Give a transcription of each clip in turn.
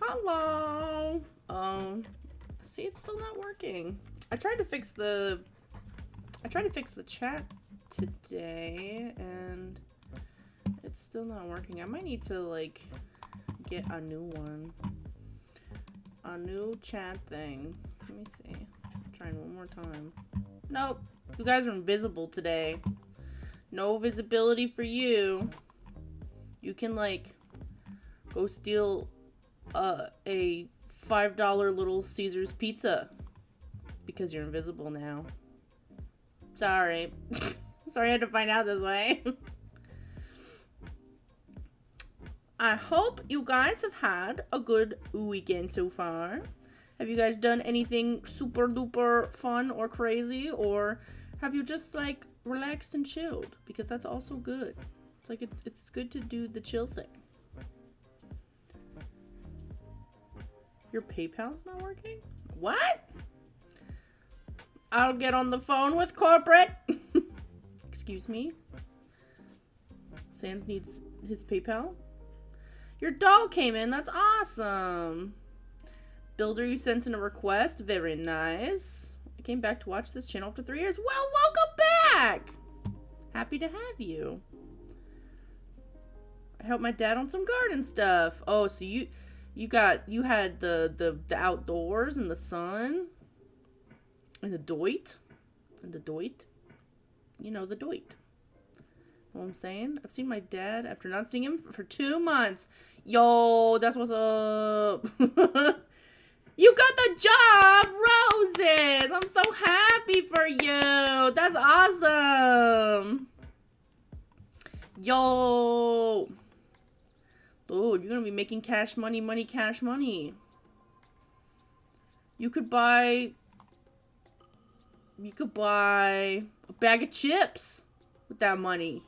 Hello. See, it's still not working. I tried to fix the chat today and it's still not working. I might need to like get a new one. A new chat thing. Let me see. I'm trying one more time. Nope. You guys are invisible today. No visibility for you. You can like go steal a $5 Little Caesars pizza because you're invisible now. Sorry. Sorry I had to find out this way. I hope you guys have had a good weekend so far. Have you guys done anything super duper fun or crazy, or have you just like relaxed and chilled? Because that's also good. It's like it's good to do the chill thing. Your PayPal's not working? What? I'll get on the phone with corporate. Excuse me? Sans needs his PayPal. Your doll came in. That's awesome. Builder, you sent in a request. Very nice. I came back to watch this channel after 3 years. Well, welcome back! Happy to have you. I helped my dad on some garden stuff. Oh, so you had the outdoors and the sun and the doit. And the doit. You know, the doit. Know what I'm saying? I've seen my dad after not seeing him for 2 months. Yo, that's what's up. You got the job, Roses. I'm so happy for you. That's awesome. Yo. Dude, you're going to be making cash money, cash money. You could buy a bag of chips with that money.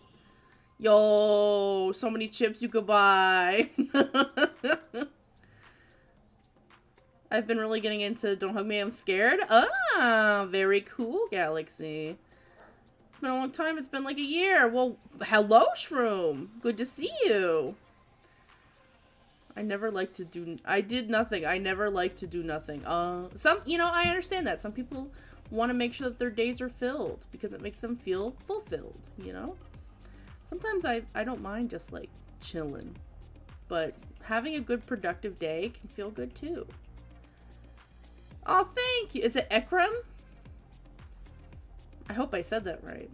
Yo, so many chips you could buy. I've been really getting into Don't Hug Me, I'm Scared. Ah, very cool, Galaxy. It's been a long time. It's been like a year. Well, hello, Shroom. Good to see you. I never like to do... I did nothing. I never like to do nothing. You know, I understand that. Some people want to make sure that their days are filled because it makes them feel fulfilled, you know? Sometimes I don't mind just, like, chilling. But having a good, productive day can feel good, too. Oh, thank you. Is it Ekram? I hope I said that right.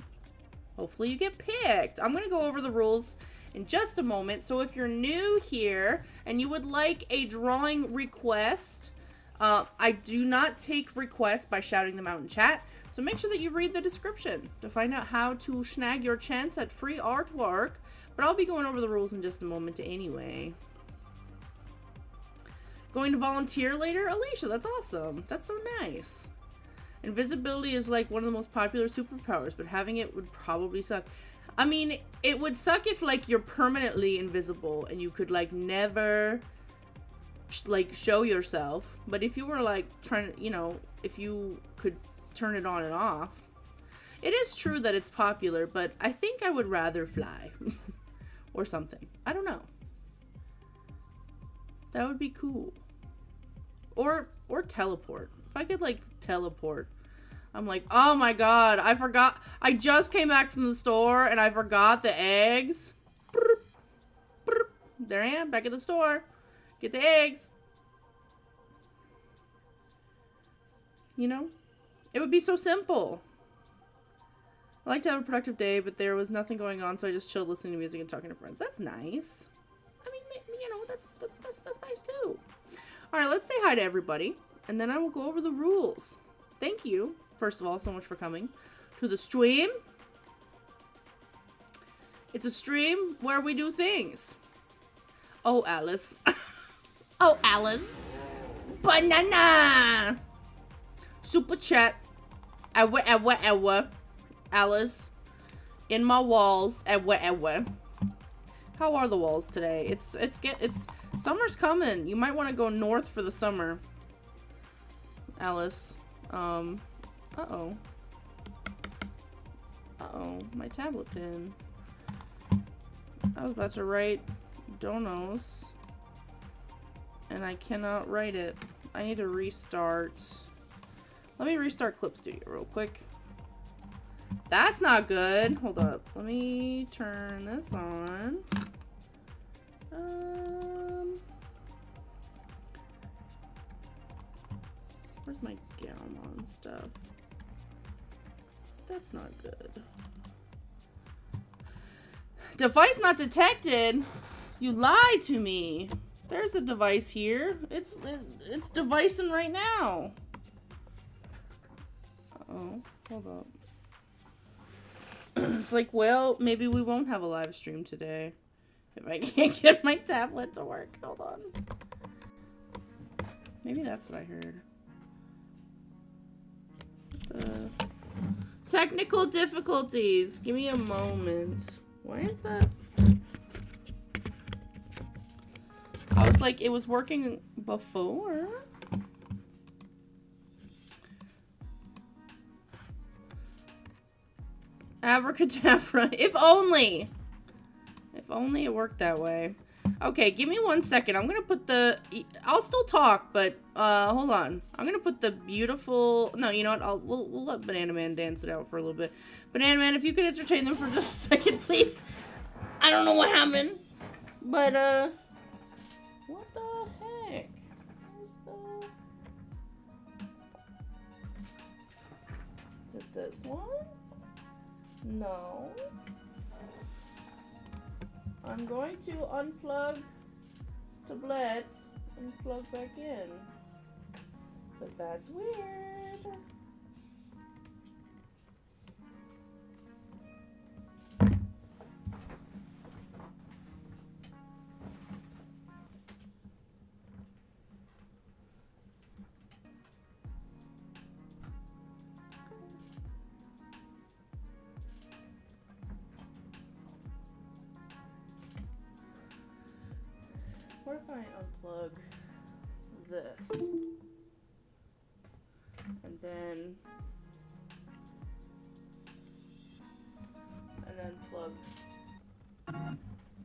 Hopefully you get picked. I'm going to go over the rules in just a moment. So if you're new here and you would like a drawing request, I do not take requests by shouting them out in chat. So make sure that you read the description to find out how to snag your chance at free artwork. But I'll be going over the rules in just a moment anyway. Going to volunteer later? Alicia, that's awesome. That's so nice. Invisibility is like one of the most popular superpowers, but having it would probably suck. I mean, it would suck if like you're permanently invisible and you could like never like show yourself. But if you were like trying to, you know, if you could turn it on and off. It is true that it's popular, but I think I would rather fly or something. I don't know. That would be cool. Or teleport. If I could like teleport. I'm like, oh my god, I forgot. I just came back from the store and I forgot the eggs. There I am, back at the store. Get the eggs. You know? It would be so simple. I like to have a productive day, but there was nothing going on, so I just chilled listening to music and talking to friends. That's nice. I mean, you know, that's nice too. All right, let's say hi to everybody, and then I will go over the rules. Thank you, first of all, so much for coming to the stream. It's a stream where we do things. Oh, Alice. Oh, Alice. Banana. Super chat. Ewa. Alice. In my walls. Ewa. How are the walls today? It's summer's coming. You might want to go north for the summer. Alice. Uh-oh. My tablet pin. I was about to write donos. And I cannot write it. I need to restart. Let me restart Clip Studio real quick. That's not good. Hold up. Let me turn this on. Where's my Gammon stuff? That's not good. Device not detected? You lied to me. There's a device here. It's devicing right now. Uh-oh. Hold up. It's like, well, maybe we won't have a live stream today. If I can't get my tablet to work. Hold on. Maybe that's what I heard. Technical difficulties. Give me a moment. Why is that? I was like, it was working before. Abracadabra. If only. If only it worked that way. Okay, give me 1 second. I'm gonna put the... I'll still talk, but hold on. I'm gonna put the beautiful... No, you know what? We'll let Banana Man dance it out for a little bit. Banana Man, if you could entertain them for just a second, please. I don't know what happened, but what the heck? Where's the... Is it this one? No. I'm going to unplug tablet and plug back in, because that's weird. What if I unplug this and then plug?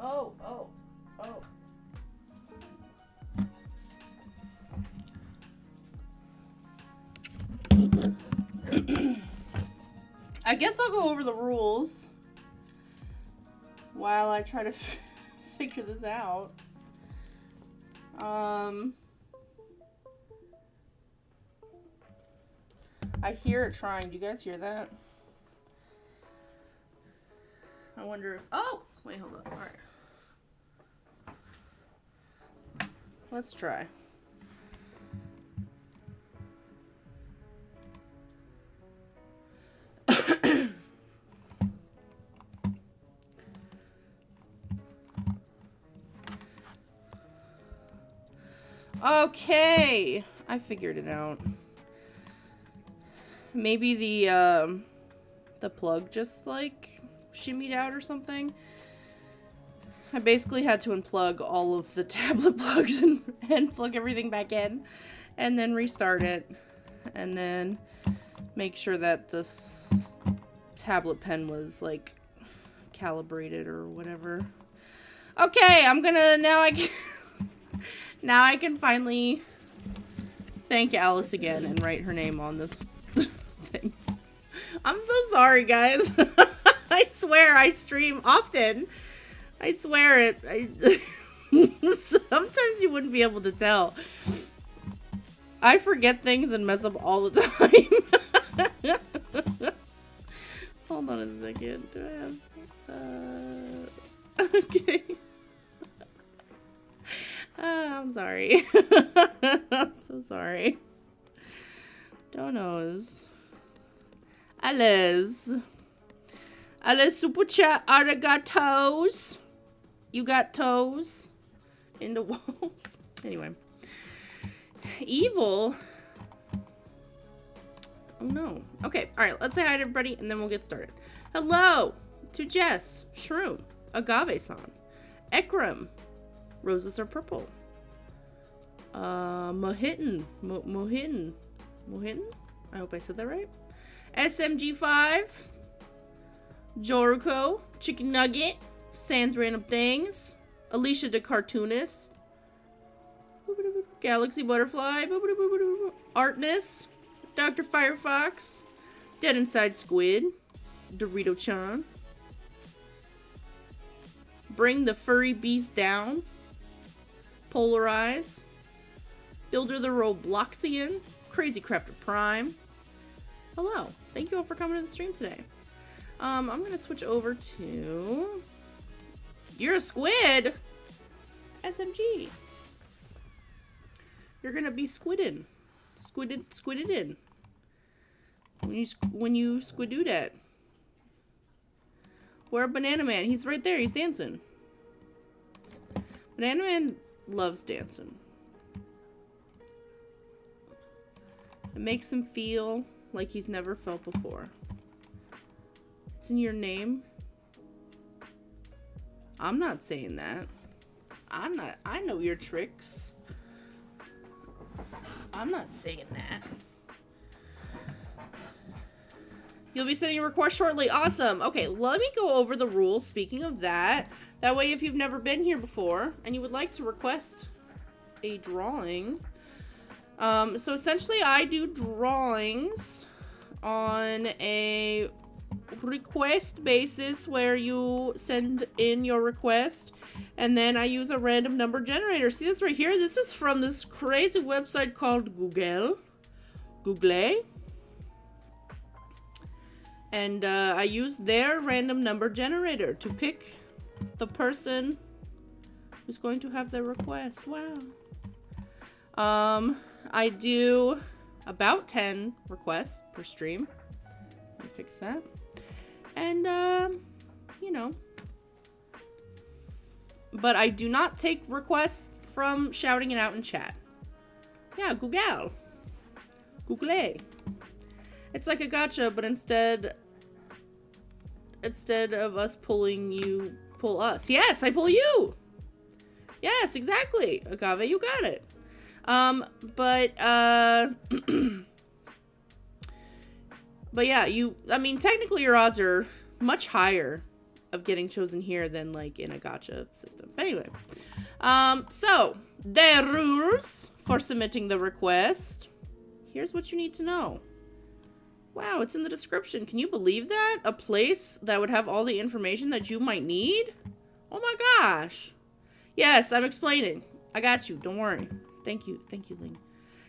Oh. I guess I'll go over the rules while I try to figure this out. I hear it trying. Do you guys hear that? I wonder if... Oh! Wait, hold on. Alright. Let's try. Okay, I figured it out. Maybe the plug just like shimmied out or something. I basically had to unplug all of the tablet plugs and plug everything back in, and then restart it, and then make sure that this tablet pen was like calibrated or whatever. Okay, I'm gonna now I can finally thank Alice again and write her name on this thing. I'm so sorry, guys. I swear I stream often. I swear it. Sometimes you wouldn't be able to tell. I forget things and mess up all the time. Hold on a second. Do I have... okay. I'm sorry. I'm so sorry. Donos. Alice. Alice super chat arigatos. You got toes in the walls. Anyway. Evil. Oh no. Okay, alright, let's say hi to everybody and then we'll get started. Hello to Jess, Shroom, Agave-san, Ekram, Roses Are Purple, Mohitan, I hope I said that right, SMG5, Joruko, Chicken Nugget, Sans Random Things, Alicia the Cartoonist, Galaxy Butterfly, Artness, Dr. Firefox, Dead Inside Squid, Dorito-chan, Bring the Furry Beast Down, Polarize, Builder the Robloxian, Crazy Crafter Prime. Hello, thank you all for coming to the stream today. I'm gonna switch over to... You're a squid! SMG. You're gonna be squidded. Squidded in. When you squidoo that. Where Banana Man? He's right there. He's dancing. Banana Man loves dancing. It makes him feel like he's never felt before. It's in your name. I'm not saying that. I know your tricks. I'm not saying that. You'll be sending a request shortly. Awesome. Okay, let me go over the rules. Speaking of that, that way if you've never been here before and you would like to request a drawing, so essentially I do drawings on a request basis where you send in your request and then I use a random number generator. See this right here? This is from this crazy website called Google. And I use their random number generator to pick the person who's going to have their request. Wow. I do about 10 requests per stream. Let me fix that. And, you know. But I do not take requests from shouting it out in chat. Yeah, Google. It's like a gacha, but instead of us pulling, you pull us. Yes, I pull you. Yes, exactly. Agave, you got it. But yeah, I mean, technically your odds are much higher of getting chosen here than like in a gacha system. But anyway, so the rules for submitting the request. Here's what you need to know. Wow, it's in the description. Can you believe that? A place that would have all the information that you might need? Oh my gosh. Yes, I'm explaining. I got you. Don't worry. Thank you. Thank you, Ling.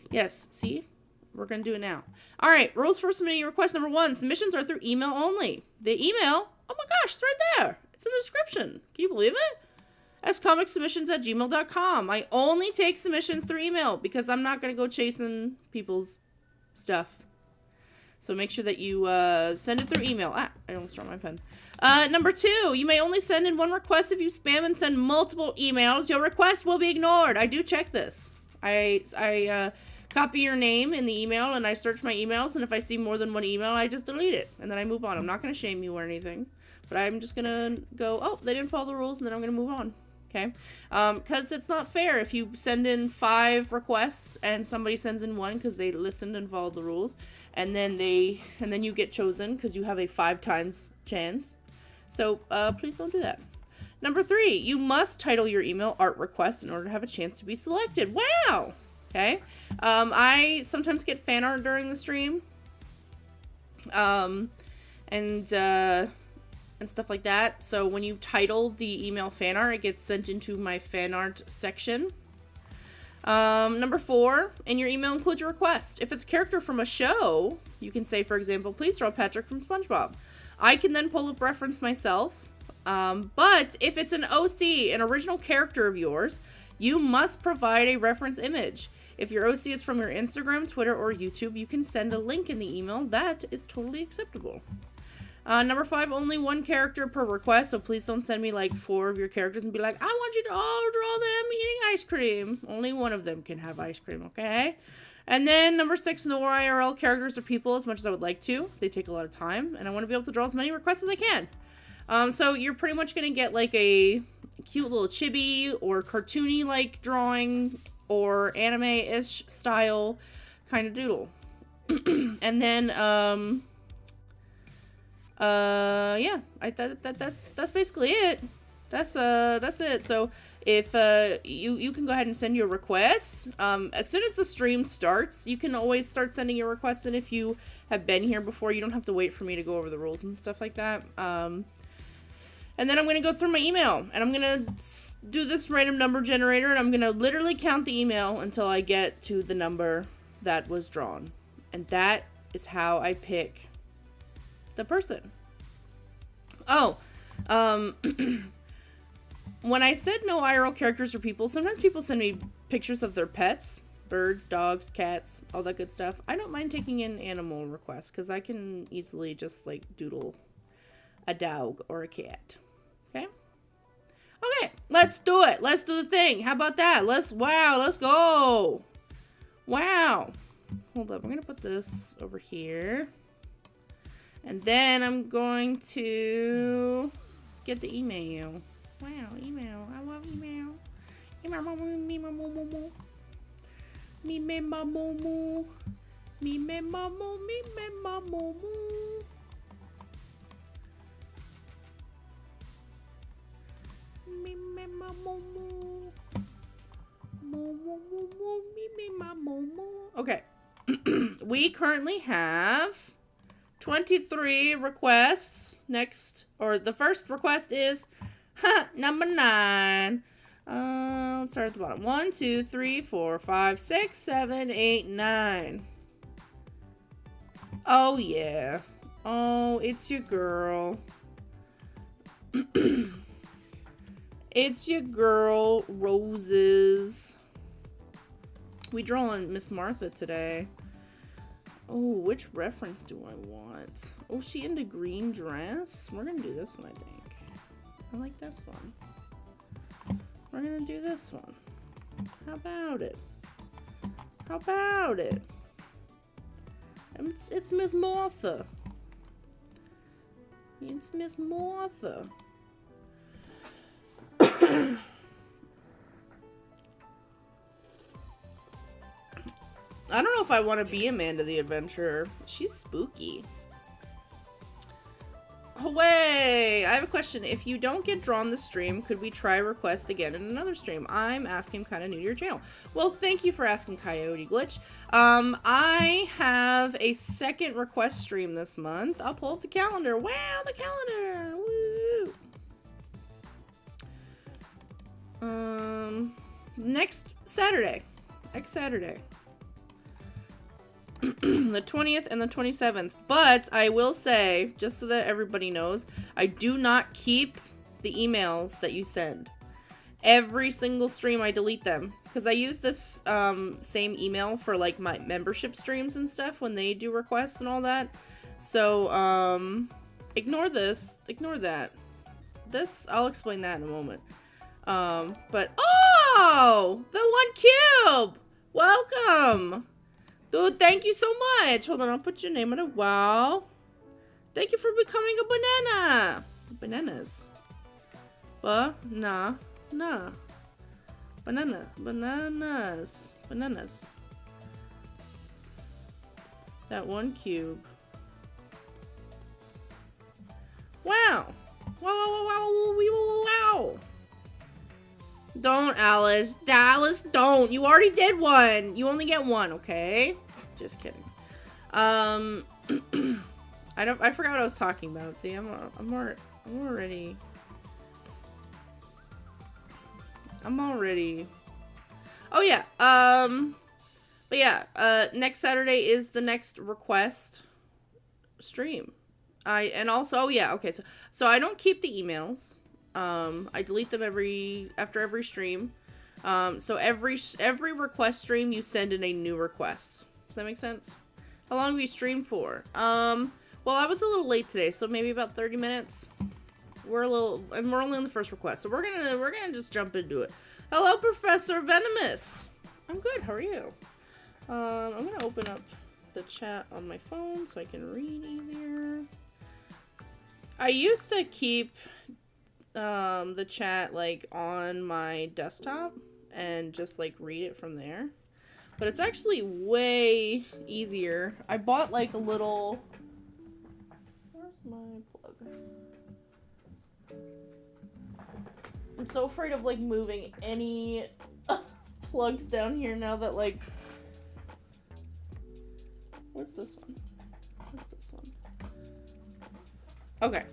Yes, see? We're going to do it now. All right, rules for submitting your request. Number 1, submissions are through email only. The email, oh my gosh, it's right there. It's in the description. Can you believe it? scomicsubmissions@gmail.com. I only take submissions through email because I'm not going to go chasing people's stuff. So make sure that you send it through email. Ah, I almost dropped my pen. Number 2, you may only send in one request. If you spam and send multiple emails, your request will be ignored. I do check this. I copy your name in the email and I search my emails, and if I see more than one email, I just delete it and then I move on. I'm not going to shame you or anything, but I'm just going to go, oh, they didn't follow the rules, and then I'm going to move on. Okay? Because it's not fair if you send in 5 requests and somebody sends in 1 because they listened and followed the rules, and then you get chosen because you have a 5 times chance. So please don't do that. Number 3, you must title your email art request in order to have a chance to be selected. Wow. Okay. I sometimes get fan art during the stream. And stuff like that. So when you title the email fan art, it gets sent into my fan art section. Number 4, in your email include your request. If it's a character from a show, you can say, for example, please draw Patrick from SpongeBob. I can then pull up reference myself. But if it's an OC, an original character of yours, you must provide a reference image. If your OC is from your Instagram, Twitter, or YouTube, you can send a link in the email. That is totally acceptable. Number 5, only 1 character per request, so please don't send me like 4 of your characters and be like, I want you to all draw them eating ice cream. Only 1 of them can have ice cream, okay? And then number 6, no IRL characters or people as much as I would like to. They take a lot of time, and I want to be able to draw as many requests as I can. So you're pretty much going to get like a cute little chibi or cartoony like drawing or anime-ish style kind of doodle. And then, yeah, that's basically it. That's it. So if you can go ahead and send your requests as soon as the stream starts. You can always start sending your requests, and if you have been here before, you don't have to wait for me to go over the rules and stuff like that. And then I'm going to go through my email, and I'm going to do this random number generator, and I'm going to literally count the email until I get to the number that was drawn. And that is how I pick the person. Oh, when I said no IRL characters or people, sometimes people send me pictures of their pets, birds, dogs, cats, all that good stuff. I don't mind taking in animal requests because I can easily just like doodle a dog or a cat. Okay? Okay, let's do it. Let's do the thing. How about that? Let's go. Wow. Hold up, I'm gonna put this over here. And then I'm going to get the email. Wow, email. I love email. Email, me, me, me, me, me, me, me, me, me, me, my momo. Me my momo. Okay. We currently have 23 requests. Next, or the first request is number 9. Let's start at the bottom. 1, 2, 3, 4, 5, 6, 7, 8, 9. Oh yeah. Oh, it's your girl. It's your girl, Roses. We draw on Miss Martha today. Oh, which reference do I want? Oh, she into green dress? We're gonna do this one, I think. I like this one. We're gonna do this one. How about it? How about it? It's Miss Martha. It's Miss Martha. I don't know if I want to be Amanda the Adventurer. She's spooky. Away! I have a question. If you don't get drawn this stream, could we try request again in another stream? I'm asking, kind of new to your channel. Well, thank you for asking, Coyote Glitch. I have a second request stream this month. I'll pull up the calendar. Wow, the calendar! Woo! Next Saturday. Next Saturday. The 20th and the 27th. But I will say, just so that everybody knows, I do not keep the emails that you send. Every single stream I delete them. Because I use this same email for like my membership streams and stuff when they do requests and all that. So, ignore this. Ignore that. This, I'll explain that in a moment. But, oh! The 1 cube! Welcome! Dude, thank you so much. Hold on, I'll put your name on it. Wow. Thank you for becoming a banana. Bananas. Banana. Bananas. Bananas. That 1 cube. Wow. Wow. Don't, Alice. Alice, don't. You already did one. You only get 1, okay? Just kidding. I forgot what I was talking about. See, I'm already. Oh yeah. But yeah. Next Saturday is the next request stream. And also, oh yeah. Okay. So I don't keep the emails. I delete them after every stream. So every request stream you send in a new request. Does that make sense? How long have you streamed for? Well, I was a little late today, so maybe about 30 minutes. We're only on the first request, so we're gonna just jump into it. Hello, Professor Venomous. I'm good. How are you? I'm gonna open up the chat on my phone so I can read easier. I used to keep the chat like on my desktop and just like read it from there, but it's actually way easier. I bought like a little, where's my plug? I'm so afraid of like moving any plugs down here now that like, what's this one? Okay.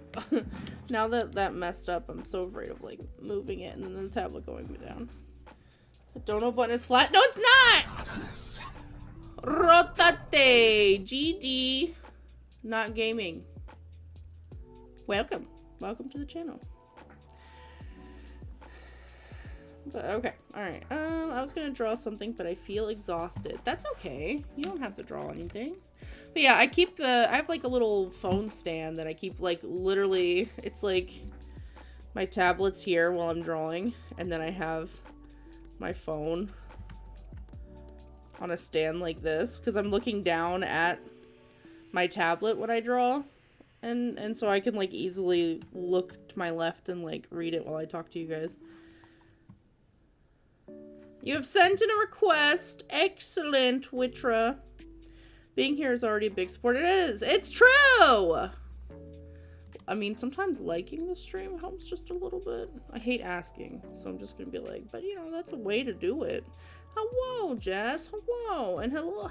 Now that messed up, I'm so afraid of like moving it and then the tablet going down. The dono button is flat. No, it's not! Rotate! GD. Not gaming. Welcome. Welcome to the channel. But okay. Alright. I was gonna draw something, but I feel exhausted. That's okay. You don't have to draw anything. But yeah, I have like a little phone stand that I keep like literally, it's like my tablet's here while I'm drawing, and then I have my phone on a stand like this because I'm looking down at my tablet when I draw, and so I can like easily look to my left and like read it while I talk to you guys. You have sent in a request. Excellent, Witra. Being here is already a big support. It is. It's true. I mean, sometimes liking the stream helps just a little bit. I hate asking, so I'm just gonna be like, but you know, that's a way to do it. Hello, Jess. Hello. And hello,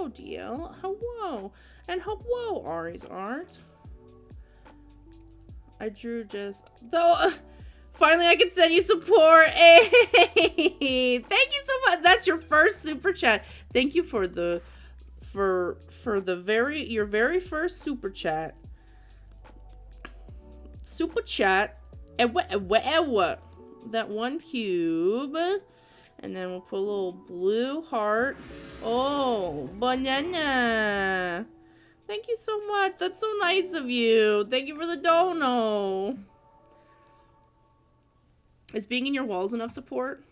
DL. Hello. And hello, Ari's Art. I drew just... Though, finally I can send you support. Hey! Thank you so much. That's your first super chat. Thank you for the... For your very first super chat. Super chat. That one cube. And then we'll put a little blue heart. Oh, banana. Thank you so much. That's so nice of you. Thank you for the dono. Is being in your walls enough support?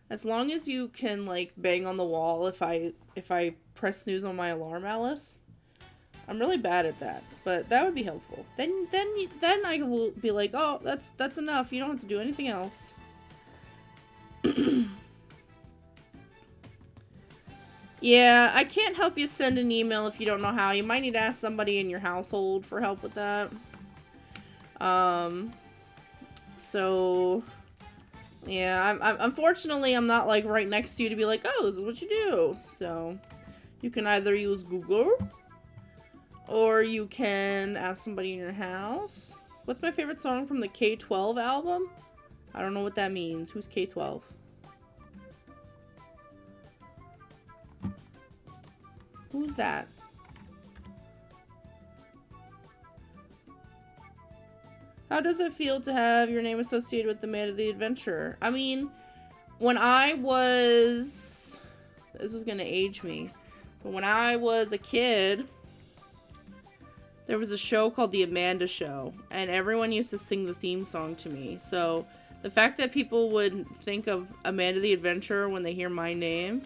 As long as you can like bang on the wall if I press snooze on my alarm, Alice. I'm really bad at that, but that would be helpful. Then I will be like, oh, that's enough. You don't have to do anything else. Yeah, I can't help you send an email if you don't know how. You might need to ask somebody in your household for help with that. So yeah, unfortunately I'm not like right next to you to be like, oh, this is what you do. So you can either use Google or you can ask somebody in your house. What's my favorite song from the K-12 album? I don't know what that means. Who's K-12? Who's that? How does it feel to have your name associated with the man of the adventure? I mean, when I was... This is gonna age me. But when I was a kid, there was a show called The Amanda Show. And everyone used to sing the theme song to me. So the fact that people would think of Amanda the Adventurer when they hear my name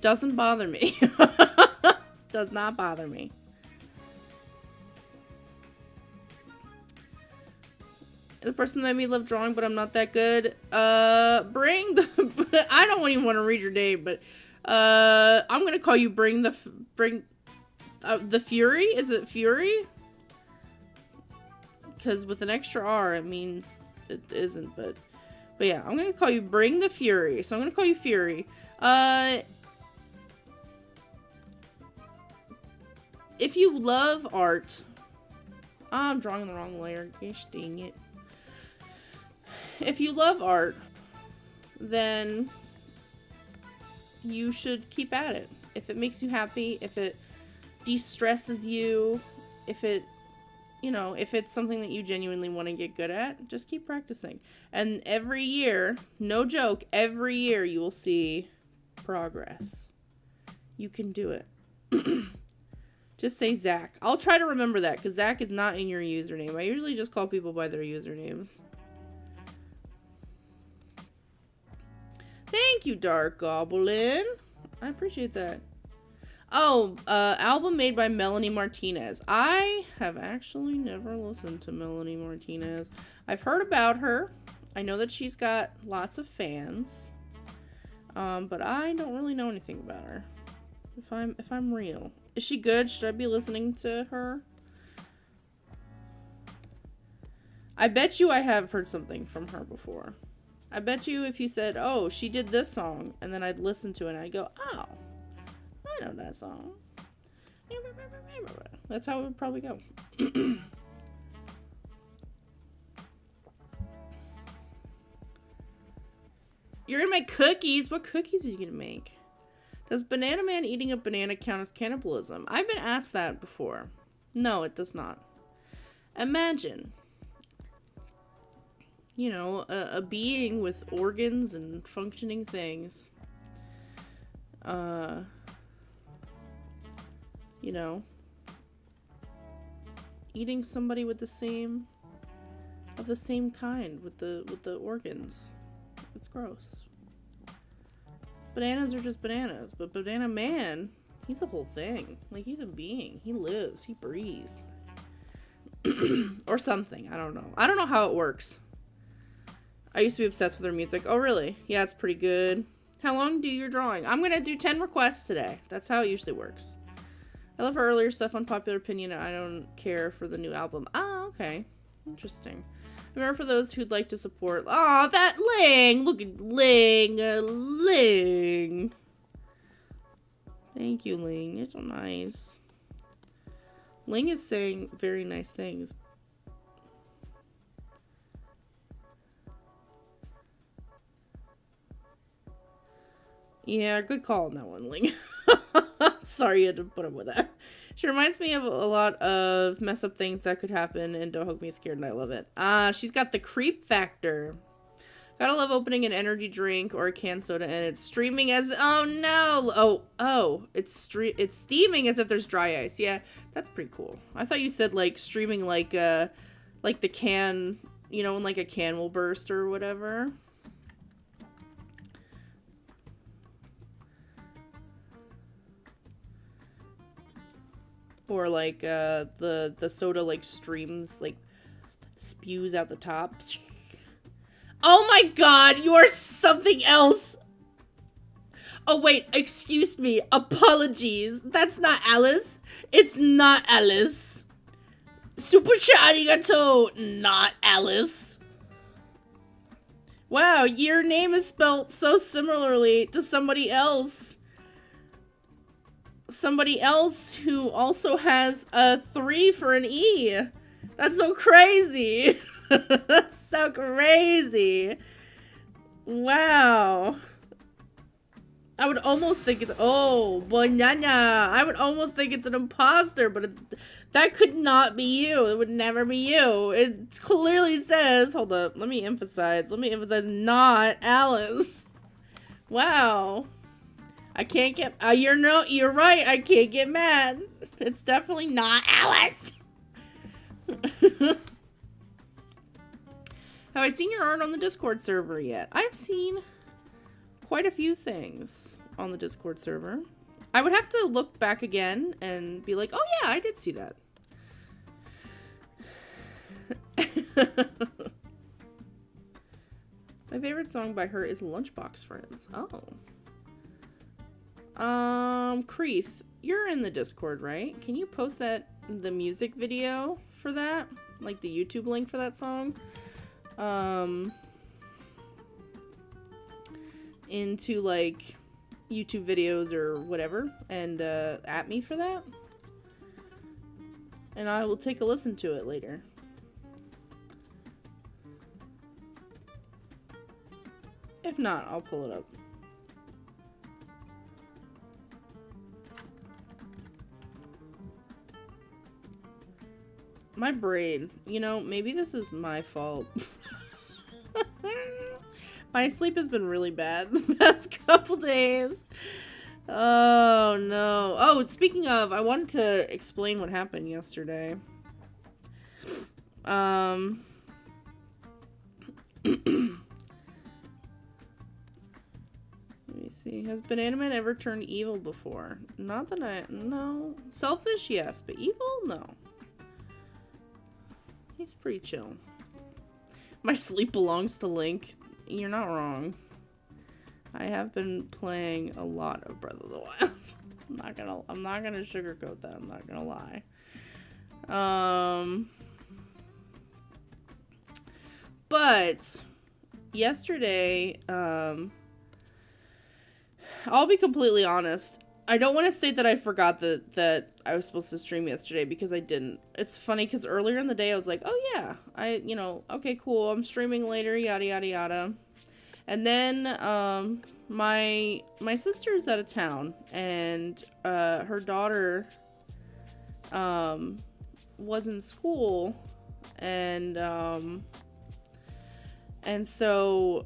doesn't bother me. Does not bother me. The person that made me love drawing, but I'm not that good. Bring the... I don't even want to read your name, but I'm gonna call you Bring the Fury? Is it Fury? Because with an extra R, it means it isn't, but yeah, I'm gonna call you Bring the Fury. So I'm gonna call you Fury. If you love art... I'm drawing the wrong layer. Gosh dang it. If you love art, then you should keep at it. If it makes you happy, if it de-stresses you, if it, you know, if it's something that you genuinely want to get good at, just keep practicing. And every year, no joke, every year you will see progress. You can do it. Just say Zach. I'll try to remember that, because Zach is not in your username. I usually just call people by their usernames. Thank you, Dark Goblin. I appreciate that. Oh, album made by Melanie Martinez. I have actually never listened to Melanie Martinez. I've heard about her. I know that she's got lots of fans. But I don't really know anything about her. If I'm real. Is she good? Should I be listening to her? I bet you I have heard something from her before. I bet you if you said, oh, she did this song, and then I'd listen to it and I'd go, oh, I know that song. That's how it would probably go. You're gonna make cookies? What cookies are you gonna make? Does Banana Man eating a banana count as cannibalism? I've been asked that before. No, it does not. Imagine, you know, a being with organs and functioning things. You know, eating somebody with the same kind with the organs. It's gross. Bananas are just bananas, but Banana Man, he's a whole thing. Like, he's a being. He lives. He breathes. Or something. I don't know. I don't know how it works. I used to be obsessed with her music. Oh, really? Yeah, it's pretty good. How long do your drawing? I'm gonna do 10 requests today. That's how it usually works. I love her earlier stuff. Unpopular opinion. I don't care for the new album. Ah, okay. Interesting. Remember for those who'd like to support. Oh, that Ling! Look at Ling! Ling! Thank you, Ling. You're so nice. Ling is saying very nice things. Yeah, good call on that one, Ling. Sorry you had to put up with that. She reminds me of a lot of mess up things that could happen and Don't Hug Me Scared, and I love it. She's got the creep factor. Gotta love opening an energy drink or a canned soda and it's streaming as... Oh, no! Oh. It's steaming as if there's dry ice. Yeah, that's pretty cool. I thought you said, like, streaming like the can... You know, when, like, a can will burst or whatever. Or, like, the soda, like, streams, like, spews out the top. Oh my god, you're something else! Oh wait, excuse me, apologies. That's not Alice. It's not Alice. Super arigato, not Alice. Wow, your name is spelled so similarly to somebody else. Somebody else who also has a 3 for an E. That's so crazy. That's so crazy. Wow. I would almost think it's... Oh, banana. I would almost think it's an imposter, but that could not be you. It would never be you. It clearly says... Hold up. Let me emphasize. Not Alice. Wow. I can't get... you're right. I can't get mad. It's definitely not Alice. Have I seen your art on the Discord server yet? I've seen quite a few things on the Discord server. I would have to look back again and be like, oh yeah, I did see that. My favorite song by her is Lunchbox Friends. Oh. Creeth, you're in the Discord, right? Can you post the music video for that? Like the YouTube link for that song? Into like YouTube videos or whatever and at me for that, and I will take a listen to it later. If not, I'll pull it up. My brain, you know, maybe this is my fault. My sleep has been really bad the past couple days. Oh no. Oh, speaking of, I wanted to explain what happened yesterday. Let me see. Has Banana Man ever turned evil before? Not that no. Selfish, yes, but evil, no. He's pretty chill. My sleep belongs to Link. You're not wrong. I have been playing a lot of Breath of the Wild. I'm not gonna sugarcoat that. I'm not gonna lie. But yesterday, I'll be completely honest. I don't want to say that I forgot that I was supposed to stream yesterday because I didn't. It's funny because earlier in the day I was like, oh yeah, okay, cool, I'm streaming later, yada yada yada. And then my sister's out of town and her daughter was in school and so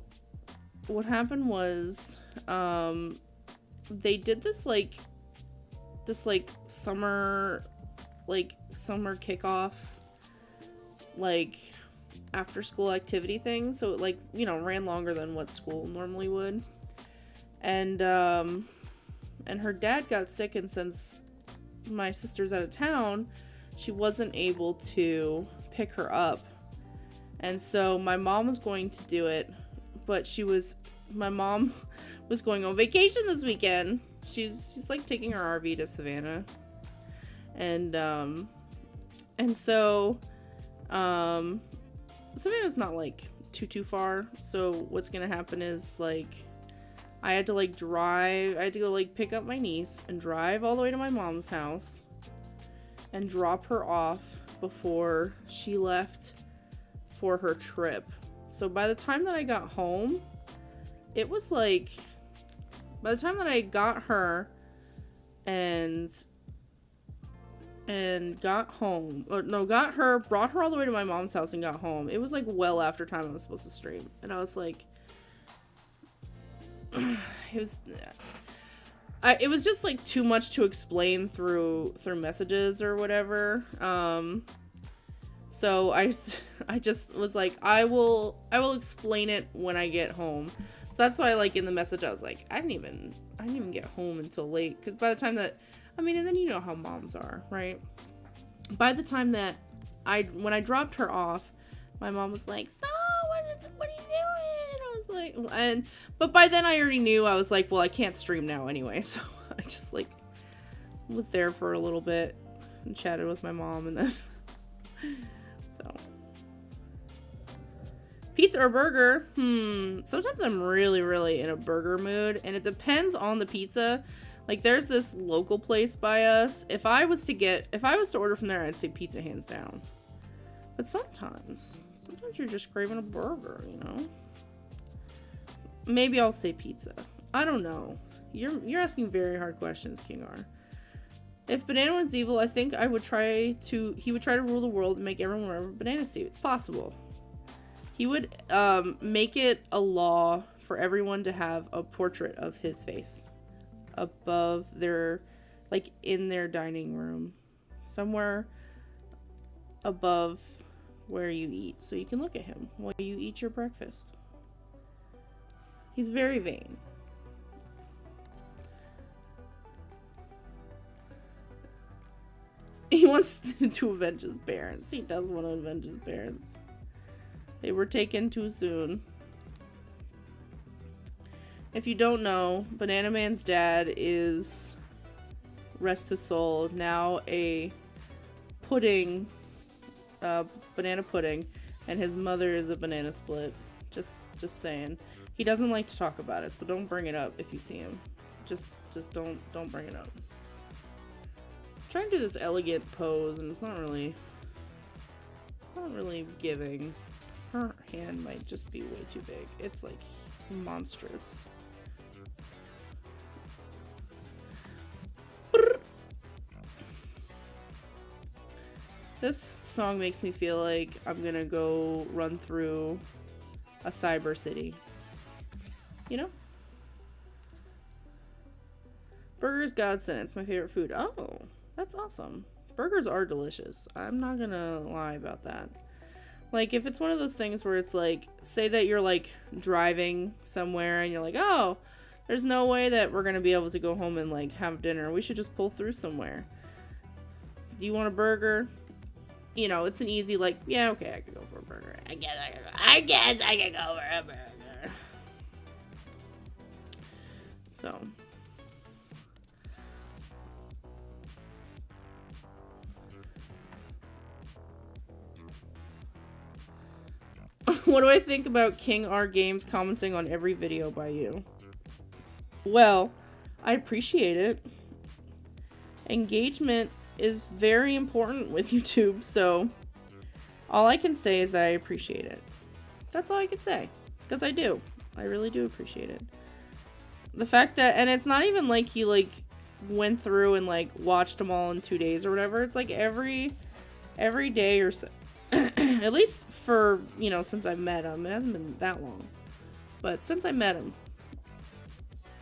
what happened was they did this summer kickoff, like after school activity thing. So it ran longer than what school normally would. And her dad got sick, and since my sister's out of town, she wasn't able to pick her up. And so my mom was going to do it, but my mom was going on vacation this weekend. She's like taking her RV to Savannah. And so, Savannah's not, like, too far. So what's gonna happen is, like, I had to, like, drive. I had to go, like, pick up my niece and drive all the way to my mom's house and drop her off before she left for her trip. So by the time that I got home, it was, like, by the time that I got her and got home, or no, got her, brought her all the way to my mom's house and got home, it was, like, well after time I was supposed to stream. And I was like, it was just, like, too much to explain through messages or whatever. So I just was like, I will explain it when I get home. So that's why, like, in the message I was like, I didn't even get home until late, because by the time that, I mean, and then you know how moms are, right? By the time that when I dropped her off, my mom was like, so what are you doing? And I was like, but by then I already knew. I was like, well, I can't stream now anyway. So I just, like, was there for a little bit and chatted with my mom, and then so pizza or burger? Sometimes I'm really in a burger mood, and it depends on the pizza. Like, there's this local place by us. If I was to order from there, I'd say pizza hands down. But sometimes you're just craving a burger, you know? Maybe I'll say pizza. I don't know. You're asking very hard questions, King R. If Banana was evil, I think he would try to rule the world and make everyone wear a banana suit. It's possible. He would make it a law for everyone to have a portrait of his face above their, like, in their dining room, somewhere above where you eat, so you can look at him while you eat your breakfast. He's very vain. He wants to avenge his parents. He does want to avenge his parents. They were taken too soon. If you don't know, Banana Man's dad is, rest his soul, now a pudding, banana pudding, and his mother is a banana split. Just saying. He doesn't like to talk about it, so don't bring it up if you see him. Just don't bring it up. I'm trying to do this elegant pose, and it's not really giving. Her hand might just be way too big. It's, like, monstrous. This song makes me feel like I'm gonna go run through a cyber city. You know? Burgers godsend. It's my favorite food. Oh, that's awesome. Burgers are delicious. I'm not gonna lie about that. Like, if it's one of those things where it's like, say that you're, like, driving somewhere and you're like, oh, there's no way that we're gonna be able to go home and, like, have dinner. We should just pull through somewhere. Do you want a burger? You know, it's an easy, like, yeah, okay, I could go for a burger. I guess I could go for a burger. So. What do I think about King R Games commenting on every video by you? Well, I appreciate it. Engagement is very important with YouTube, so all I can say is that I appreciate it. That's all I can say, because I do. I really do appreciate it. The fact that, and it's not even like he, like, went through and, like, watched them all in 2 days or whatever. It's like every day or so. At least for, you know, since I met him. It hasn't been that long. But since I met him,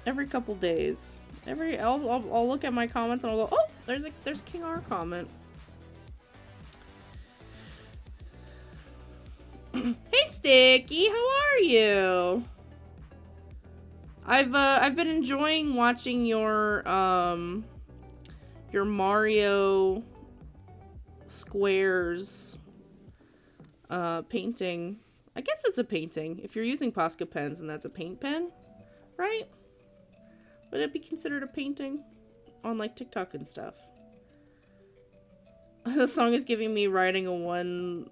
every couple days, I'll look at my comments and I'll go, oh, there's King R comment. Hey Sticky, how are you? I've been enjoying watching your Mario squares painting. I guess it's a painting. If you're using Posca pens and that's a paint pen, right? Would it be considered a painting on, like, TikTok and stuff? The song is giving me riding a one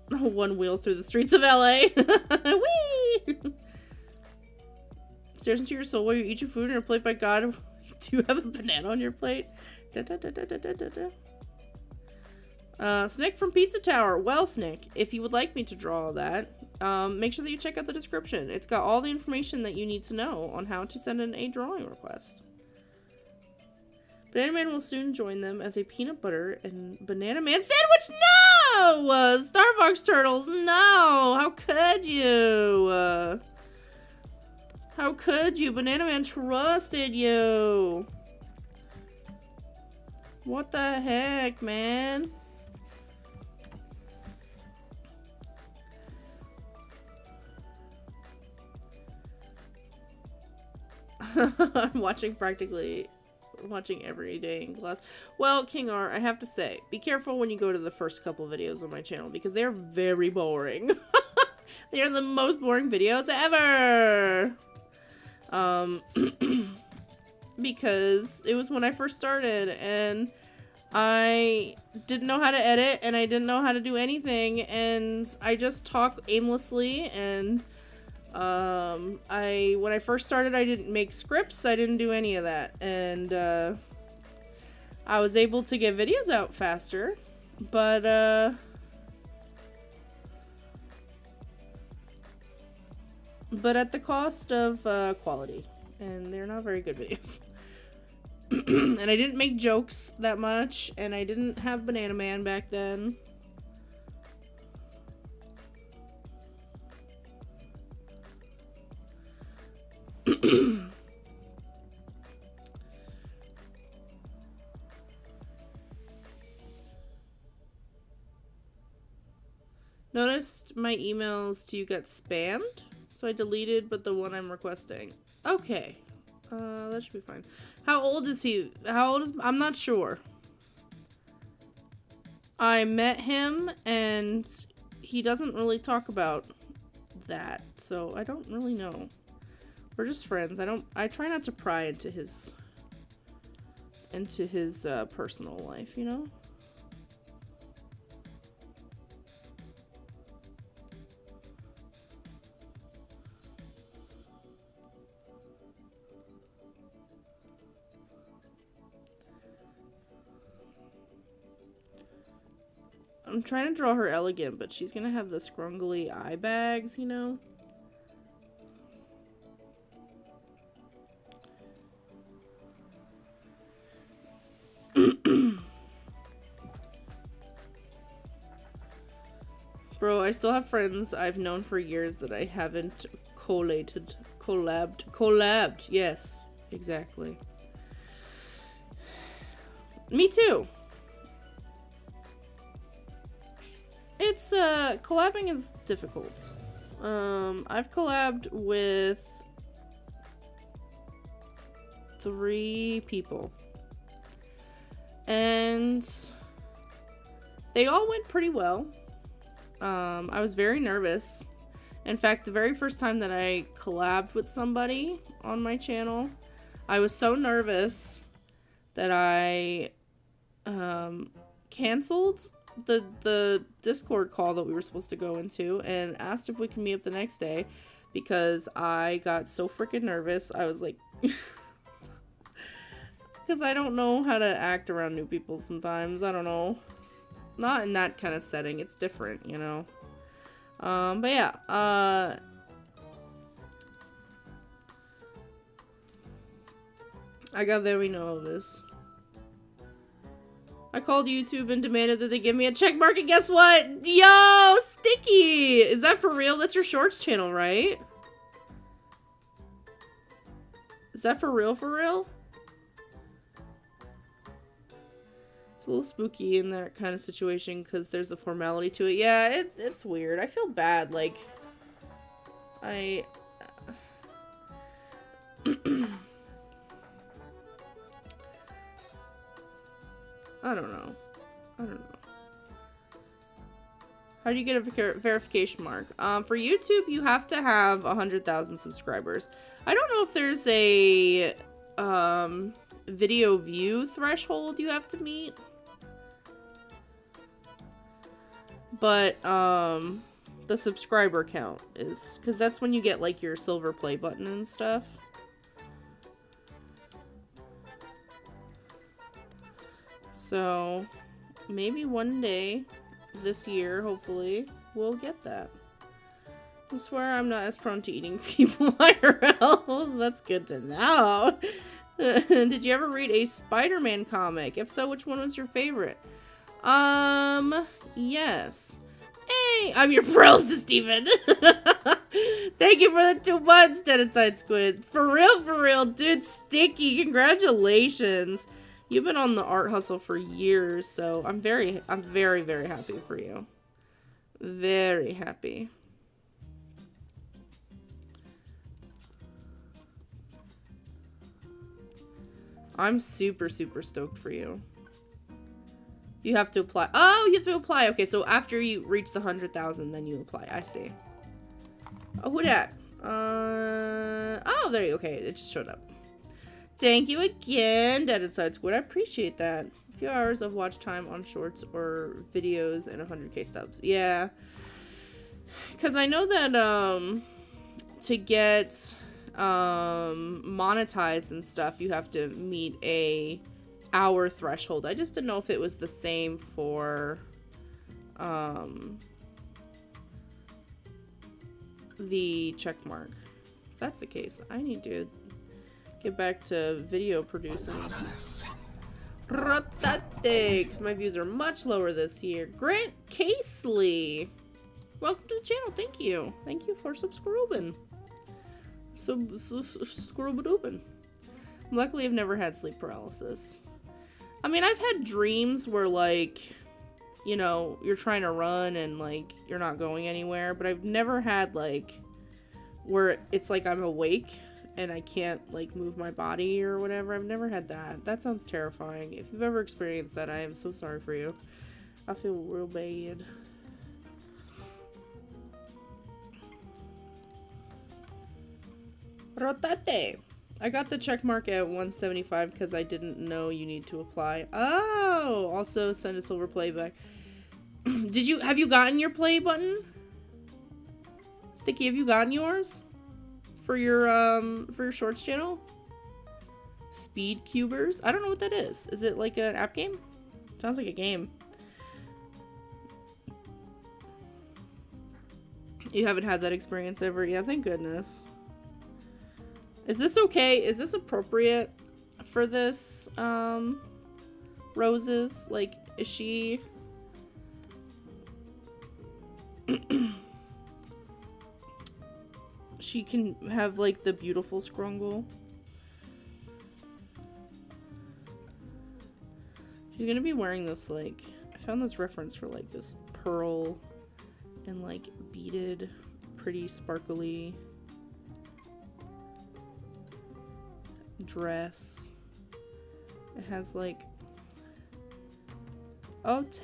wheel through the streets of LA. Whee! Stares into your soul while you eat your food on your plate by God. Do you have a banana on your plate? Da, da, da, da, da, da, da. Snick from Pizza Tower. Well, Snick, if you would like me to draw all that, make sure that you check out the description. It's got all the information that you need to know on how to send in a drawing request. Banana Man will soon join them as a peanut butter and banana man sandwich. No! Starbucks turtles. No! How could you? How could you? Banana Man trusted you. What the heck, man? I'm watching every day in class. Well, King R, I have to say, be careful when you go to the first couple videos on my channel because they're very boring. They are the most boring videos ever. Because it was when I first started and I didn't know how to edit and I didn't know how to do anything and I just talk aimlessly and when I first started, I didn't make scripts. I didn't do any of that. And, I was able to get videos out faster, but, at the cost of, quality. And they're not very good videos. And I didn't make jokes that much, and I didn't have Banana Man back then. Noticed my emails to you got spammed, so I deleted but the one I'm requesting. Okay. That should be fine. How old is he? I'm not sure. I met him and he doesn't really talk about that, so I don't really know. We're just friends. I try not to pry into his personal life, you know? I'm trying to draw her elegant, but she's gonna have the scrungly eye bags, you know? Bro, I still have friends I've known for years that I haven't collabed. Yes, exactly. Me too. It's, collabing is difficult. I've collabed with 3 people. And they all went pretty well. I was very nervous. In fact, the very first time that I collabed with somebody on my channel, I was so nervous that I canceled the Discord call that we were supposed to go into and asked if we could meet up the next day because I got so freaking nervous. I was like, because I don't know how to act around new people sometimes. I don't know. Not in that kind of setting. It's different, you know. But yeah, I got very nervous. I called YouTube and demanded that they give me a check mark, and guess what? Yo, Sticky! Is that for real? That's your shorts channel, right? Is that for real, for real? It's a little spooky in that kind of situation because there's a formality to it. Yeah, it's weird. I feel bad, like, I don't know. How do you get a verification mark? For YouTube, you have to have 100,000 subscribers. I don't know if there's a video view threshold you have to meet. But, the subscriber count is, because that's when you get, like, your silver play button and stuff. So, maybe one day this year, hopefully, we'll get that. I swear I'm not as prone to eating people IRL. That's good to know. Did you ever read a Spider-Man comic? If so, which one was your favorite? Yes. Hey, I'm your pro, Steven. Thank you for the 2 months, Dead Inside Squid. For real, dude. Sticky, congratulations. You've been on the art hustle for years, so I'm very, very happy for you. Very happy. I'm super stoked for you. You have to apply. Oh, you have to apply. Okay, so after you reach the 100,000, then you apply. I see. Oh, who dat? Oh, there you go. Okay, it just showed up. Thank you again, Dead Inside Squid. I appreciate that. A few hours of watch time on shorts or videos and 100k subs. Yeah. Because I know that, to get, monetized and stuff, you have to meet a hour threshold. I just didn't know if it was the same for, the check mark. If that's the case, I need to get back to video producing. Rotatex. My views are much lower this year. Grant Casely, welcome to the channel. Thank you. Thank you for subscribing. Luckily, I've never had sleep paralysis. I mean, I've had dreams where, like, you know, you're trying to run and, like, you're not going anywhere. But I've never had, like, where it's like I'm awake and I can't, like, move my body or whatever. I've never had that. That sounds terrifying. If you've ever experienced that, I am so sorry for you. I feel real bad. Rotate. I got the check mark at 175 because I didn't know you need to apply. Oh, also send a silver play back. Have you gotten your play button? Sticky, have you gotten yours? For your shorts channel? Speed Cubers? I don't know what that is. Is it like an app game? Sounds like a game. You haven't had that experience ever? Yeah, thank goodness. Is this okay? Is this appropriate for this, Roses? Like, is she... she can have, like, the beautiful scrungle. She's gonna be wearing this, like... I found this reference for, like, this pearl and, like, beaded, pretty sparkly... dress. It has like Ote.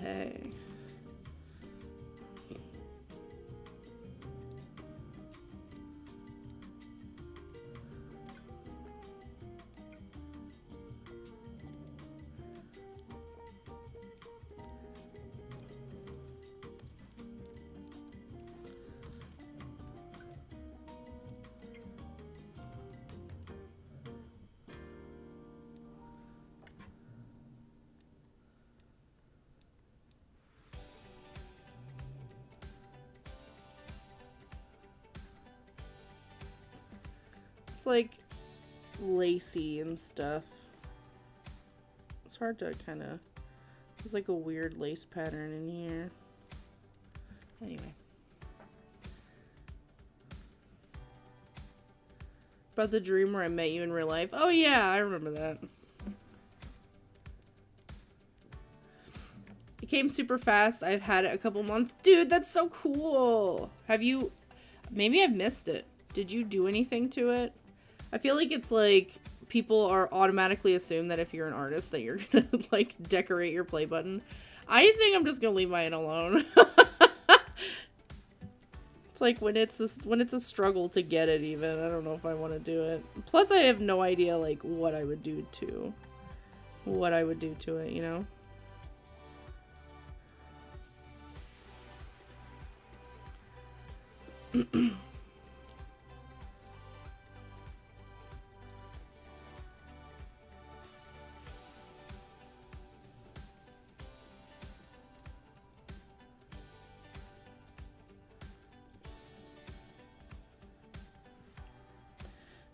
Like lacy and stuff. It's hard to kind of... There's like a weird lace pattern in here. Anyway. About the dream where I met you in real life. Oh yeah, I remember that. It came super fast. I've had it a couple months. Dude, that's so cool. Have you... Maybe I've missed it. Did you do anything to it? I feel like it's like people are automatically assume that if you're an artist that you're gonna like decorate your play button. I think I'm just gonna leave mine alone. It's like when it's a struggle to get it even. I don't know if I want to do it. Plus I have no idea like what I would do to it, you know?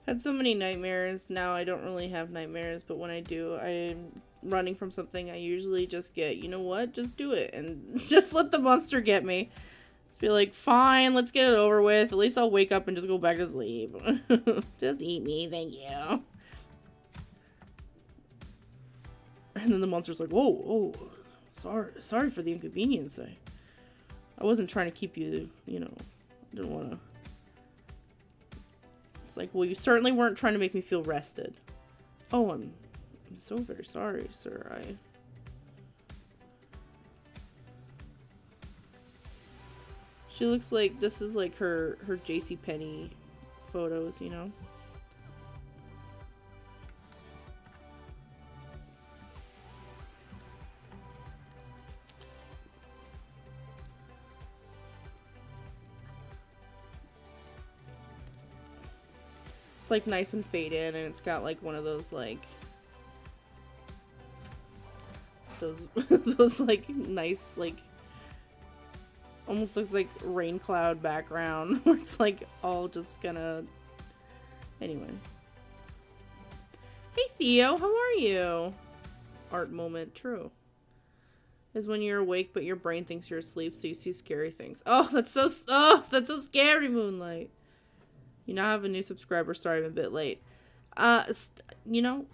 Had so many nightmares. Now I don't really have nightmares, but when I do, I'm running from something. I usually just get, you know what? Just do it and just let the monster get me. Just be like, fine, let's get it over with. At least I'll wake up and just go back to sleep. Just eat me, thank you. And then the monster's like, whoa, sorry for the inconvenience. I wasn't trying to keep you, you know, didn't want to. It's like, well, you certainly weren't trying to make me feel rested. Oh, I'm so very sorry, sir. She looks like this is like her JCPenney photos, you know? It's like nice and faded, and it's got like one of those like those like nice like almost looks like rain cloud background where it's like all just gonna anyway. Hey Theo, how are you? Art moment, true. Is when you're awake but your brain thinks you're asleep, so you see scary things. Oh, that's so scary, Moonlight. You now have a new subscriber. Sorry, I'm a bit late. You know,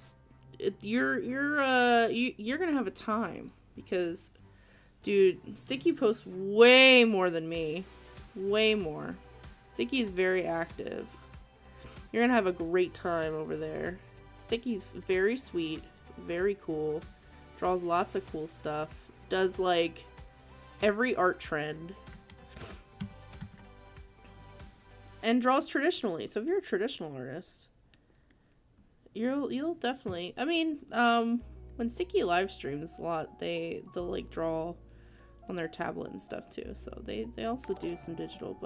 you're gonna have a time because, dude, Sticky posts way more than me, way more. Sticky is very active. You're gonna have a great time over there. Sticky's very sweet, very cool, draws lots of cool stuff, does like every art trend. And draws traditionally. So if you're a traditional artist, you'll definitely. I mean, when Sticky live streams a lot, they'll like draw on their tablet and stuff too. So they also do some digital,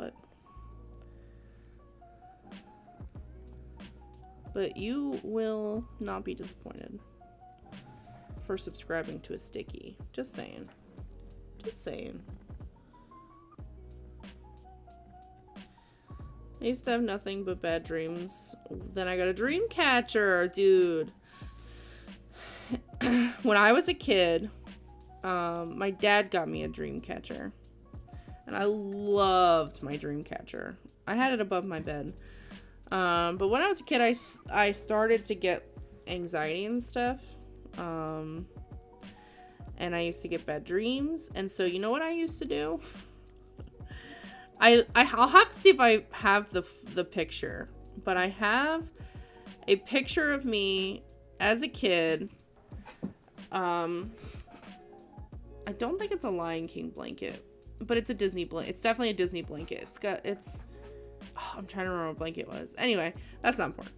but you will not be disappointed for subscribing to a Sticky. Just saying. Just saying. I used to have nothing but bad dreams. Then I got a dream catcher, dude. When I was a kid, my dad got me a dream catcher. And I loved my dream catcher. I had it above my bed. But when I was a kid, I started to get anxiety and stuff. And I used to get bad dreams. And so you know what I used to do? I'll have to see if I have the picture, but I have a picture of me as a kid. I don't think it's a Lion King blanket, but it's a Disney blanket. It's definitely a Disney blanket. Oh, I'm trying to remember what blanket it was. Anyway, that's not important.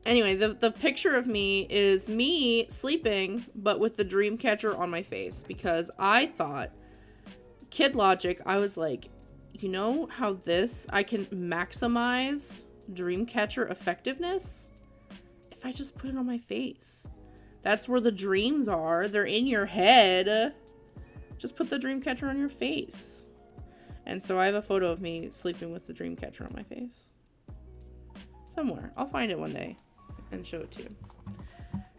Anyway, the picture of me is me sleeping, but with the dream catcher on my face, because I thought, kid logic, I was like, you know how I can maximize dream catcher effectiveness? If I just put it on my face. That's where the dreams are. They're in your head. Just put the dream catcher on your face. And so I have a photo of me sleeping with the dream catcher on my face. Somewhere. I'll find it one day and show it to you,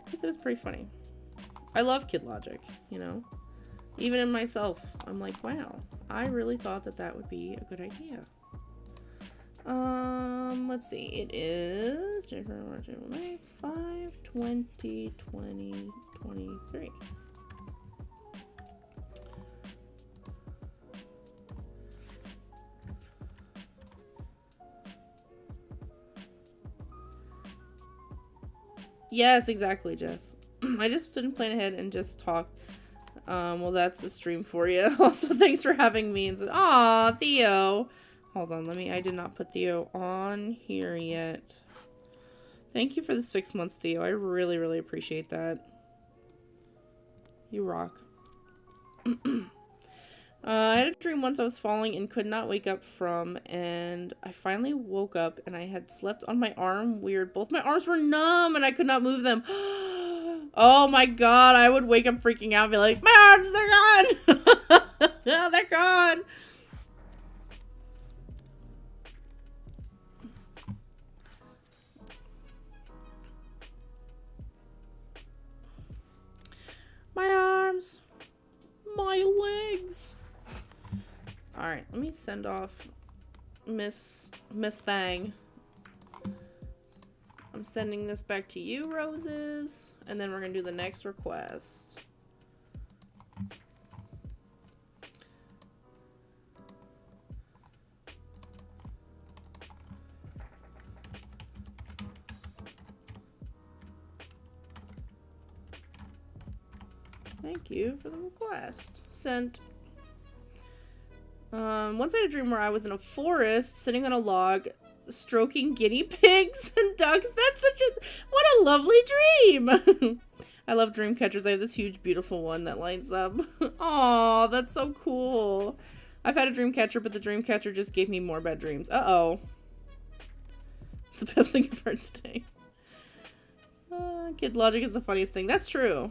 because it was pretty funny. I love kid logic, you know, even in myself. I'm like, wow, I really thought that would be a good idea. Let's see, it is 5/20/2023. Yes, exactly, Jess. I just didn't plan ahead and just talked. Well, that's the stream for you. Also, thanks for having me. And aw, Theo. Hold on, I did not put Theo on here yet. Thank you for the 6 months, Theo. I really, really appreciate that. You rock. I had a dream once I was falling and could not wake up from, and I finally woke up and I had slept on my arm. Weird. Both my arms were numb and I could not move them. Oh my god, I would wake up freaking out and be like, my arms, they're gone! Oh, they're gone! My arms. My legs. Alright, let me send off Miss Thang. I'm sending this back to you, Roses. And then we're gonna do the next request. Thank you for the request. Sent. Once I had a dream where I was in a forest, sitting on a log, stroking guinea pigs and ducks. That's such a... What a lovely dream! I love dream catchers. I have this huge, beautiful one that lights up. Aw, that's so cool. I've had a dream catcher, but the dream catcher just gave me more bad dreams. Uh-oh. It's the best thing I've heard today. Kid logic is the funniest thing. That's true.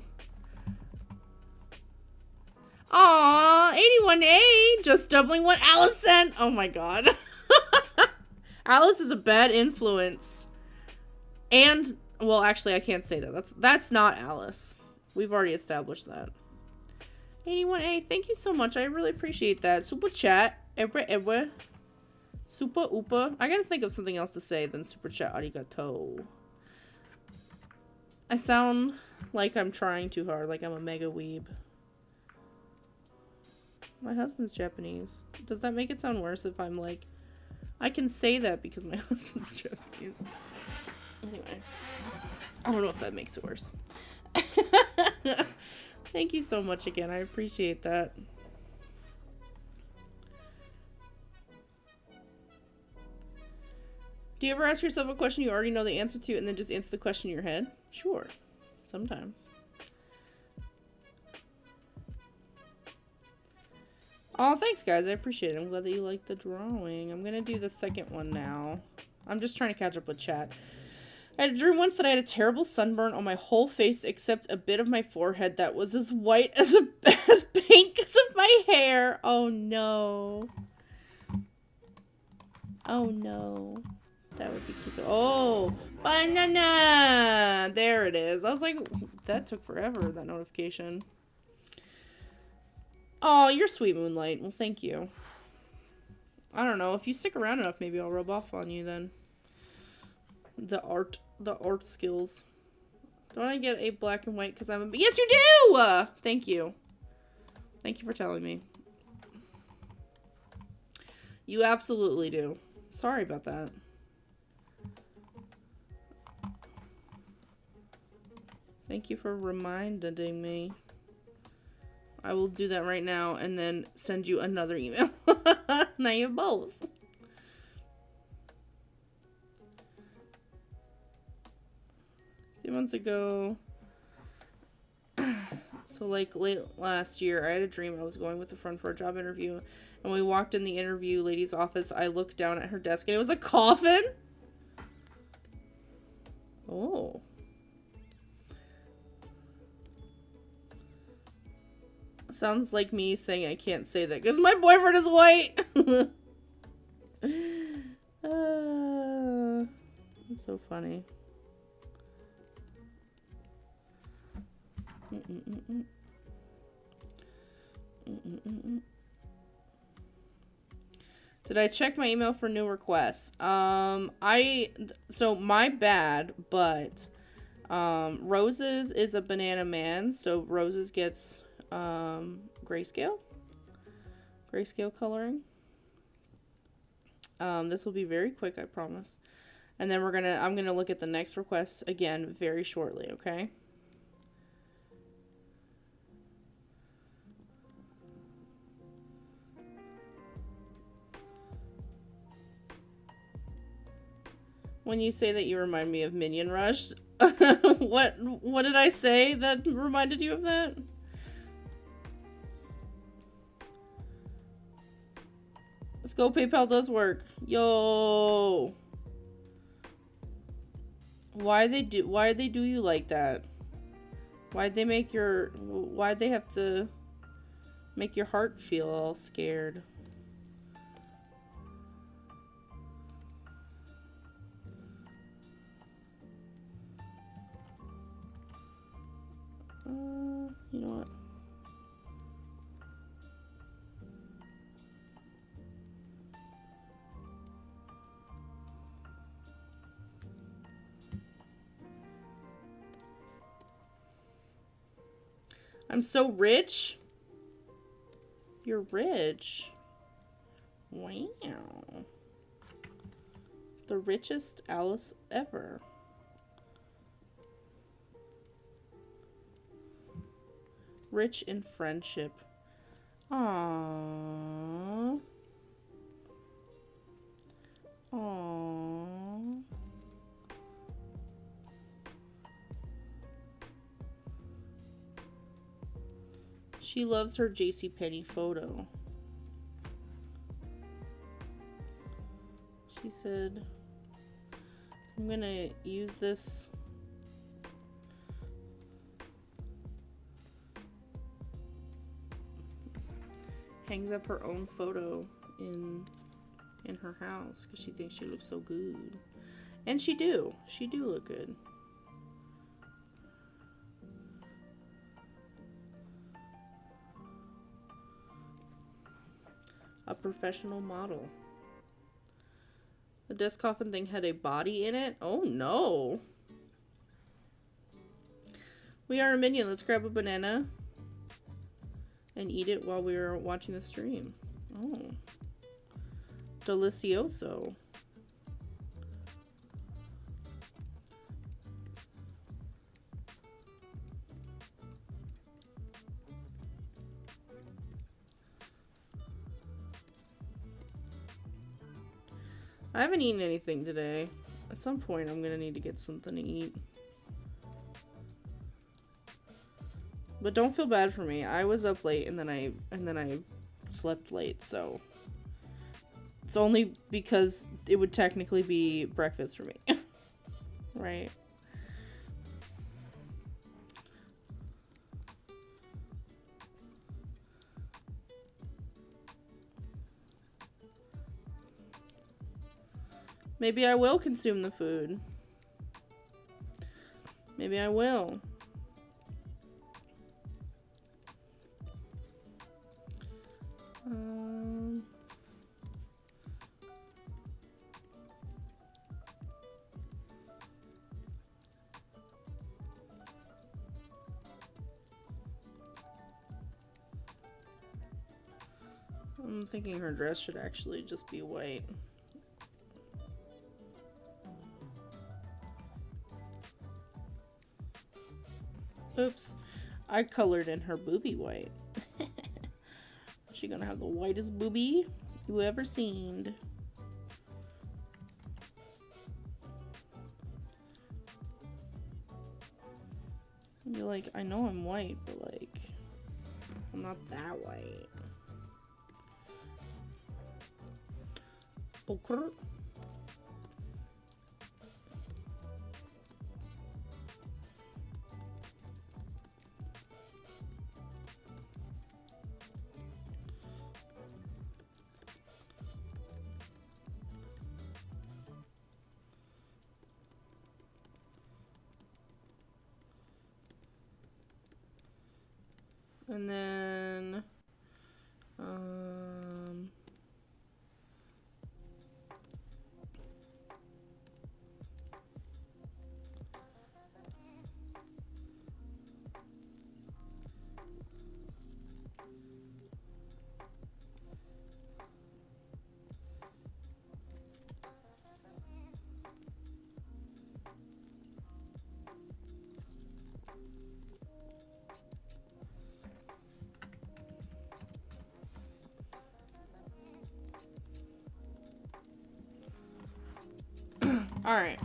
Aww, 81A, just doubling what Alice sent. Oh my god. Alice is a bad influence. And, well, actually, I can't say that. That's not Alice. We've already established that. 81A, thank you so much. I really appreciate that. Super chat. Ewe. Super upa. I gotta think of something else to say than super chat. Arigato. I sound like I'm trying too hard, like I'm a mega weeb. My husband's Japanese. Does that make it sound worse if I'm like... I can say that because my husband's Japanese. Anyway. I don't know if that makes it worse. Thank you so much again. I appreciate that. Do you ever ask yourself a question you already know the answer to and then just answer the question in your head? Sure. Sometimes. Oh, thanks guys. I appreciate it. I'm glad that you liked the drawing. I'm gonna do the second one now. I'm just trying to catch up with chat. I had a dream once that I had a terrible sunburn on my whole face except a bit of my forehead that was as white as pink as of my hair. Oh no. Oh no. That would be cute. Oh, banana! There it is. I was like, that took forever, that notification. Oh, you're sweet, Moonlight. Well, thank you. I don't know. If you stick around enough, maybe I'll rub off on you then. The art skills. Don't I get a black and white because I'm a... Yes, you do! Thank you. Thank you for telling me. You absolutely do. Sorry about that. Thank you for reminding me. I will do that right now and then send you another email. Now you have both. A few months ago, so like late last year, I had a dream I was going with a friend for a job interview. And when we walked in the interview lady's office, I looked down at her desk and it was a coffin. Oh. Sounds like me saying I can't say that because my boyfriend is white. That's so funny. Did I check my email for new requests? So my bad, but Roses is a banana man, so Roses gets grayscale coloring. This will be very quick, I promise. And then I'm gonna look at the next request again very shortly, okay? When you say that you remind me of Minion Rush, what did I say that reminded you of that? Go PayPal does work. Yo. Why'd they do you like that? Why'd they have to make your heart feel all scared? You know what? I'm so rich. You're rich. Wow. The richest Alice ever. Rich in friendship. Aww. Aww. She loves her JCPenney photo. She said, I'm gonna use this. Hangs up her own photo in her house because she thinks she looks so good. And she do look good. A professional model. The desk coffin thing had a body in it? Oh no. We are a minion. Let's grab a banana and eat it while we're watching the stream. Oh. Delicioso. I haven't eaten anything today. At some point, I'm gonna need to get something to eat. But don't feel bad for me. I was up late and then I slept late, so it's only because it would technically be breakfast for me. Right? Maybe I will consume the food. Maybe I will. I'm thinking her dress should actually just be white. Oops. I colored in her boobie white. She gonna have the whitest boobie you ever seen. And you're like, I know I'm white, but like, I'm not that white. Okay. And then, alright.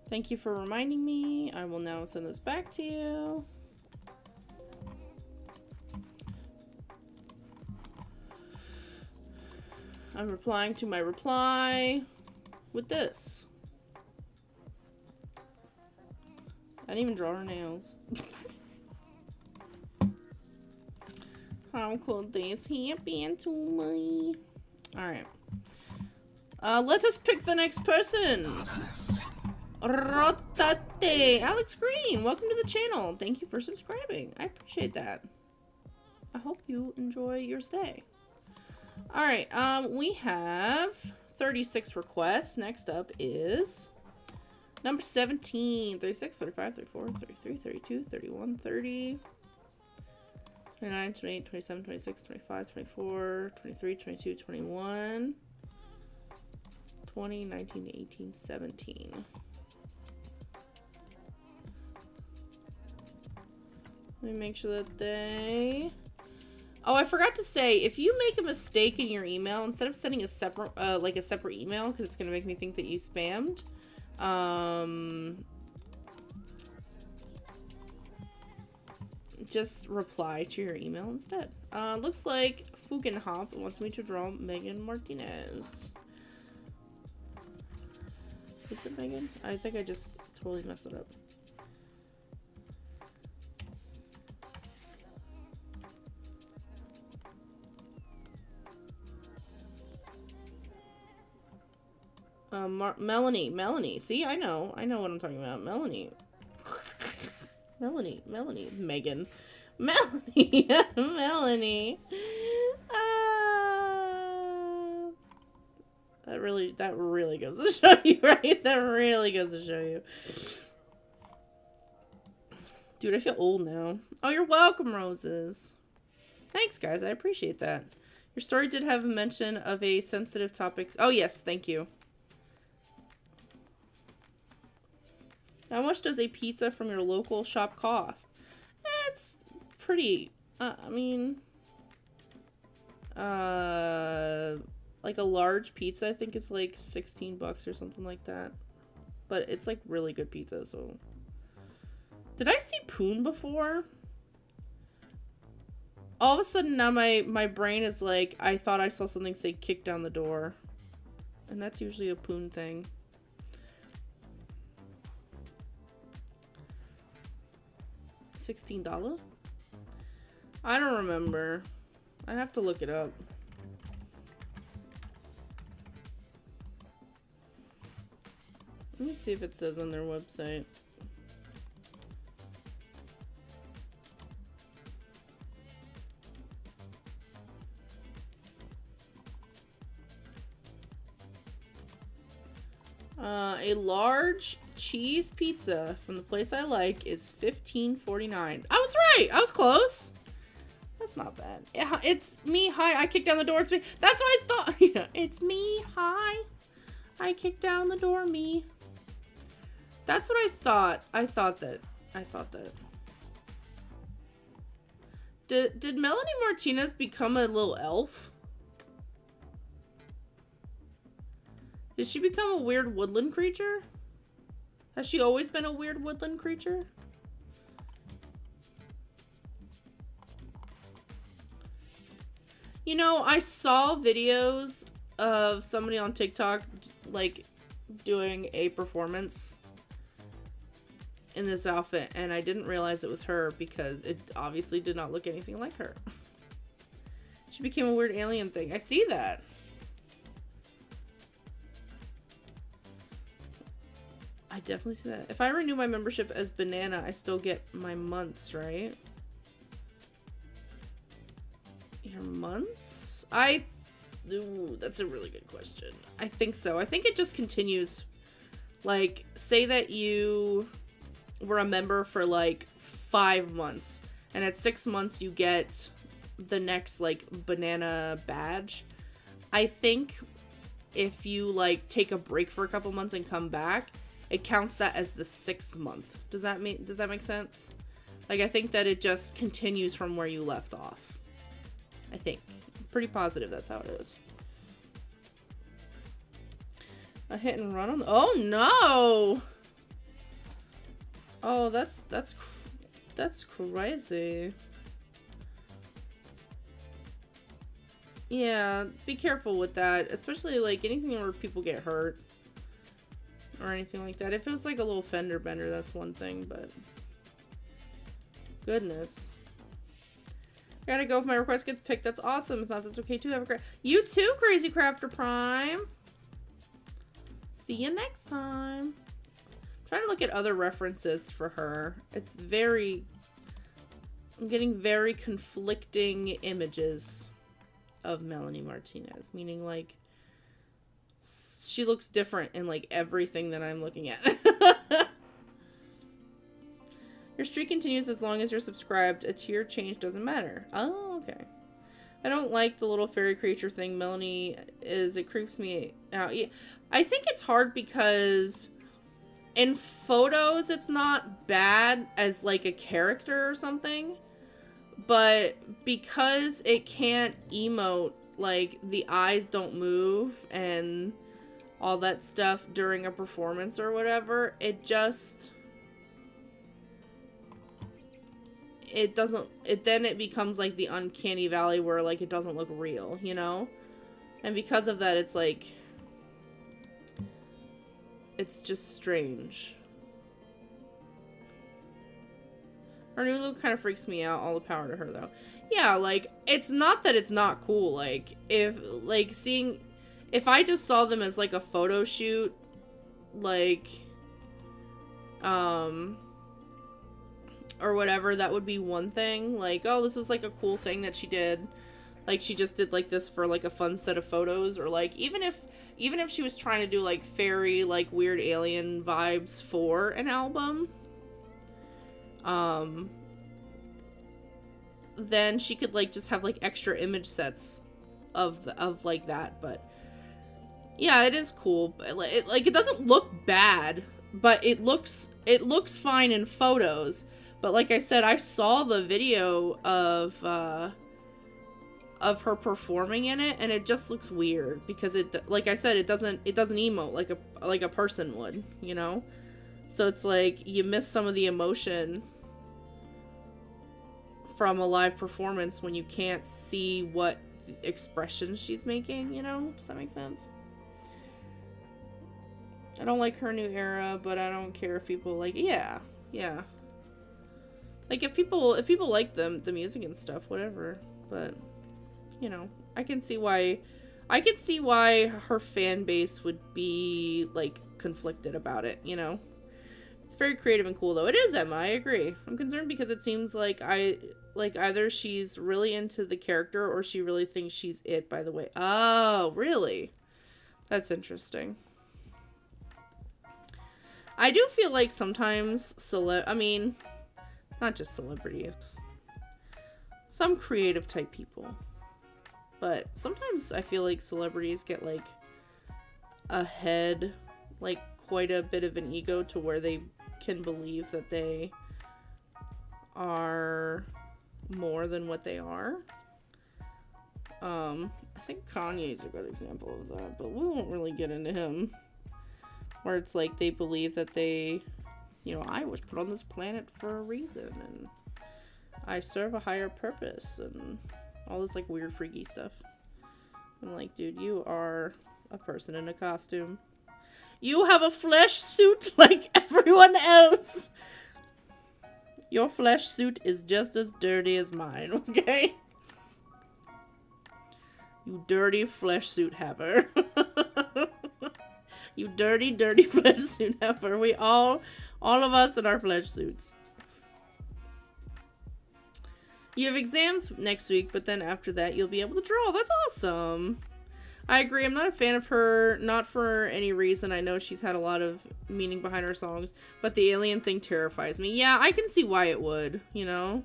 Thank you for reminding me. I will now send this back to you. I'm replying to my reply with this. I didn't even draw her nails. How could this happen to me? Alright. Let us pick the next person. Rotate. Alex Green, welcome to the channel. Thank you for subscribing. I appreciate that. I hope you enjoy your stay. Alright, we have 36 requests. Next up is number 17, 36, 35, 34, 33, 32, 31, 30, 29, 28, 27, 26, 25, 24, 23, 22, 21, 20, 19, 18, 17. Let me make sure that they... Oh, I forgot to say, if you make a mistake in your email, instead of sending a separate, like a separate email, because it's going to make me think that you spammed, just reply to your email instead. Looks like Fugenhop wants me to draw Megan Martinez. Is it Megan? I think I just totally messed it up. Melanie. See, I know what I'm talking about. Melanie. Megan. Melanie. Melanie. That really goes to show you, right? That really goes to show you. Dude, I feel old now. Oh, you're welcome, Roses. Thanks, guys. I appreciate that. Your story did have a mention of a sensitive topic. Oh, yes. Thank you. How much does a pizza from your local shop cost? It's pretty, I mean, like a large pizza, I think it's like 16 bucks or something like that. But it's like really good pizza, so. Did I see Poon before? All of a sudden now my brain is like, I thought I saw something say kick down the door. And that's usually a Poon thing. $16? I don't remember. I'd have to look it up. Let me see if it says on their website. A large cheese pizza from the place I like is $15.49. I was right. I was close. That's not bad. Yeah, it's me. Hi. I kicked down the door. It's me. That's what I thought. Yeah, it's me. Hi. I kicked down the door. Me. That's what I thought. I thought that. Did Melanie Martinez become a little elf? Did she become a weird woodland creature? Has she always been a weird woodland creature? You know, I saw videos of somebody on TikTok, like, doing a performance in this outfit, and I didn't realize it was her because it obviously did not look anything like her. She became a weird alien thing. I see that. I definitely see that. If I renew my membership as Banana, I still get my months, right? Your months? Ooh, that's a really good question. I think so. I think it just continues. Like, say that you were a member for like 5 months, and at 6 months you get the next like Banana badge. I think if you like take a break for a couple months and come back, it counts that as the 6th month. Does that make sense? Like, I think that it just continues from where you left off. I think. I'm pretty positive that's how it is. A hit and run on the... Oh, no! Oh, that's crazy. Yeah, be careful with that, especially like anything where people get hurt or anything like that. If it was like a little fender bender, that's one thing, but goodness. Gotta go if my request gets picked. That's awesome. If not, that's okay too. Have a great... You too, Crazy Crafter Prime. See you next time. I'm trying to look at other references for her. It's very... I'm getting very conflicting images of Melanie Martinez. Meaning, like, she looks different in, like, everything that I'm looking at. Your streak continues as long as you're subscribed. A tier change doesn't matter. Oh, okay. I don't like the little fairy creature thing Melanie is. It creeps me out. Yeah, I think it's hard because in photos it's not bad as like a character or something. But because it can't emote, like the eyes don't move and all that stuff during a performance or whatever, it just... then it becomes like the uncanny valley where like it doesn't look real, you know? And because of that, it's like, it's just strange. Her new look kind of freaks me out. All the power to her though. Yeah, like, it's not that it's not cool. Like, if I just saw them as like a photo shoot, like, or whatever, that would be one thing. Like, oh, this was like a cool thing that she did. Like, she just did like this for like a fun set of photos. Or like, even if she was trying to do like fairy, like weird alien vibes for an album, then she could like just have like extra image sets of like that. But yeah, it is cool. But it doesn't look bad, but it looks fine in photos. But like I said, I saw the video of her performing in it, and it just looks weird because it, like I said, it doesn't emote like a person would, you know? So it's like you miss some of the emotion from a live performance when you can't see what expressions she's making, you know? Does that make sense? I don't like her new era, but I don't care if people like it. Yeah. Like, if people like the music and stuff, whatever. But, you know, I can see why her fan base would be, like, conflicted about it, you know? It's very creative and cool, though. It is, Emma, I agree. I'm concerned because it seems like either she's really into the character or she really thinks she's it, by the way. Oh, really? That's interesting. I do feel like sometimes not just celebrities, some creative type people, but sometimes I feel like celebrities get like ahead, like quite a bit of an ego to where they can believe that they are more than what they are. I think Kanye's a good example of that, but we won't really get into him. Where it's like they believe that they, you know, I was put on this planet for a reason, and I serve a higher purpose, and all this like weird freaky stuff. I'm like, dude, you are a person in a costume. You have a flesh suit like everyone else. Your flesh suit is just as dirty as mine, okay? You dirty flesh suit haver. You dirty, dirty flesh suit heifer. We all of us in our flesh suits. You have exams next week, but then after that you'll be able to draw. That's awesome. I agree. I'm not a fan of her, not for any reason. I know she's had a lot of meaning behind her songs, but the alien thing terrifies me. Yeah, I can see why it would, you know?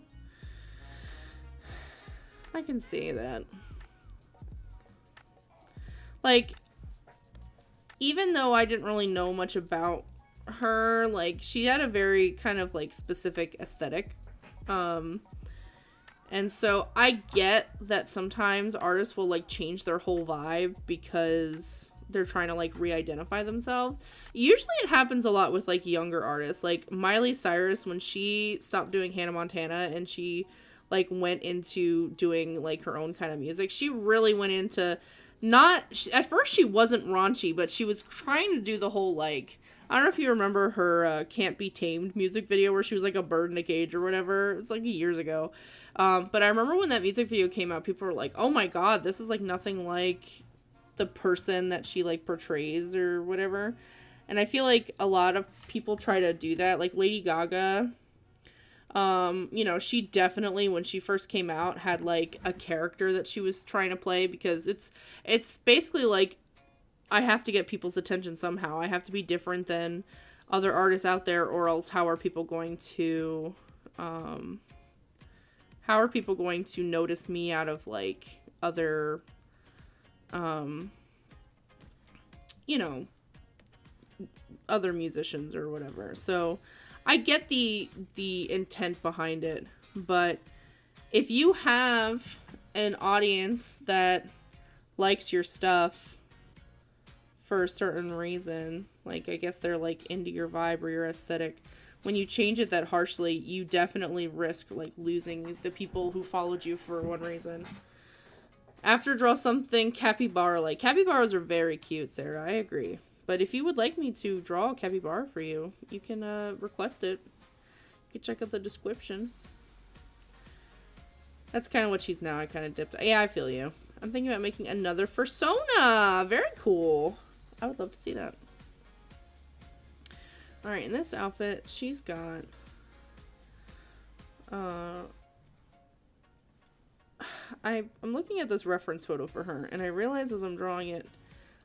I can see that. Like, even though I didn't really know much about her, like, she had a very kind of, like, specific aesthetic. And so I get that sometimes artists will, like, change their whole vibe because they're trying to, like, re-identify themselves. Usually it happens a lot with, like, younger artists. Like, Miley Cyrus, when she stopped doing Hannah Montana and she, like went into doing like her own kind of music. She really went into not at first she wasn't raunchy, but she was trying to do the whole like, I don't know if you remember her Can't Be Tamed music video where she was like a bird in a cage or whatever. It's like years ago. But I remember when that music video came out, people were like, oh my god, this is like nothing like the person that she like portrays or whatever. And I feel like a lot of people try to do that. Like Lady Gaga, you know, she definitely, when she first came out, had like a character that she was trying to play, because it's basically like, I have to get people's attention somehow. I have to be different than other artists out there, or else how are people going to notice me out of like other you know, other musicians or whatever. So I get the intent behind it, but if you have an audience that likes your stuff for a certain reason, like I guess they're like into your vibe or your aesthetic, when you change it that harshly, you definitely risk like losing the people who followed you for one reason. After draw something capybara like. Capybaras are very cute, Sarah. I agree. But if you would like me to draw a capybara for you, you can request it. You can check out the description. That's kind of what she's now. I kind of dipped. Yeah, I feel you. I'm thinking about making another persona. Very cool. I would love to see that. Alright, in this outfit, she's got... I'm looking at this reference photo for her, and I realize as I'm drawing it,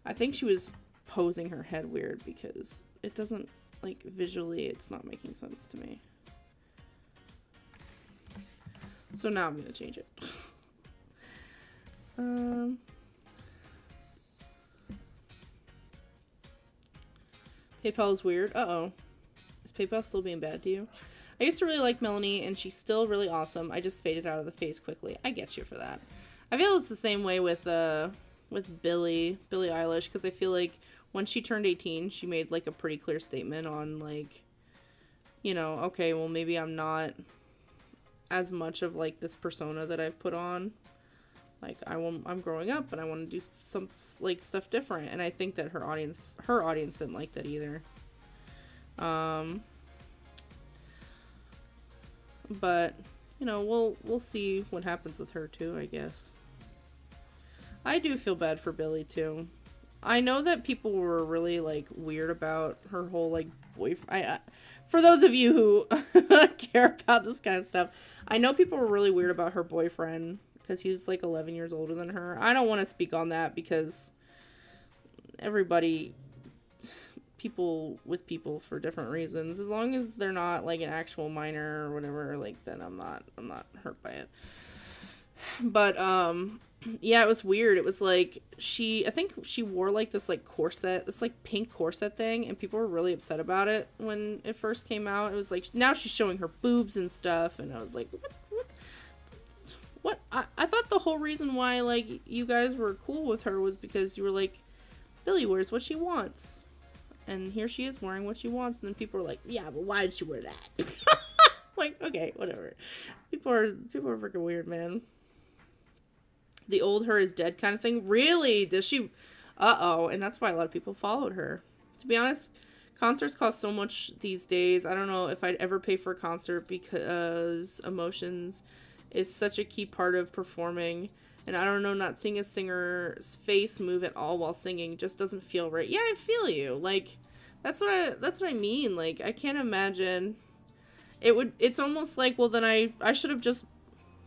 I think she was posing her head weird, because it doesn't, like, visually, it's not making sense to me. So now I'm gonna change it. PayPal is weird. Uh-oh. Is PayPal still being bad to you? I used to really like Melanie, and she's still really awesome. I just faded out of the face quickly. I get you for that. I feel it's the same way with Billie Eilish, because I feel like when she turned 18, she made, like, a pretty clear statement on, like, you know, okay, well, maybe I'm not as much of, like, this persona that I've put on. Like, I'm growing up, and I want to do some, like, stuff different. And I think that her audience didn't like that either. But, you know, we'll see what happens with her, too, I guess. I do feel bad for Billie, too. I know that people were really, like, weird about her whole, like, boyfriend. For those of you who care about this kind of stuff, I know people were really weird about her boyfriend, because he was, like, 11 years older than her. I don't want to speak on that, because people with people for different reasons. As long as they're not, like, an actual minor or whatever, like, then I'm not hurt by it. But, yeah, it was weird. It was, like, I think she wore, like, this, like, corset, this, like, pink corset thing, and people were really upset about it when it first came out. It was, like, now she's showing her boobs and stuff, and I was like, what? I thought the whole reason why, like, you guys were cool with her was because you were like, Billie wears what she wants. And here she is wearing what she wants. And then people were like, yeah, but why did she wear that? Like, okay, whatever. People are freaking weird, man. The old her is dead kind of thing. Really? Does she? Uh-oh. And that's why a lot of people followed her. To be honest, concerts cost so much these days. I don't know if I'd ever pay for a concert, because emotions is such a key part of performing. And I don't know, not seeing a singer's face move at all while singing just doesn't feel right. Yeah, I feel you. Like, that's what I mean. Like, I can't imagine. It's almost like, well, then I should have just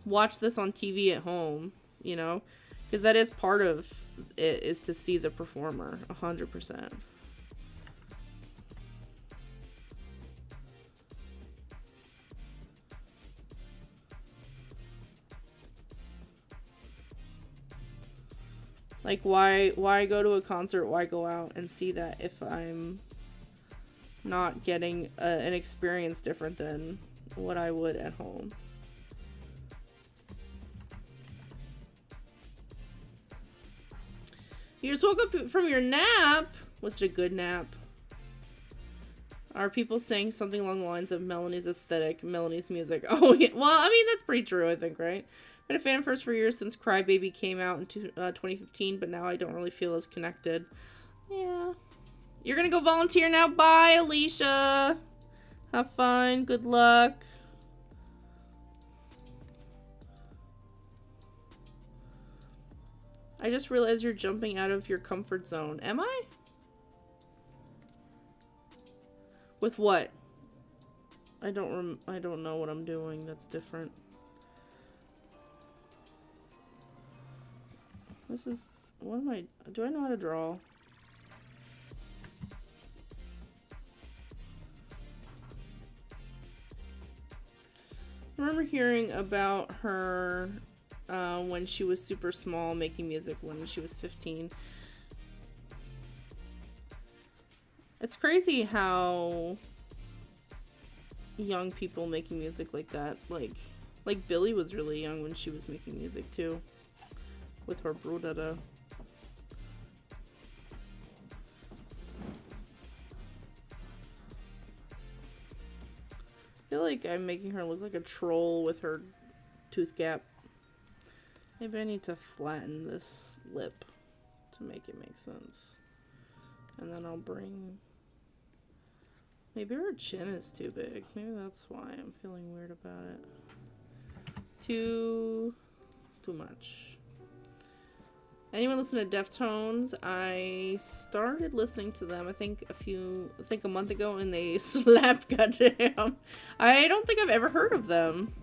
watched this on TV at home, you know? Because that is part of it, is to see the performer, 100%. Like, why go to a concert? Why go out and see that if I'm not getting an experience different than what I would at home? You just woke up from your nap? Was it a good nap? Are people saying something along the lines of Melanie's aesthetic, Melanie's music? Oh, yeah. Well, I mean, that's pretty true, I think, right? Been a fan of hers for years since Crybaby came out in 2015, but now I don't really feel as connected. Yeah. You're gonna go volunteer now? Bye, Alicia. Have fun. Good luck. I just realized you're jumping out of your comfort zone. Am I? With what? I don't know what I'm doing. That's different. This is... What am I... Do I know how to draw? I remember hearing about her when she was super small, making music when she was 15. It's crazy how young people making music like that, like Billie was really young when she was making music too, with her Brudada. I feel like I'm making her look like a troll with her tooth gap. Maybe I need to flatten this lip to make it make sense. And then I'll bring... Maybe her chin is too big. Maybe that's why I'm feeling weird about it. Too much. Anyone listen to Deftones? I started listening to them, I think a month ago, and they slapped goddamn. I don't think I've ever heard of them.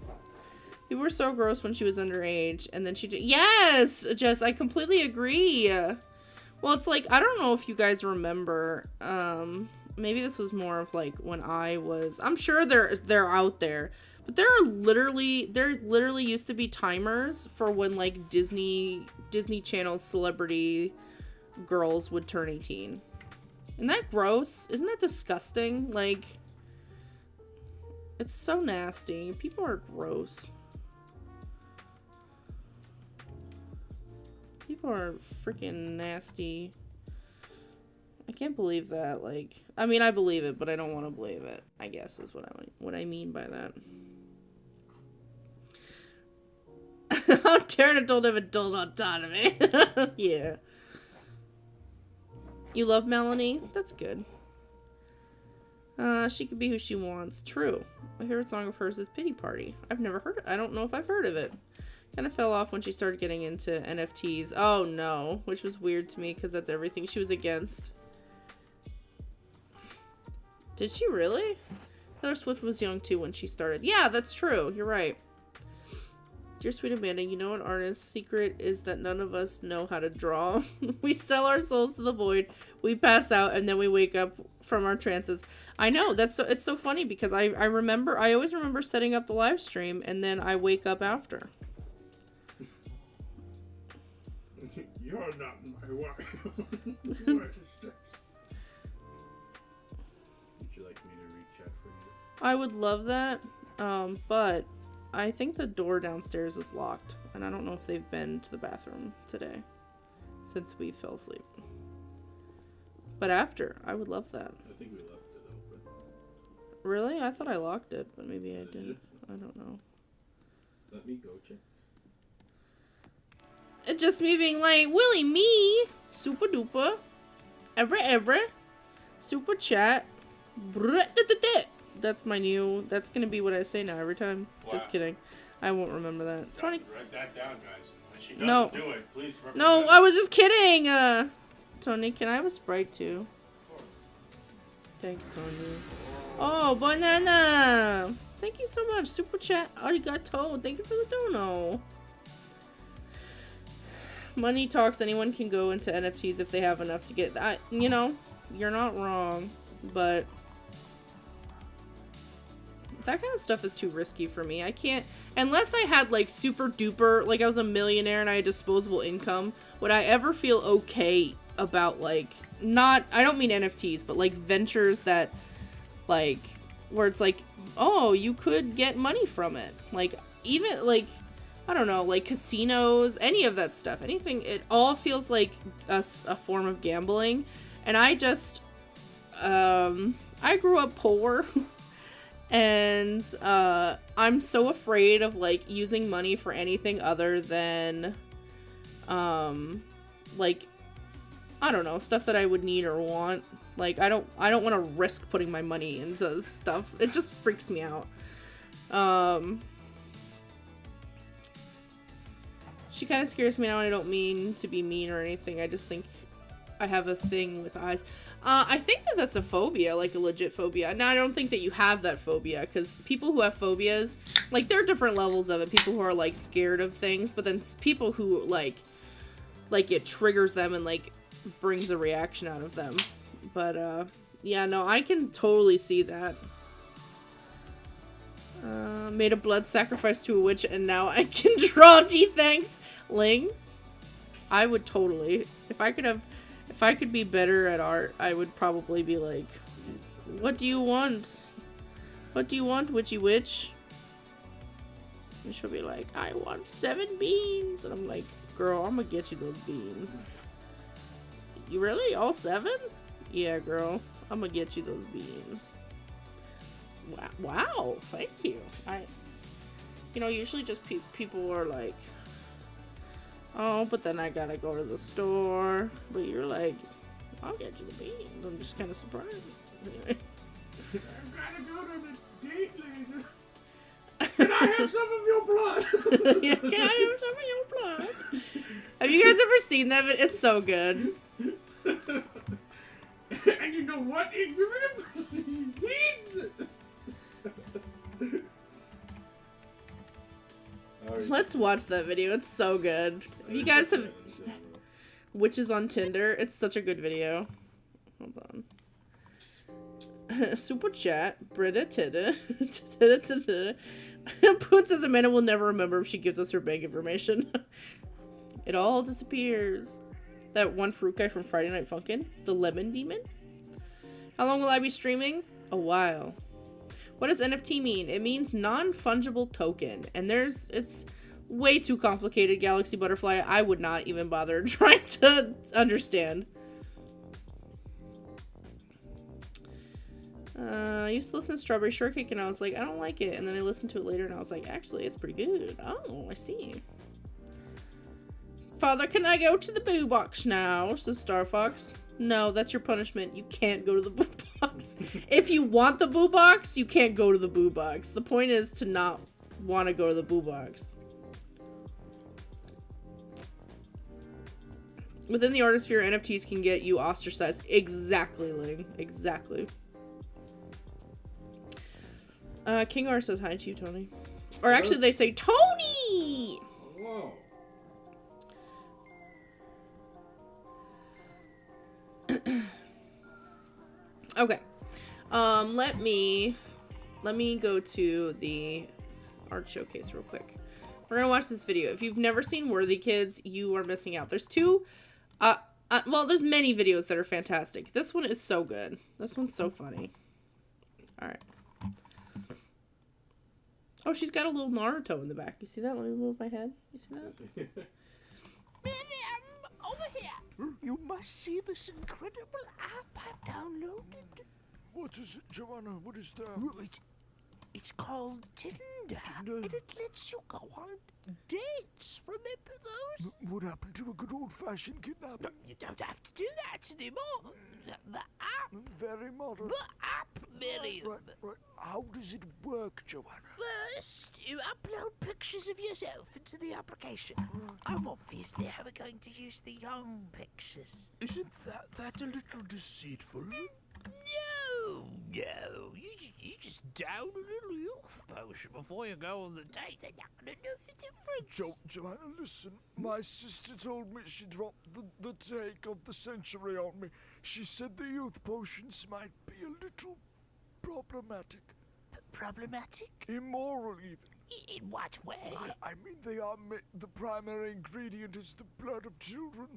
People were so gross when she was underage, and then she did. Yes, Jess, I completely agree. Well, it's like, I don't know if you guys remember. Maybe this was more of like when I was. I'm sure they're out there. But there literally used to be timers for when like Disney Channel celebrity girls would turn 18. Isn't that gross? Isn't that disgusting? Like, it's so nasty. People are gross. People are freaking nasty. I can't believe that. Like, I mean, I believe it, but I don't want to believe it, I guess is what I mean by that. How Taryn told him adult autonomy. Yeah. You love Melanie? That's good. She could be who she wants. True. My favorite song of hers is Pity Party. I've never heard it. I don't know if I've heard of it. Kind of fell off when she started getting into NFTs. Oh no. Which was weird to me because that's everything she was against. Did she really? Taylor Swift was young too when she started. Yeah, that's true. You're right. Dear sweet Amanda, you know an artist's secret is that none of us know how to draw. We sell our souls to the void, we pass out, and then we wake up from our trances. I know, it's so funny because I always remember setting up the live stream and then I wake up after. You're not my wife. Would you like me to read chat for you? I would love that, but I think the door downstairs is locked, and I don't know if they've been to the bathroom today since we fell asleep. But after, I would love that. I think we left it open. Really? I thought I locked it, but maybe I didn't. I don't know. Let me go check. It's just me being like, Willy me, super duper, ever, super chat, that's my new, that's gonna be what I say now every time. Wow. Just kidding. I won't remember that. Tony, write that down, guys. When she doesn't do it, please remember. No, I was just kidding. Tony, can I have a Sprite too? Thanks, Tony. Oh, banana! Thank you so much. Super chat, arigato. Thank you for the dono. Money talks. Anyone can go into NFTs if they have enough to get that. You know, you're not wrong, but that kind of stuff is too risky for me. I can't, unless I had like super duper, like I was a millionaire and I had disposable income, would I ever feel okay about like, not, I don't mean NFTs, but like ventures that like, where it's like, oh, you could get money from it. Like, even like, I don't know, like casinos, any of that stuff, anything, it all feels like a form of gambling. And I just, I grew up poor. And I'm so afraid of like using money for anything other than like, I don't know, stuff that I would need or want. Like I don't want to risk putting my money into stuff. It just freaks me out. She kind of scares me now, and I don't mean to be mean or anything. I just think I have a thing with eyes. I think that that's a phobia, like a legit phobia. Now, I don't think that you have that phobia, because people who have phobias, like, there are different levels of it. People who are, like, scared of things, but then people who, like, it triggers them and, like, brings a reaction out of them. But, yeah, no, I can totally see that. Made a blood sacrifice to a witch, and now I can draw. Gee, thanks, Ling. I would totally. If I could be better at art, I would probably be like, what do you want? What do you want, witchy witch? And she'll be like, I want 7 beans. And I'm like, girl, I'm gonna get you those beans. You really? All 7? Yeah, girl. I'm gonna get you those beans. Wow, thank you. Usually just people are like, oh, but then I gotta go to the store. But you're like, I'll get you the beans. I'm just kind of surprised. Anyway. I've gotta go to the date later. Can I have some of your blood? Yeah, can I have some of your blood? Have you guys ever seen that? It's so good. And you know what? It beans. Let's watch that video. It's so good. If you guys have witches on Tinder, it's such a good video. Hold on. Super chat. Britta Titta. Poon says Amanda will never remember if she gives us her bank information. It all disappears. That one fruit guy from Friday Night Funkin'? The lemon demon? How long will I be streaming? A while. What does NFT mean? It means non-fungible token. And it's way too complicated, Galaxy Butterfly. I would not even bother trying to understand. I used to listen to Strawberry Shortcake and I was like, I don't like it. And then I listened to it later and I was like, actually, it's pretty good. Oh, I see. Father, can I go to the boo box now? Says Star Fox. No, that's your punishment. You can't go to the boo box. If you want the boo box, you can't go to the boo box. The point is to not want to go to the boo box. Within the artisphere, NFTs can get you ostracized. Exactly, Ling. Exactly. King R says hi to you, Tony. Or actually, they say Tony! Whoa. Okay. Let me go to the art showcase real quick. We're gonna watch this video. If you've never seen Worthy Kids, you are missing out. There's two, well, there's many videos that are fantastic. This one is so good. This one's so funny. Alright. Oh, she's got a little Naruto in the back. You see that? Let me move my head. You see that? Miriam, over here. You must see this incredible app I've downloaded. What is it, Joanna? What is that? It's called Tinder, and it lets you go on dates. Remember those? What happened to a good old-fashioned kidnapping? You don't have to do that anymore. The app. Very modern. The app, Miriam. Right. How does it work, Joanna? First, you upload pictures of yourself into the application. I'm obviously ever going to use the young pictures. Isn't that a little deceitful? No. You just down a little youth potion before you go on the date. They're not going to know the difference. Joanna, listen. My sister told me she dropped the take of the century on me. She said the youth potions might be a little problematic. Problematic? Immoral, even. In what way? I mean, the primary ingredient is the blood of children.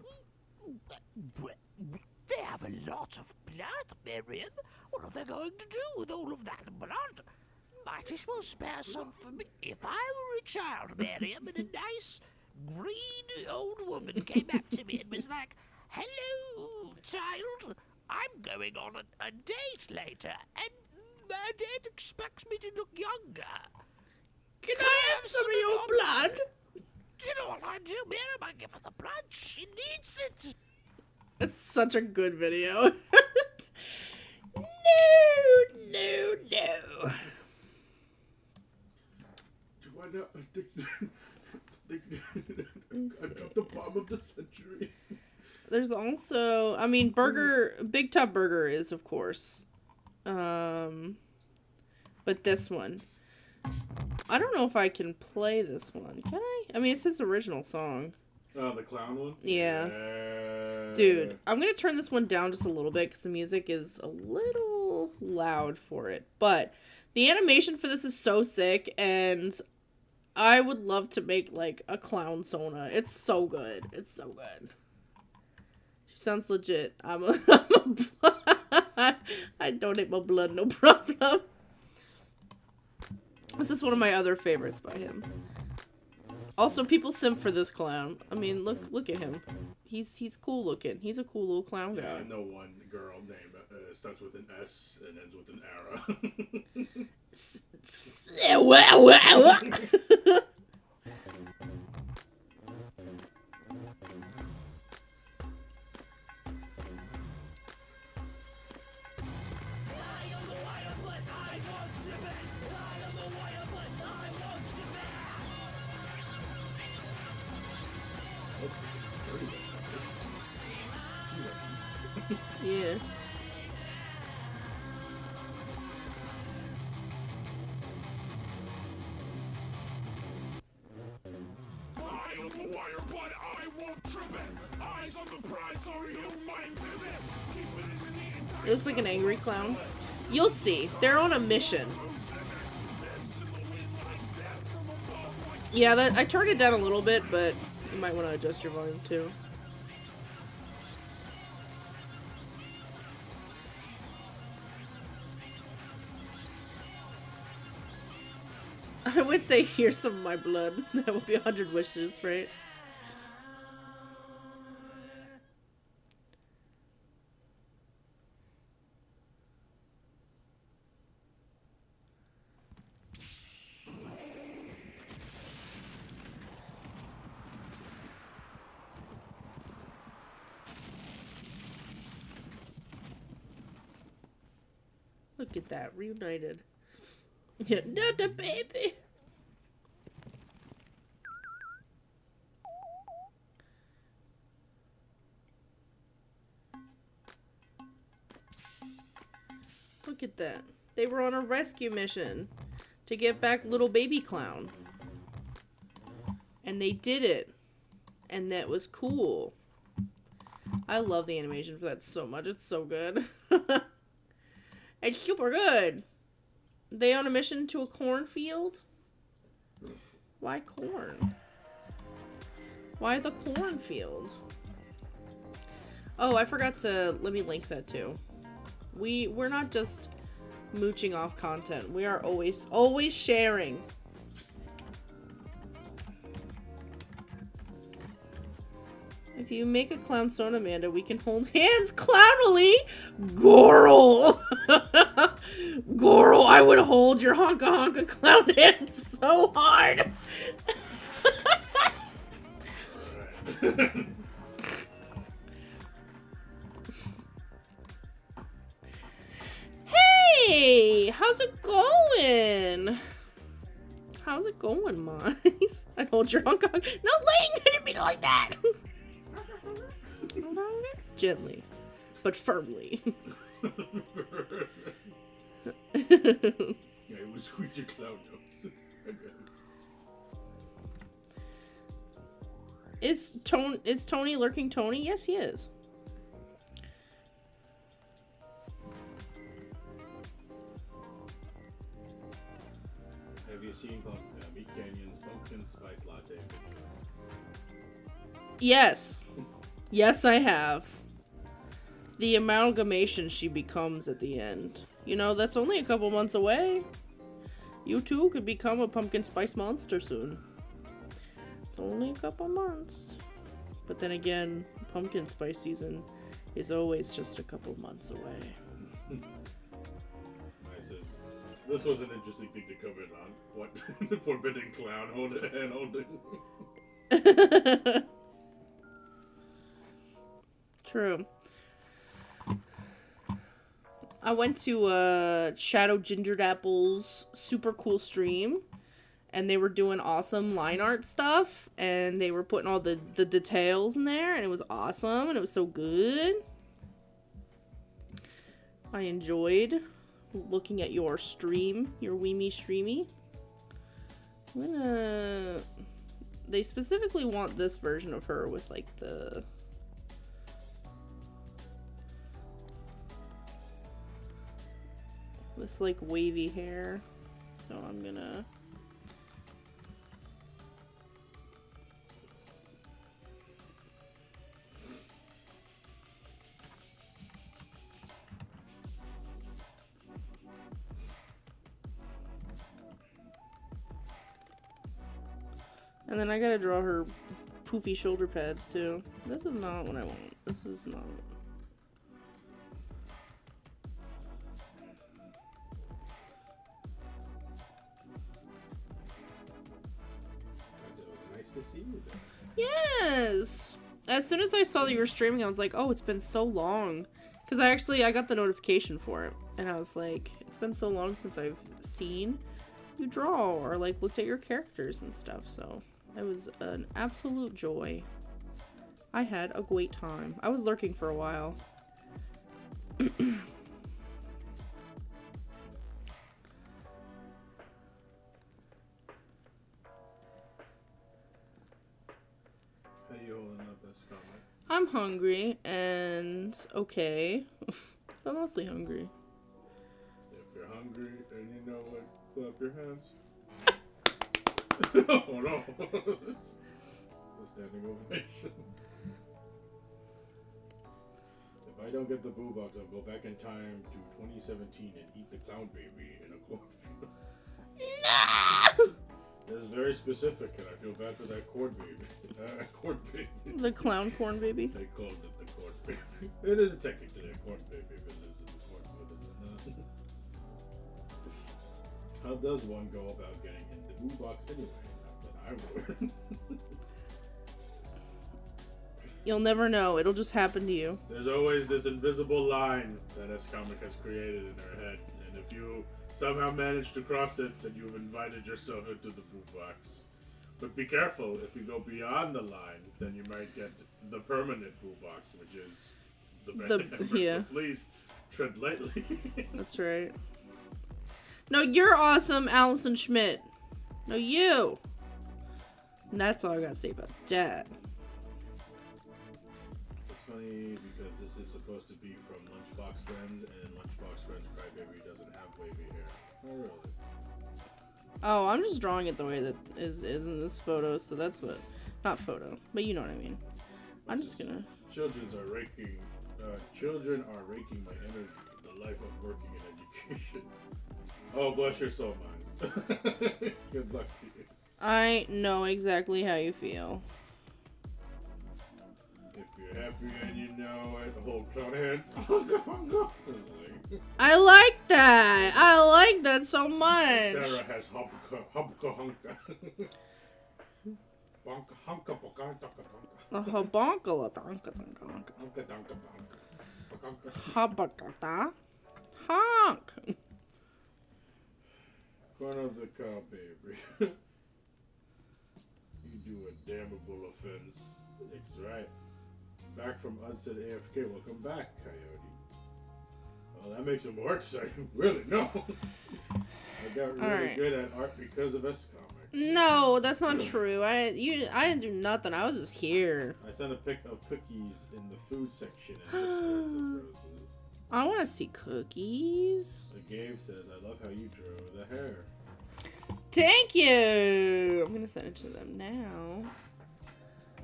They have a lot of blood, Miriam. What are they going to do with all of that blood? Might as well spare some for me. If I were a child, Miriam, and a nice, green old woman came up to me and was like, hello, child, I'm going on a date later, and my date expects me to look younger. Can I have some of your blood? Do you know what I do, Miriam? I give her the blood. She needs it. It's such a good video. No. Why not? I dropped the bomb of the century. There's also, I mean, Big Top Burger is, of course. But this one. I don't know if I can play this one. Can I? I mean, it's his original song. Oh, the clown one? Yeah. Dude, I'm going to turn this one down just a little bit because the music is a little loud for it. But the animation for this is so sick, and I would love to make, like, a clown Sona. It's so good. It's so good. She sounds legit. I donate my blood, no problem. This is one of my other favorites by him. Also, people simp for this clown. I mean, look at him. He's cool looking. He's a cool little clown guy. Yeah, I know one girl named starts with an S and ends with an arrow. Yeah. It looks like an angry clown. You'll see. They're on a mission. Yeah, I turned it down a little bit, but you might want to adjust your volume too. I would say, here's some of my blood. That would be 100 wishes, right? Look at that, reunited. Yeah, not a baby. Look at that. They were on a rescue mission to get back little baby clown. And they did it. And that was cool. I love the animation for that so much. It's so good. It's super good. They on a mission to a cornfield? Why corn? Why the cornfield? Oh, I forgot to... Let me link that too. We're not just mooching off content. We are always sharing. If you make a clown Sona, Amanda, we can hold hands clownily. Goral. Goral, I would hold your honka honka clown hands so hard. Hey, how's it going? How's it going, Mice? I hold your honka honka. No, Ling, I didn't mean it like that. Gently, but firmly. Yeah, it was squeeze your clown nose. Is Tony lurking Tony? Yes, he is. Have you seen Meat Canyon's pumpkin spice latte? Yes. Yes, I have. The amalgamation she becomes at the end. You know, that's only a couple months away. You too could become a pumpkin spice monster soon. It's only a couple months. But then again, pumpkin spice season is always just a couple months away. This was an interesting thing to comment on. What forbidden clown hand holding? True. I went to Shadow Ginger Dapple's super cool stream, and they were doing awesome line art stuff, and they were putting all the details in there, and it was awesome, and it was so good. I enjoyed looking at your stream, your Weemy Streamy. They specifically want this version of her with like this like wavy hair. So I'm gonna and then I gotta draw her poofy shoulder pads too. This is not what I want. This is not. It was nice to see you there. Yes! As soon as I saw that you were streaming, I was like, oh, it's been so long. Because I got the notification for it. And I was like, it's been so long since I've seen you draw or like looked at your characters and stuff. So it was an absolute joy. I had a great time. I was lurking for a while. How you holding up this comic? I'm hungry and okay. But mostly hungry. If you're hungry and you know what, clap your hands. Oh no. It's a standing ovation. If I don't get the boo box, I'll go back in time to 2017 and eat the clown baby in a cornfield. No! It's very specific, and I feel bad for that corn baby. Corn baby. The clown corn baby? They called it the corn baby. It is technically a corn baby if it lives in the cornfield, is it not? How does one go about getting in the boo box anyway? Not that I would. You'll never know. It'll just happen to you. There's always this invisible line that S-Comic has created in her head, and if you somehow manage to cross it, then you've invited yourself into the boo box. But be careful, if you go beyond the line, then you might get the permanent boo box, which is the band member. Yeah. So please tread lightly. That's right. No, you're awesome, Allison Schmidt. No, you. And that's all I gotta say about that. It's funny because this is supposed to be from Lunchbox Friends, and Lunchbox Friends Crybaby doesn't have wavy hair. Oh, really? Oh, I'm just drawing it the way that is in this photo, so that's what... Not photo, but you know what I mean. I'm just gonna... Children are raking my energy, the life of working in education. Oh, bless your soul, minds. Good luck to you. I know exactly how you feel. If you're happy and you know it, hold clown hands. I like that! I like that so much! Sarah has hubka hunka. Bonka hunka bonka donka donka. Honk! Front of the cow, baby. You do a damnable offense. That's right. Back from unsaid AFK. Welcome back, Coyote. Well, that makes it more exciting. Really? No. I got really good at art because of S-Comic. No, that's not true. I didn't do nothing. I was just here. I sent a pic of cookies in the food section and this versus roses. I want to see cookies. The game says, I love how you drew the hair. Thank you. I'm gonna send it to them now.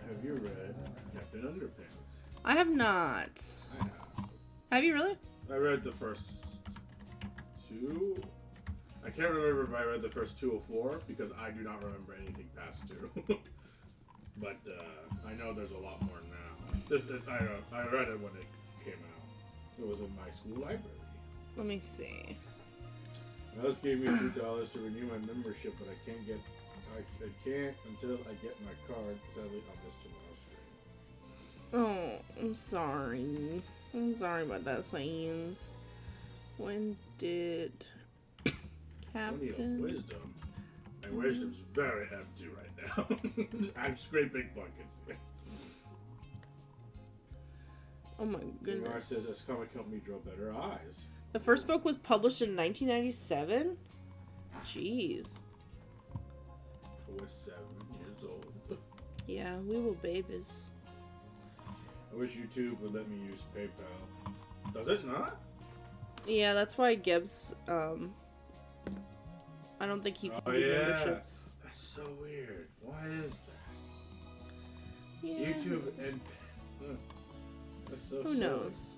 Have you read Captain Underpants? I have not. I have. Have you really? I read the first two. I can't remember if I read the first 2 or 4 because I do not remember anything past 2. But I know there's a lot more now. I read it when it came out. It was in my school library. Let me see. Alice gave me $2 to renew my membership, but I can't until I get my card. Sadly, I'll miss tomorrow's stream. Oh, I'm sorry. I'm sorry about that, Sains. When did I need a Captain? wisdom. My wisdom's very empty right now. I'm scraping buckets. Oh my I said goodness. this comic helped me draw better eyes. The first book was published in 1997? Jeez. I was 7 years old. Yeah, we were babies. I wish YouTube would let me use PayPal. Does it not? Yeah, that's why Gibbs, I don't think he can Oh, do yeah. memberships. That's so weird. Why is that? Yeah. YouTube and... That's so Who silly. knows?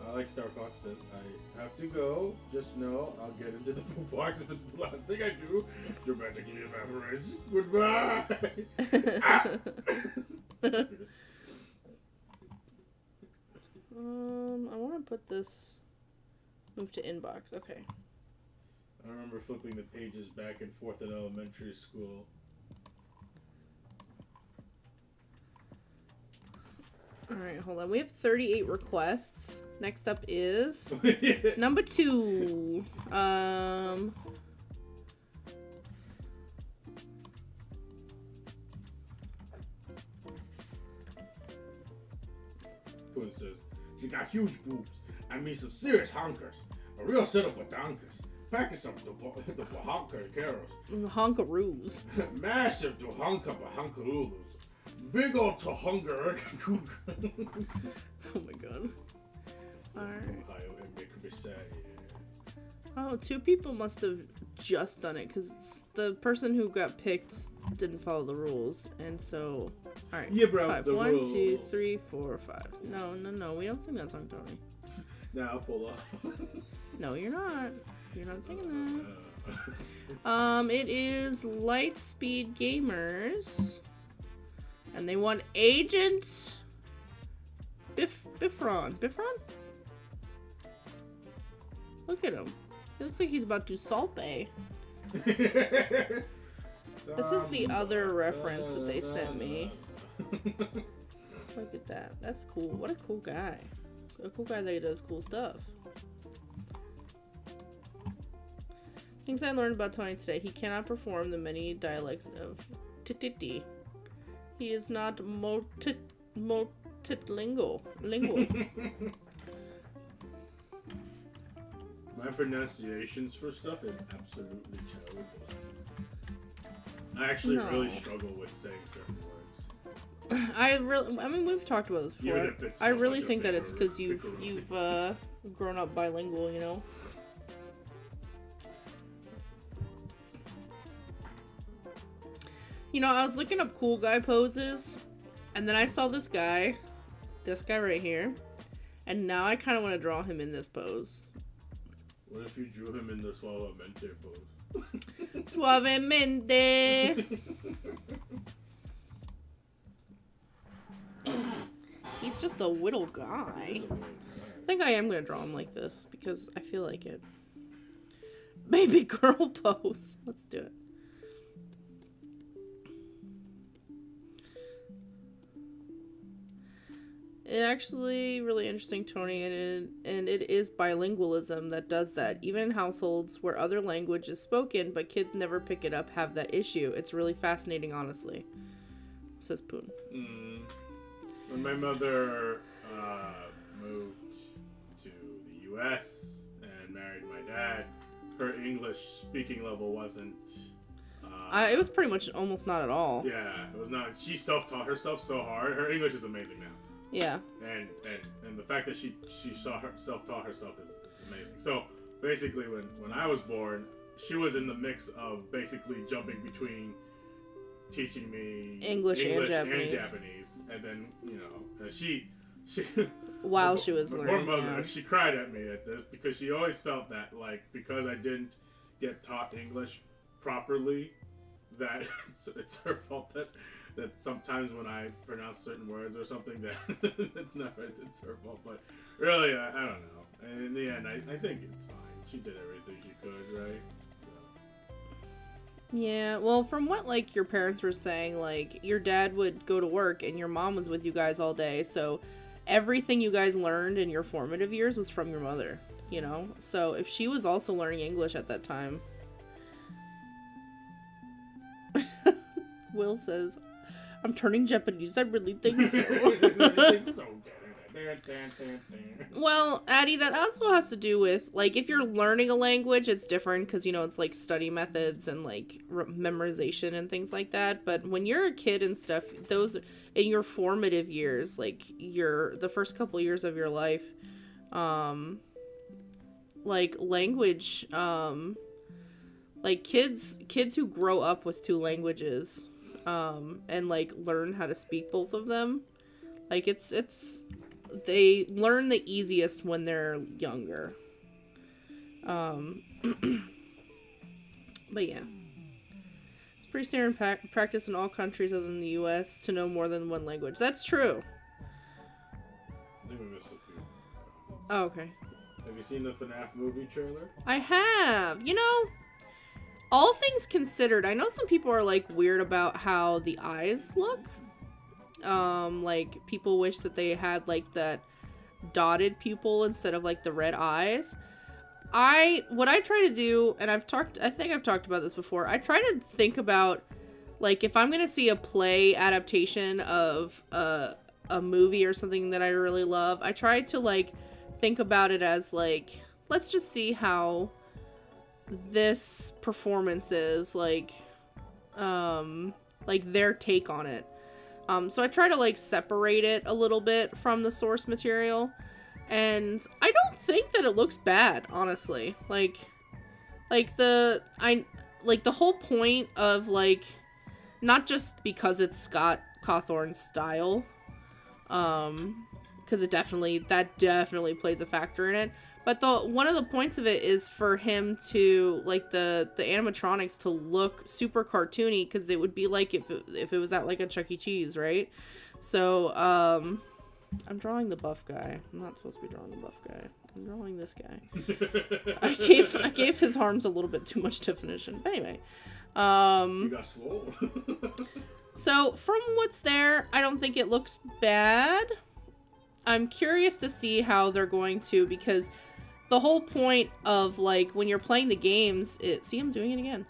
I like Star Fox says, I have to go. Just know I'll get into the poop box if it's the last thing I do. Dramatically evaporates. Goodbye! Ah! I want to put this... Move to inbox. Okay. I remember flipping the pages back and forth in elementary school. Alright, hold on. We have 38 requests. Next up is... Number 2. Poon says, she got huge boobs. I mean some serious honkers. A real set of badonkers. Packing some the bahonker carols. Honkaroos. Massive duhonka bahonkarulus. Big old tuhunga. Oh my god. Alright. Ohio and make me sad. Oh, 2 people must have just done it because the person who got picked didn't follow the rules, and so. All right. Yeah, bro. 5. The 1, rules. 2, 3, 4, 5. No. We don't sing that song, Tony. Now I'll pull off. No, you're not. You're not singing that. It is Lightspeed Gamers, and they want Agent Bifron. Bifron? Look at him. He looks like he's about to Salt Bay. This is the other reference that they sent me. Look at that. That's cool. What a cool guy. A cool guy that does cool stuff. Things I learned about Tony today. He cannot perform the many dialects of Tititi. He is not multilingual. My pronunciations for stuff is absolutely terrible. I actually really struggle with saying certain words. I mean, we've talked about this before. Even if it's I not really like a think that it's because figure you've grown up bilingual, you know. You know, I was looking up cool guy poses, and then I saw this guy right here, and now I kind of want to draw him in this pose. What if you drew him in the suavemente pose? Suavemente. He's just a little guy. I think I am gonna draw him like this because I feel like it. Baby girl pose. Let's do it. It's actually really interesting, Tony, and it is bilingualism that does that. Even in households where other language is spoken, but kids never pick it up, have that issue. It's really fascinating, honestly. Says Poon. When my mother moved to the U.S. and married my dad, her English speaking level wasn't... It was pretty much almost not at all. Yeah, it was not. She self-taught herself so hard. Her English is amazing now. Yeah. And the fact that she self-taught herself is amazing. So basically, when I was born, she was in the mix of basically jumping between teaching me English and Japanese. And then, you know, she while she was my learning. poor mother, Yeah. she cried at me at this because she always felt that, like, because I didn't get taught English properly, that it's her fault that sometimes when I pronounce certain words or something that it's her fault. But really, I don't know. And in the end, I think it's fine. She did everything she could, right? Yeah, well, from what, like, your parents were saying, like, your dad would go to work and your mom was with you guys all day, so everything you guys learned in your formative years was from your mother, you know? So if she was also learning English at that time... Will says, I'm turning Japanese, I really think so. Well, Addie, that also has to do with, like, if you're learning a language, it's different because, you know, it's like study methods and like memorization and things like that. But when you're a kid and stuff, those in your formative years, like the first couple years of your life, like language, like kids who grow up with two languages, and like learn how to speak both of them, like they learn the easiest when they're younger. But yeah. It's pretty standard practice in all countries other than the US to know more than one language. That's true. I think we missed a few. Oh, okay. Have you seen the FNAF movie trailer? I have. You know, all things considered, I know some people are like weird about how the eyes look. Like people wish that they had like that dotted pupil instead of like the red eyes. What I try to do, and I think I've talked about this before, I try to think about like if I'm gonna see a play adaptation of a movie or something that I really love, I try to like think about it as like, let's just see how this performance is like their take on it. So I try to like separate it a little bit from the source material, and I don't think that it looks bad, honestly. Like the whole point of like, not just because it's Scott Cawthorn's style, because that definitely plays a factor in it. But one of the points of it is for him to, like, the animatronics to look super cartoony, because they would be like if it was at, like, a Chuck E. Cheese, right? So, I'm drawing the buff guy. I'm not supposed to be drawing the buff guy. I'm drawing this guy. I gave his arms a little bit too much definition. But anyway. You got swole. So, from what's there, I don't think it looks bad. I'm curious to see how they're going to, because the whole point of, like, when you're playing the games, see, I'm doing it again.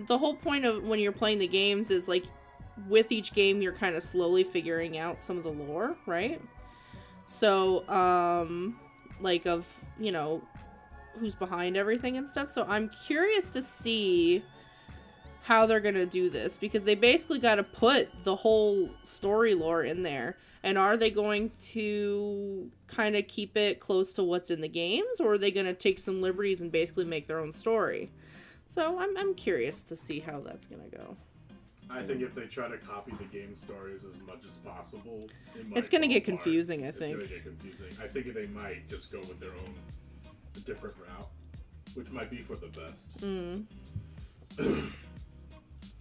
The whole point of when you're playing the games is, like, with each game, you're kind of slowly figuring out some of the lore, right? So, like, of, you know, who's behind everything and stuff. So I'm curious to see how they're gonna do this, because they basically got to put the whole story lore in there. And are they going to kind of keep it close to what's in the games, or are they going to take some liberties and basically make their own story? So I'm curious to see how that's going to go. I think if they try to copy the game stories as much as possible, it's going to get confusing, I think. It's going to get confusing. I think they might just go with their own different route, which might be for the best.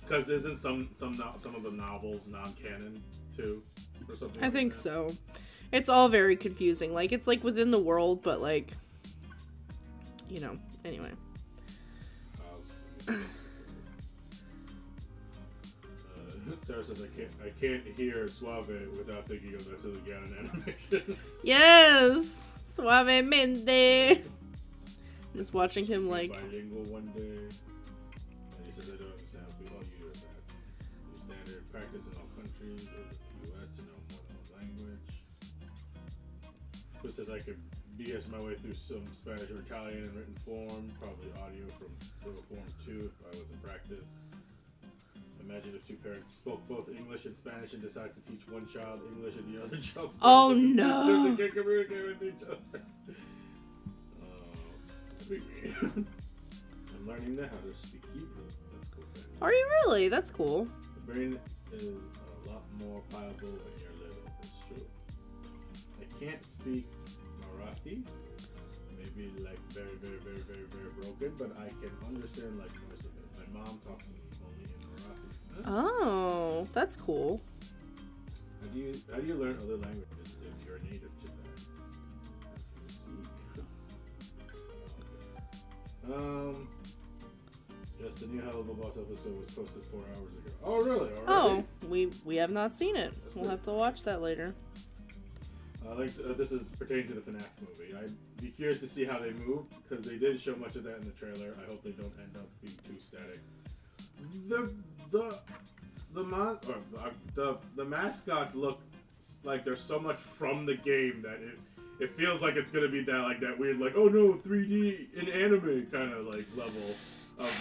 Because isn't some of the novels non-canon too? Or something I think so. It's all very confusing. Like, it's like within the world, but like, you know, anyway. Sarah says I can't hear Suave without thinking of this as a Ganon animation. Yes! Suavemente! Just watching him like... bilingual one day. And he says I don't understand if we all use that. The standard practice in all countries of the US to know more than one language. Chris says I could BS my way through some Spanish or Italian in written form, probably audio from Google Form 2 if I was in practice. Imagine if two parents spoke both English and Spanish and decides to teach one child English and the other child Spanish. Oh no! They can't communicate with each other. That'd be weird. I'm learning now how to speak Hebrew. That's cool. Are you really? That's cool. The brain is a lot more pliable when you're little. That's true. I can't speak Marathi. Maybe like very, very, very, very, very broken, but I can understand like most of it. My mom talks only in Marathi. Oh, that's cool. How do you learn other languages if you're native to that? Yes, the new Hello Boss episode was posted 4 hours ago. Oh, really? Already? Oh, we have not seen it. That's We'll good. have to watch that later. This is pertaining to the FNAF movie. I'd be curious to see how they move, because they didn't show much of that in the trailer. I hope they don't end up being too static. The mascots look like they're so much from the game that it feels like it's gonna be that weird oh no 3D in anime kind of level of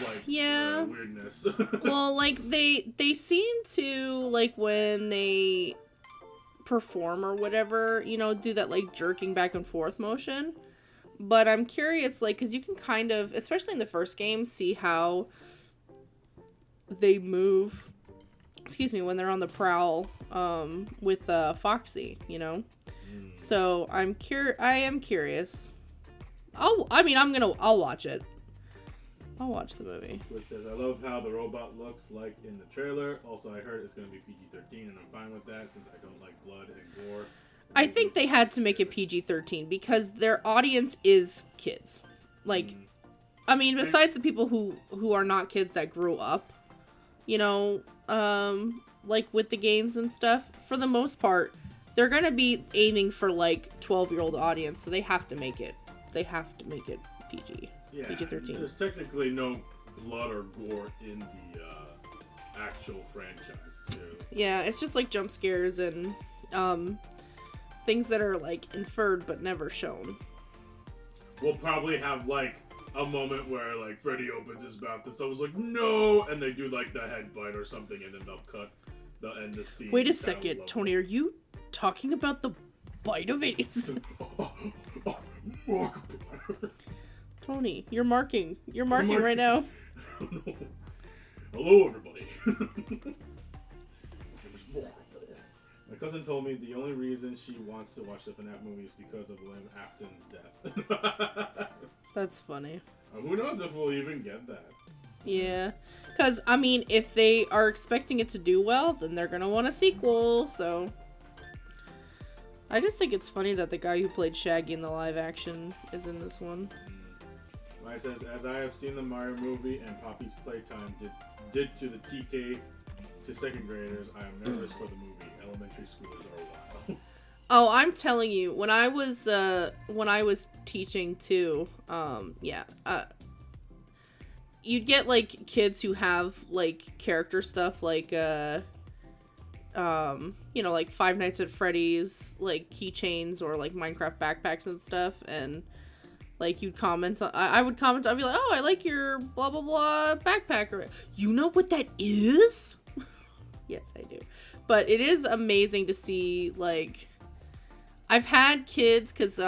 weirdness. Well, they seem to when they perform or whatever, do that jerking back and forth motion. But I'm curious, because you can kind of, especially in the first game, see how they move. Excuse me, when they're on the prowl, with Foxy, So I am curious. I'll watch it. I'll watch the movie. Which says, I love how the robot looks like in the trailer. Also, I heard it's going to be PG-13, and I'm fine with that since I don't like blood and gore. I think they had to make it PG-13 because their audience is kids. Besides the people who are not kids that grew up, with the games and stuff, for the most part, they're going to be aiming for 12-year-old audience, so they have to make it PG. Yeah, PG-13. there's technically no blood or gore in the actual franchise, too. Yeah, it's just jump scares and things that are inferred but never shown. We'll probably have a moment where Freddy opens his mouth and someone's like, no, and they do the headbutt or something, and then they'll end the scene. Wait a second, Tony, are you talking about the bite of Ace? Tony, you're marking right now. Hello, everybody. My cousin told me the only reason she wants to watch the FNAF movie is because of William Afton's death. That's funny. Who knows if we'll even get that? Yeah, because, if they are expecting it to do well, then they're going to want a sequel, so... I just think it's funny that the guy who played Shaggy in the live action is in this one. Maya says, as I have seen the Mario movie and Poppy's playtime did to the TK to second graders, I am nervous for the movie. Elementary schoolers are wild. Oh, I'm telling you, when I was teaching too, you'd get kids who have character stuff Five Nights at Freddy's keychains or Minecraft backpacks and stuff, and you'd comment on, I would comment, I'd be like, oh, I like your blah blah blah backpack, or you know what that is? Yes, I do. But it is amazing to see I've had kids, because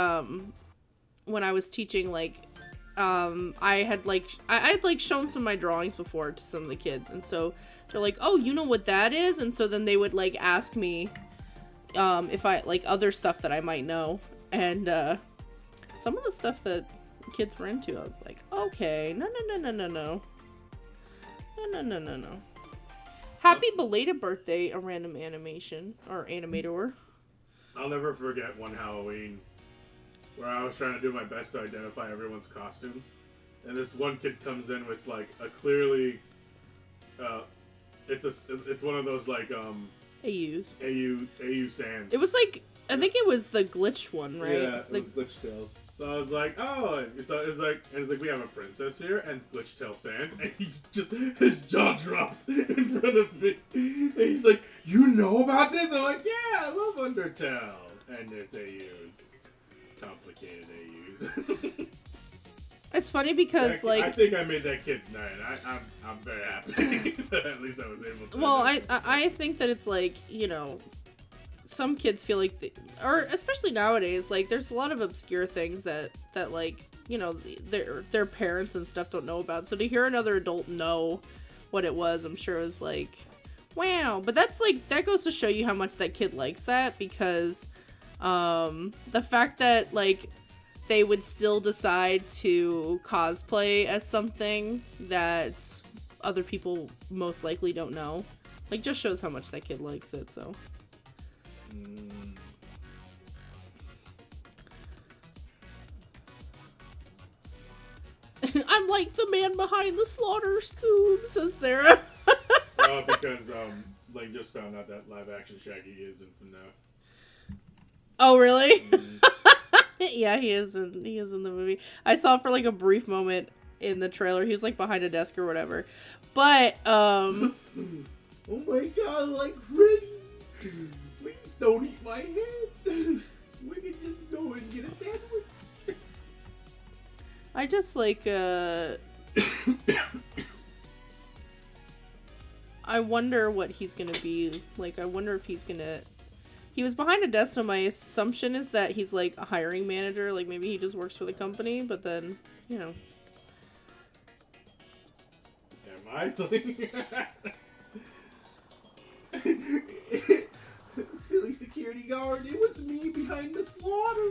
when I was teaching I had shown some of my drawings before to some of the kids, and so they're like, oh, you know what that is? And so then they would ask me if I other stuff that I might know, and some of the stuff that kids were into, I was like, okay, no. Happy belated birthday, a random animation or animator. I'll never forget one Halloween where I was trying to do my best to identify everyone's costumes, and this one kid comes in with a clearly it's one of those AU Sands. It was I think it was the glitch one, right? Yeah, it was Glitch Tails. So I was like, oh, so it's like we have a princess here and Glitch Tail Sands, and his jaw drops in front of me, and he's like, you know about this? I'm like, yeah, I love Undertale, and it's AUs, complicated AUs. It's funny because I think I made that kid's night. I'm very happy that at least I was able to. Well, I think that it's some kids feel or especially nowadays, there's a lot of obscure things that their parents and stuff don't know about. So to hear another adult know what it was, I'm sure it was wow. But that's that goes to show you how much that kid likes that, because the fact that they would still decide to cosplay as something that other people most likely don't know. Like, just shows how much that kid likes it, so. I'm like the man behind the slaughter scoop, says Sarah. Because Link just found out that live action Shaggy is in FNAF. Oh, really? Yeah, he is in the movie. I saw for like a brief moment in the trailer. He was like behind a desk or whatever. But oh my god, like Freddy. Please don't eat my head. We can just go and get a sandwich. I just like I wonder what he's gonna be. Like, I wonder if he's gonna... He was behind a desk, so my assumption is that he's, like, a hiring manager. Like, maybe he just works for the company, but then, you know. Am I thinking? Silly security guard, it was me behind the slaughter.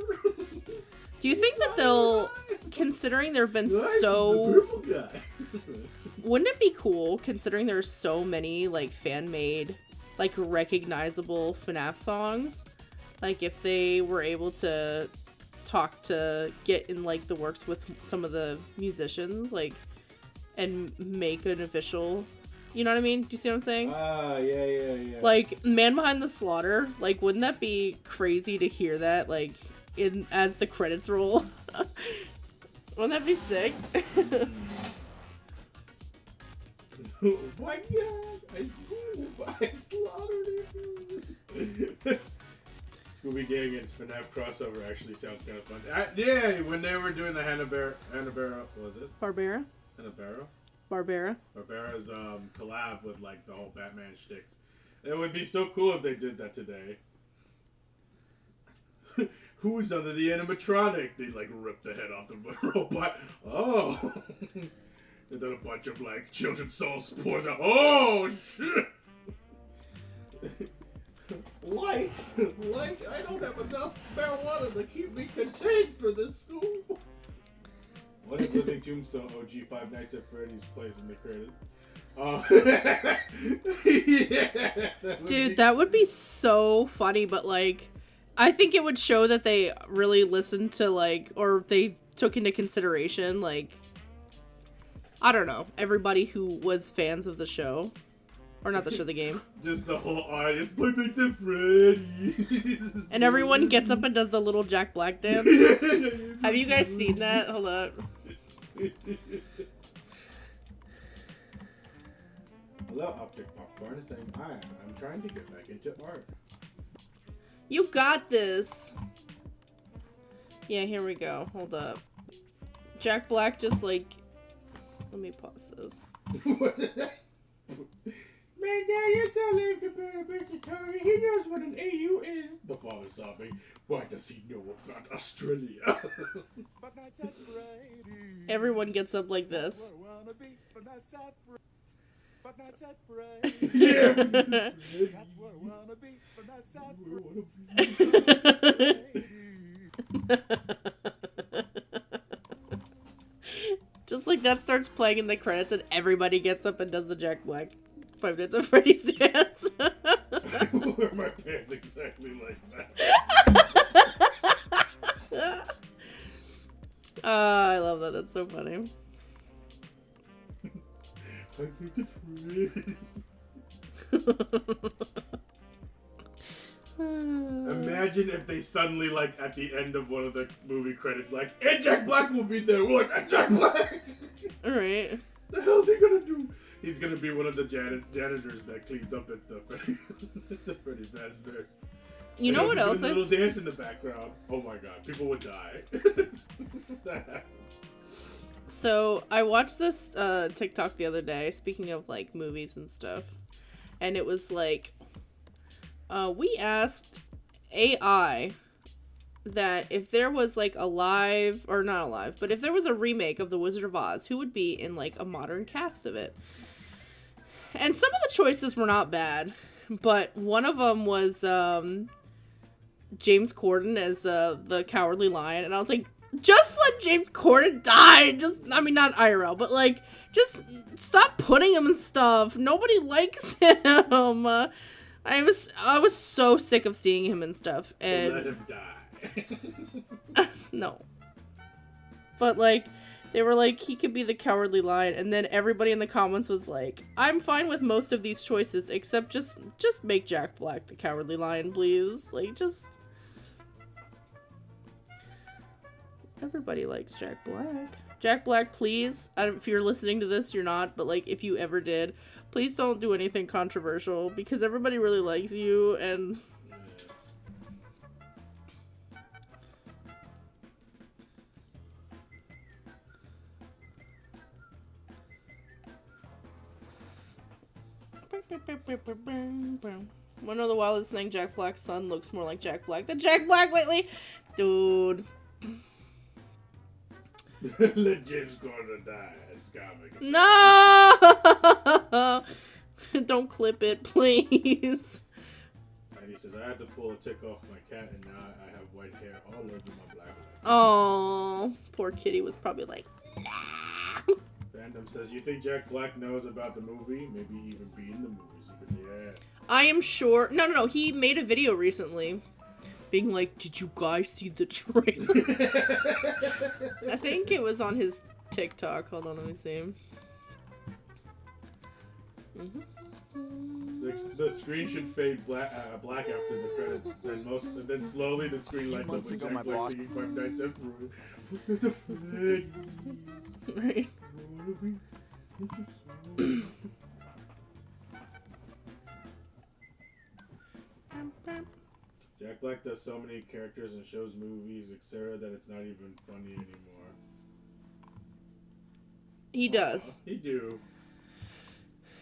Do you think that they'll... Considering there have been wouldn't it be cool, considering there's so many, like, fan-made, like, recognizable FNAF songs? Like, if they were able to get in, like, the works with some of the musicians, like, and make an official... You know what I mean? Do you see what I'm saying? Yeah. Like, Man Behind the Slaughter, like, wouldn't that be crazy to hear that, like, as the credits roll? Wouldn't that be sick? Oh my god, I slaughtered it. Scooby Gang and FNAF crossover actually sounds kind of fun. Yeah, when they were doing the Hanna-Barbera, was it? Barbera? Hanna-Barbera? Barbera's collab with like the whole Batman shticks. It would be so cool if they did that today. Who's under the animatronic? They like rip the head off the robot. Oh. And then a bunch of like children's souls pours out. Oh shit! Like, I don't have enough marijuana to keep me contained for this school. What if Living Tombstone OG Five Nights at Freddy's plays in the credits? Yeah, dude, that would be so funny, but like, I think it would show that they really listened to like, or they took into consideration like, I don't know, everybody who was fans of the show. Or not the show, the game. Just the whole audience, Five Nights at Freddy's. And everyone gets up and does the little Jack Black dance. Have you guys seen that? Hold up. Hello, Optic Popcorn is saying, hi, I'm trying to get back into art. You got this. Yeah, here we go. Hold up. Jack Black just like... Let me pause this. Man, now you're so lame compared to Mr. Tony. He knows what an AU is. The father sobbing. Why does he know about Australia? Everyone gets up like this. Yeah. Just like that starts playing in the credits and everybody gets up and does the Jack Black Five Nights at Freddy's dance. I wear my pants exactly like that. I love that. That's so funny. Imagine if they suddenly, like, at the end of one of the movie credits, like, and Jack Black will be there. What? And Jack Black? Alright. The hell's he gonna do? He's gonna be one of the janitors that cleans up at the Freddy Fazbear's. You know what else? A little dance in the background. Oh my god, people would die. That happened. So I watched this TikTok the other day, speaking of like movies and stuff, and it was like, we asked AI that if there was like a live, or not a live, but if there was a remake of The Wizard of Oz, who would be in like a modern cast of it? And some of the choices were not bad, but one of them was James Corden as the Cowardly Lion, and I was like, just let James Corden die. Just, I mean, not IRL, but like, just stop putting him in stuff. Nobody likes him. I was so sick of seeing him and stuff. And Let him die. no. But like, they were like, he could be the Cowardly Lion, and then everybody in the comments was like, I'm fine with most of these choices, except just make Jack Black the Cowardly Lion, please. Like, just... Everybody likes Jack Black. Jack Black, please. If you're listening to this, you're not, but like, if you ever did, please don't do anything controversial, because everybody really likes you, and... Wanna know the wildest thing? Jack Black's son looks more like Jack Black than Jack Black lately. Dude. Let James Gordon die as comic. No! Don't clip it, please. And he says, I had to pull a tick off my cat and now I have white hair all over my black leg. Oh, poor kitty was probably like, nah. Fandom says, you think Jack Black knows about the movie? Maybe even be in the movie. So, yeah. I am sure. No. He made a video recently being like, did you guys see the trailer? I think it was on his TikTok. Hold on, let me see. The screen should fade black after the credits. Then slowly the screen lights up with Jack Black singing Five Nights at Freddy's. Right. Jack Black does so many characters and shows, movies, etc. that it's not even funny anymore. He does. He do.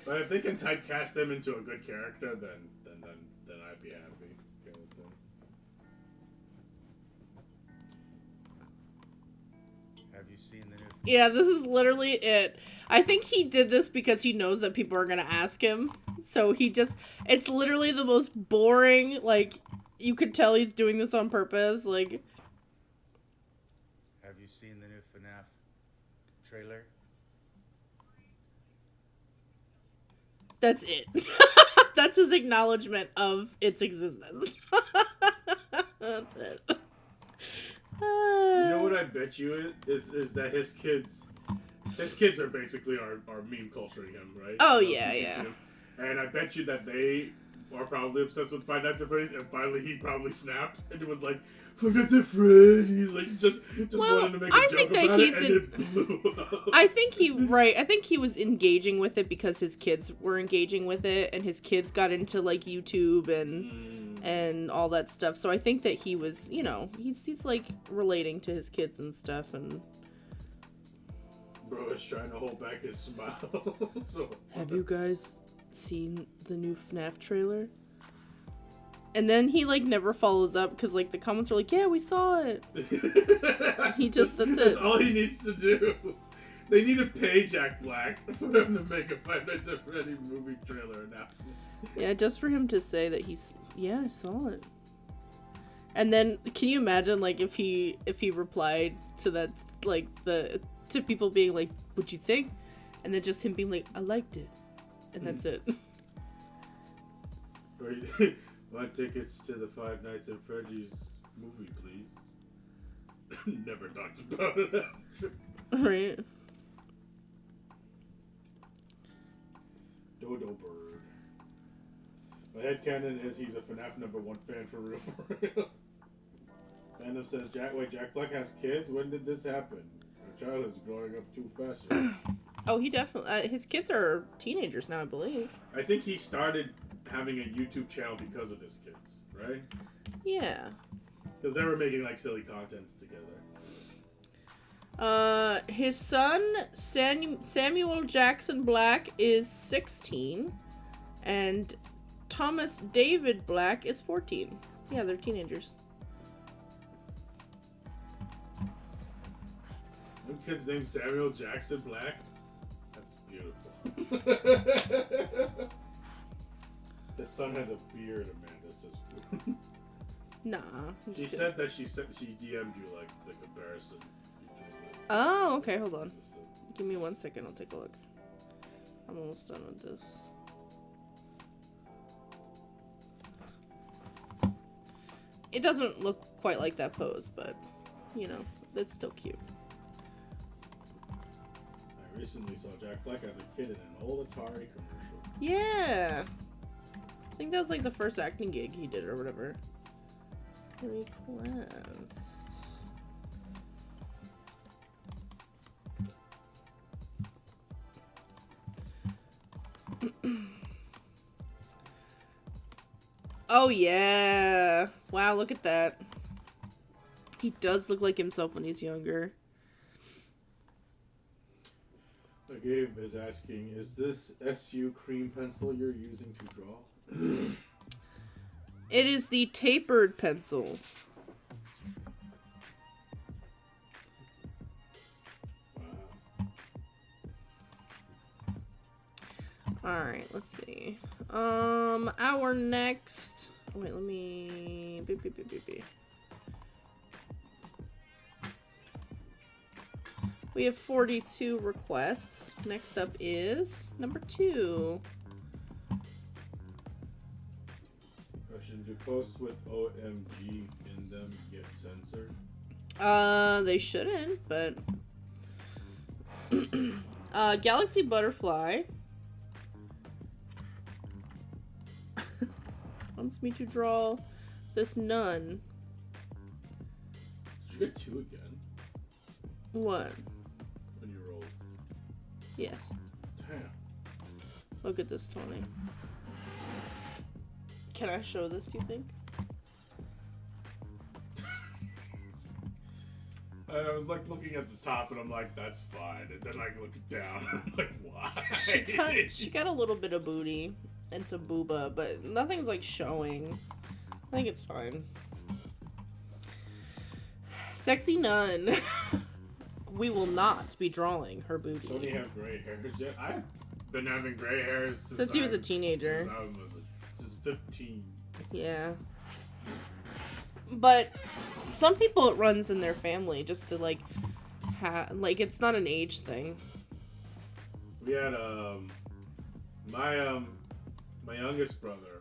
But if they can typecast him into a good character, then I'd be happy. Kind of thing. Have you seen the new? Yeah, this is literally it. I think he did this because he knows that people are gonna ask him. So he just, it's literally the most boring, like, you could tell he's doing this on purpose, like. Have you seen the new FNAF trailer? That's it. That's his acknowledgement of its existence. That's it. You know what I bet you is that his kids are basically our meme culturing him, right? Oh, yeah. And I bet you that they are probably obsessed with Five Nights at Freddy's, and finally he probably snapped, and it was like, Five Nights at Freddy's, like, just wanted to make a joke about it, and it blew up. I think he was engaging with it because his kids were engaging with it, and his kids got into, like, YouTube and all that stuff, so I think that he was, you know, he's like, relating to his kids and stuff, and... Bro is trying to hold back his smile. So, have you guys seen the new FNAF trailer? And then he like never follows up because like the comments are like, yeah, we saw it. He just, that's it. That's all he needs to do. They need to pay Jack Black for him to make a Five Nights at Freddy's movie trailer announcement. Yeah, just for him to say that he's, yeah, I saw it. And then can you imagine like if he replied to that, like to people being like, what'd you think? And then just him being like, I liked it. And that's it. Want tickets to the Five Nights at Freddy's movie, please? Never talks about it after. Right. Dodo Bird. My headcanon is he's a FNAF #1 fan for real. Fandom says, Jack Black has kids? When did this happen? Our child is growing up too fast. Oh, he definitely, his kids are teenagers now, I believe. I think he started having a YouTube channel because of his kids, right? Yeah. Because they were making like silly contents together. His son, Samuel Jackson Black, is 16, and Thomas David Black is 14. Yeah, they're teenagers. One kid's named Samuel Jackson Black? That's beautiful. His son has a beard, Amanda says. Nah. I'm She just said that she DM'd you like the comparison. Oh, okay. Hold on. So, Give me 1 second. I'll take a look. I'm almost done with this. It doesn't look quite like that pose, but, you know, it's still cute. I recently saw Jack Black as a kid in an old Atari commercial. Yeah. I think that was like the first acting gig he did or whatever. Request. Oh yeah. Wow, look at that. He does look like himself when he's younger. Gabe is asking, is this SU cream pencil you're using to draw? It is the tapered pencil. Wow. Alright, let's see. Our next... Wait, let me... We have 42 requests. Next up is number 2. Question, do posts with OMG in them get censored? They shouldn't, but... Galaxy Butterfly wants me to draw this nun. Did you get 2 again? What? When you rolled. Yes. Damn. Look at this, Tony. Can I show this, do you think? I was like looking at the top and I'm like, that's fine. And then I look down and I'm like, why? She got a little bit of booty and some booba, but nothing's like showing. I think it's fine. Sexy nun. We will not be drawing her booty. Don't you have gray hairs yet? I've been having gray hairs Since he was a teenager. Since 15. Yeah. But some people, it runs in their family just to like like it's not an age thing. We had my youngest brother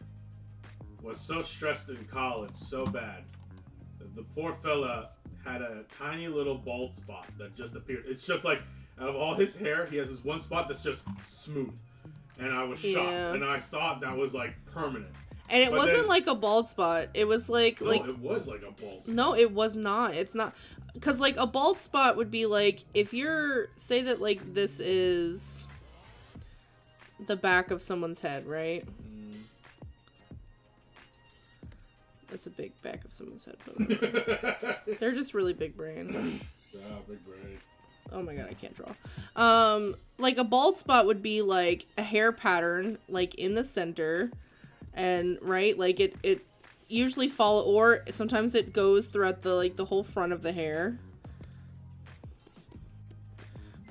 was so stressed in college so bad that the poor fella had a tiny little bald spot that just appeared. It's just like out of all his hair, he has this one spot that's just smooth. And I was shocked, and I thought that was like permanent. And it wasn't like a bald spot. It was like no, it was like a bald spot. No, it was not. It's not, because like a bald spot would be like if you're say that like this is the back of someone's head, right? That's a big back of someone's head. But they're just really big brain. Yeah, big brain. Oh my god, I can't draw. Like a bald spot would be like a hair pattern, like in the center, and right, like it usually follow, or sometimes it goes throughout the whole front of the hair.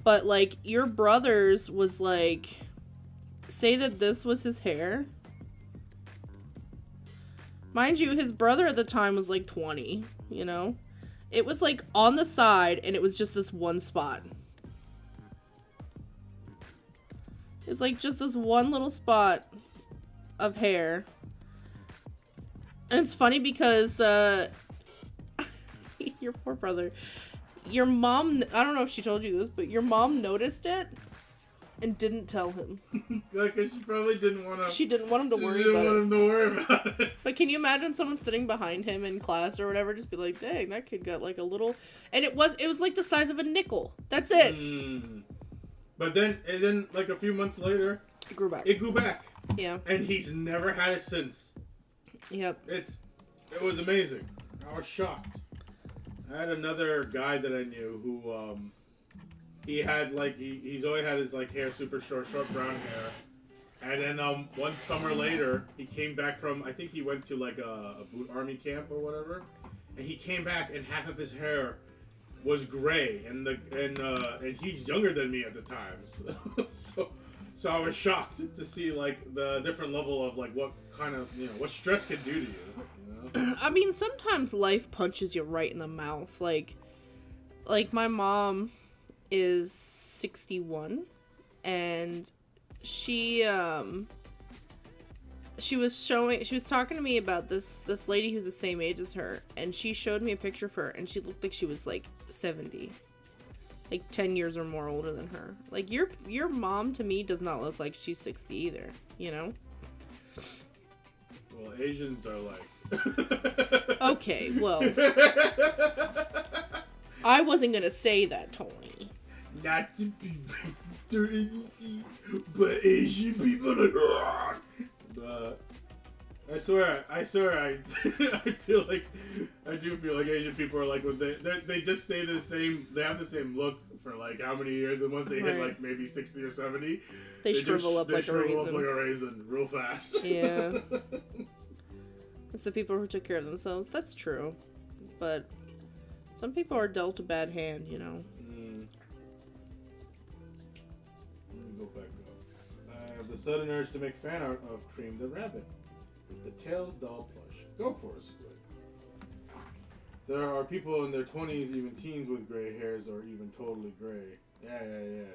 But like your brother's was like, say that this was his hair. Mind you, his brother at the time was like 20, you know? It was like on the side and it was just this one spot. It's like just this one little spot of hair. And it's funny because, your poor brother, your mom, I don't know if she told you this, but your mom noticed it and didn't tell him. Because she probably didn't want to. She didn't want him to worry about it. But can you imagine someone sitting behind him in class or whatever, just be like, dang, that kid got like a little, and it was like the size of a nickel. That's it. But then like a few months later, It grew back. It grew back. Yeah. And he's never had it since. Yep. It was amazing. I was shocked. I had another guy that I knew who he had like he's always had his like hair super short brown hair. And then one summer later, he came back from, I think he went to like a boot army camp or whatever, and he came back and half of his hair was gray, and he's younger than me at the time, so So I was shocked to see like the different level of like what kind of what stress can do to you. I mean, sometimes life punches you right in the mouth. Like my mom is 61, and she was talking to me about this lady who's the same age as her, and she showed me a picture of her, and she looked like she was like 70. Like 10 years or more older than her. Like your mom to me does not look like she's 60 either, you know? Well, Asians are like Okay, well, I wasn't gonna say that, Tony. Not to be racist or anything, but Asian people are but I swear, I feel like, I do feel like Asian people are like, when they just stay the same, they have the same look for like how many years, and once they hit like maybe 60 or 70, they shrivel up like a raisin real fast. Yeah. It's the people who took care of themselves. That's true. But some people are dealt a bad hand, you know. Let me go back up. I have the sudden urge to make fan art of Cream the Rabbit with the Tails doll plush. Go for it, Squid. There are people in their 20s, even teens, with gray hairs or even totally gray. Yeah.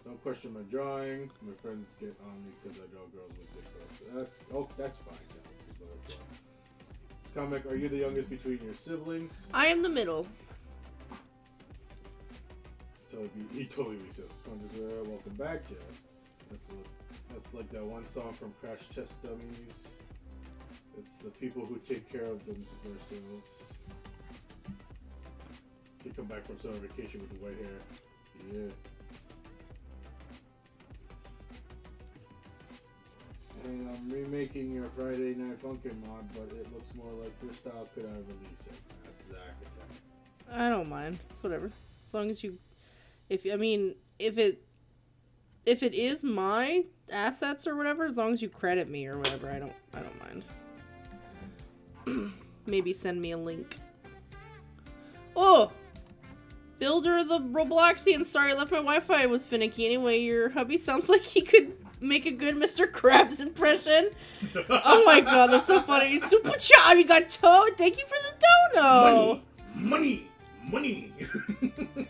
Don't question my drawing. My friends get on me because I draw girls with big breasts. That's fine. Alex is butterfly. This comic, are you the youngest between your siblings? I am the middle. He totally says, welcome back, Jess. That's like that one song from Crash Test Dummies. It's the people who take care of themselves. They come back from summer vacation with the white hair. Yeah. And I'm remaking your Friday Night Funkin' mod, but it looks more like your style. Could I release it? That's Zach attack. I don't mind. It's whatever. As long as you, if it is my assets or whatever, as long as you credit me or whatever, I don't mind. Maybe send me a link. Oh! Builder of the Robloxian, sorry, I left my Wi-Fi, was finicky. Anyway, your hubby sounds like he could make a good Mr. Krabs impression. Oh my god, that's so funny. Super chat, you got Toad. Thank you for the dono. Money. Like that?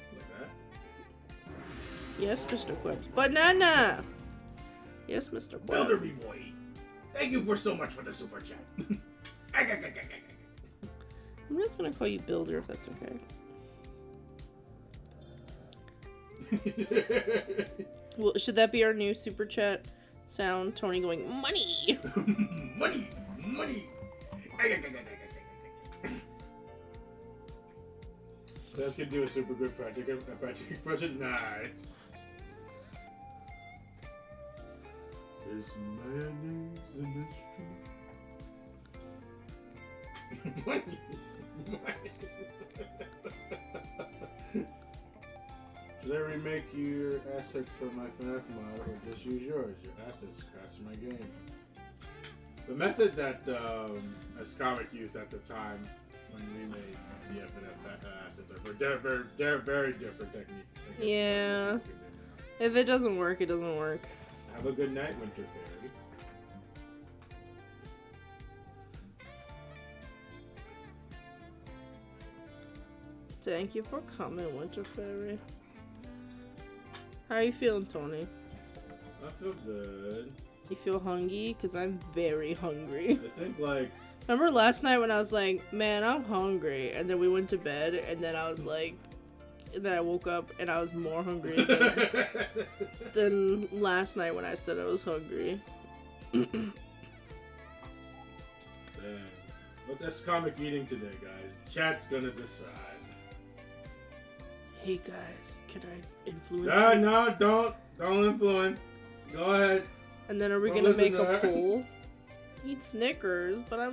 Yes, Mr. Krabs. Banana. Yes, Mr. Krabs. Builder me boy. Thank you for so much for the super chat. I'm just gonna call you Builder if that's okay. Well, should that be our new super chat sound? Tony going, money! Money! Let's do a super good project impression. Nice. There's mayonnaise in the street. Money! Should I remake your assets for my FNAF mod or just use yours? Your assets crash my game. The method that Scomic used at the time when we made the FNF assets are very different technique. Yeah. If it doesn't work, it doesn't work. Have a good night, Winter Fairy. Thank you for coming, Winter Fairy. How are you feeling, Tony? I feel good. You feel hungry? Because I'm very hungry. I think, like... Remember last night when I was like, man, I'm hungry, and then we went to bed, and then I was like... And then I woke up, and I was more hungry again than last night when I said I was hungry. Dang. What's this comic eating today, guys? Chat's gonna decide. Hey guys, can I influence you? No, don't influence. Go ahead. And then are we gonna make a poll? Eat Snickers, but I...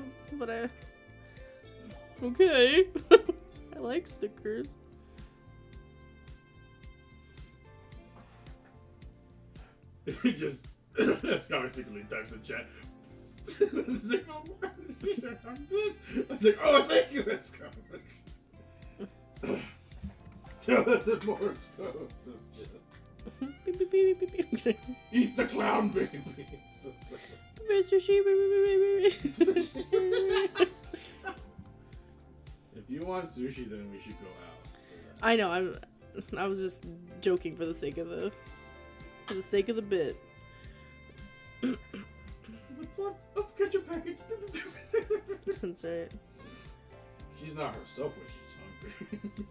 Okay. I like Snickers. Just, that's secretly types in chat. I was like, oh, thank you, that's comic. Tell us some more exposed. Beep, beep, beep, beep, beep, beep. Eat the clown baby. Sushi, If you want sushi, then we should go out. I know. I was just joking for the sake of the bit. Lots of ketchup packets. That's right. She's not herself when she's hungry.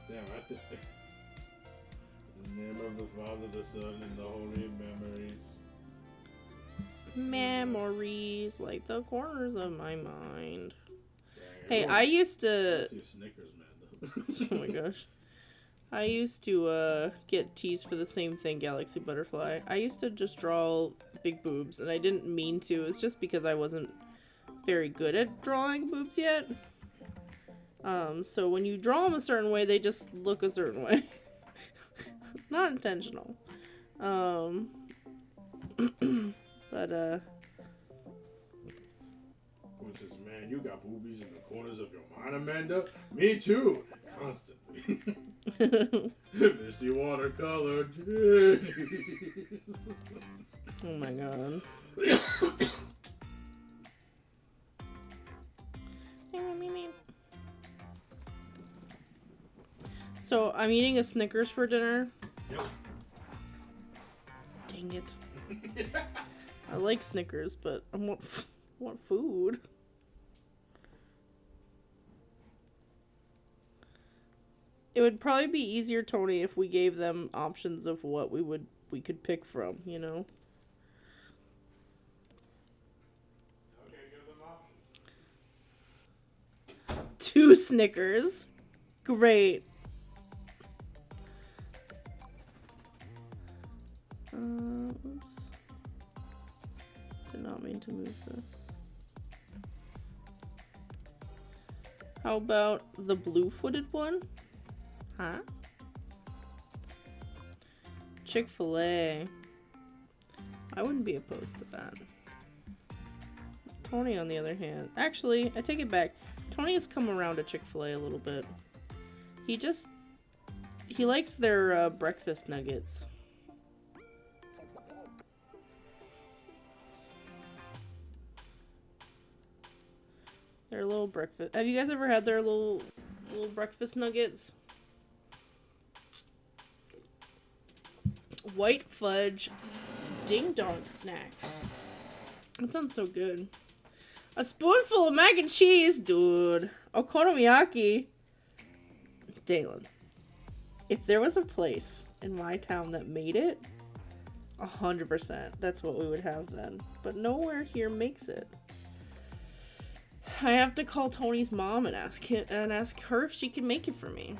Damn, I think. In the name of the Father, the Son, and the Holy Memories. Memories like the corners of my mind. Dang, Hey, everyone- I used to. I see a Snickers man though. Oh my gosh. I used to get teased for the same thing, Galaxy Butterfly. I used to just draw big boobs, and I didn't mean to. It's just because I wasn't very good at drawing boobs yet. So when you draw them a certain way, they just look a certain way. Not intentional. But Which says, man, you got boobies in the corners of your mind, Amanda? Me too! Constantly. Misty watercolor titties. oh my god. So, I'm eating a Snickers for dinner. Yep. Dang it. I like Snickers, but I want food. It would probably be easier, Tony, if we gave them options of what we could pick from, you know? Okay, give them options. 2 Snickers. Great. Oops. Did not mean to move this. How about the blue-footed one? Huh? Chick-fil-A. I wouldn't be opposed to that. Tony, on the other hand. Actually, I take it back. Tony has come around to Chick-fil-A a little bit. He likes their breakfast nuggets. Their little breakfast. Have you guys ever had their little breakfast nuggets? White fudge ding dong snacks. That sounds so good. A spoonful of mac and cheese, dude. Okonomiyaki. Dalen. If there was a place in my town that made it, 100%. That's what we would have then. But nowhere here makes it. I have to call Tony's mom and ask her if she can make it for me.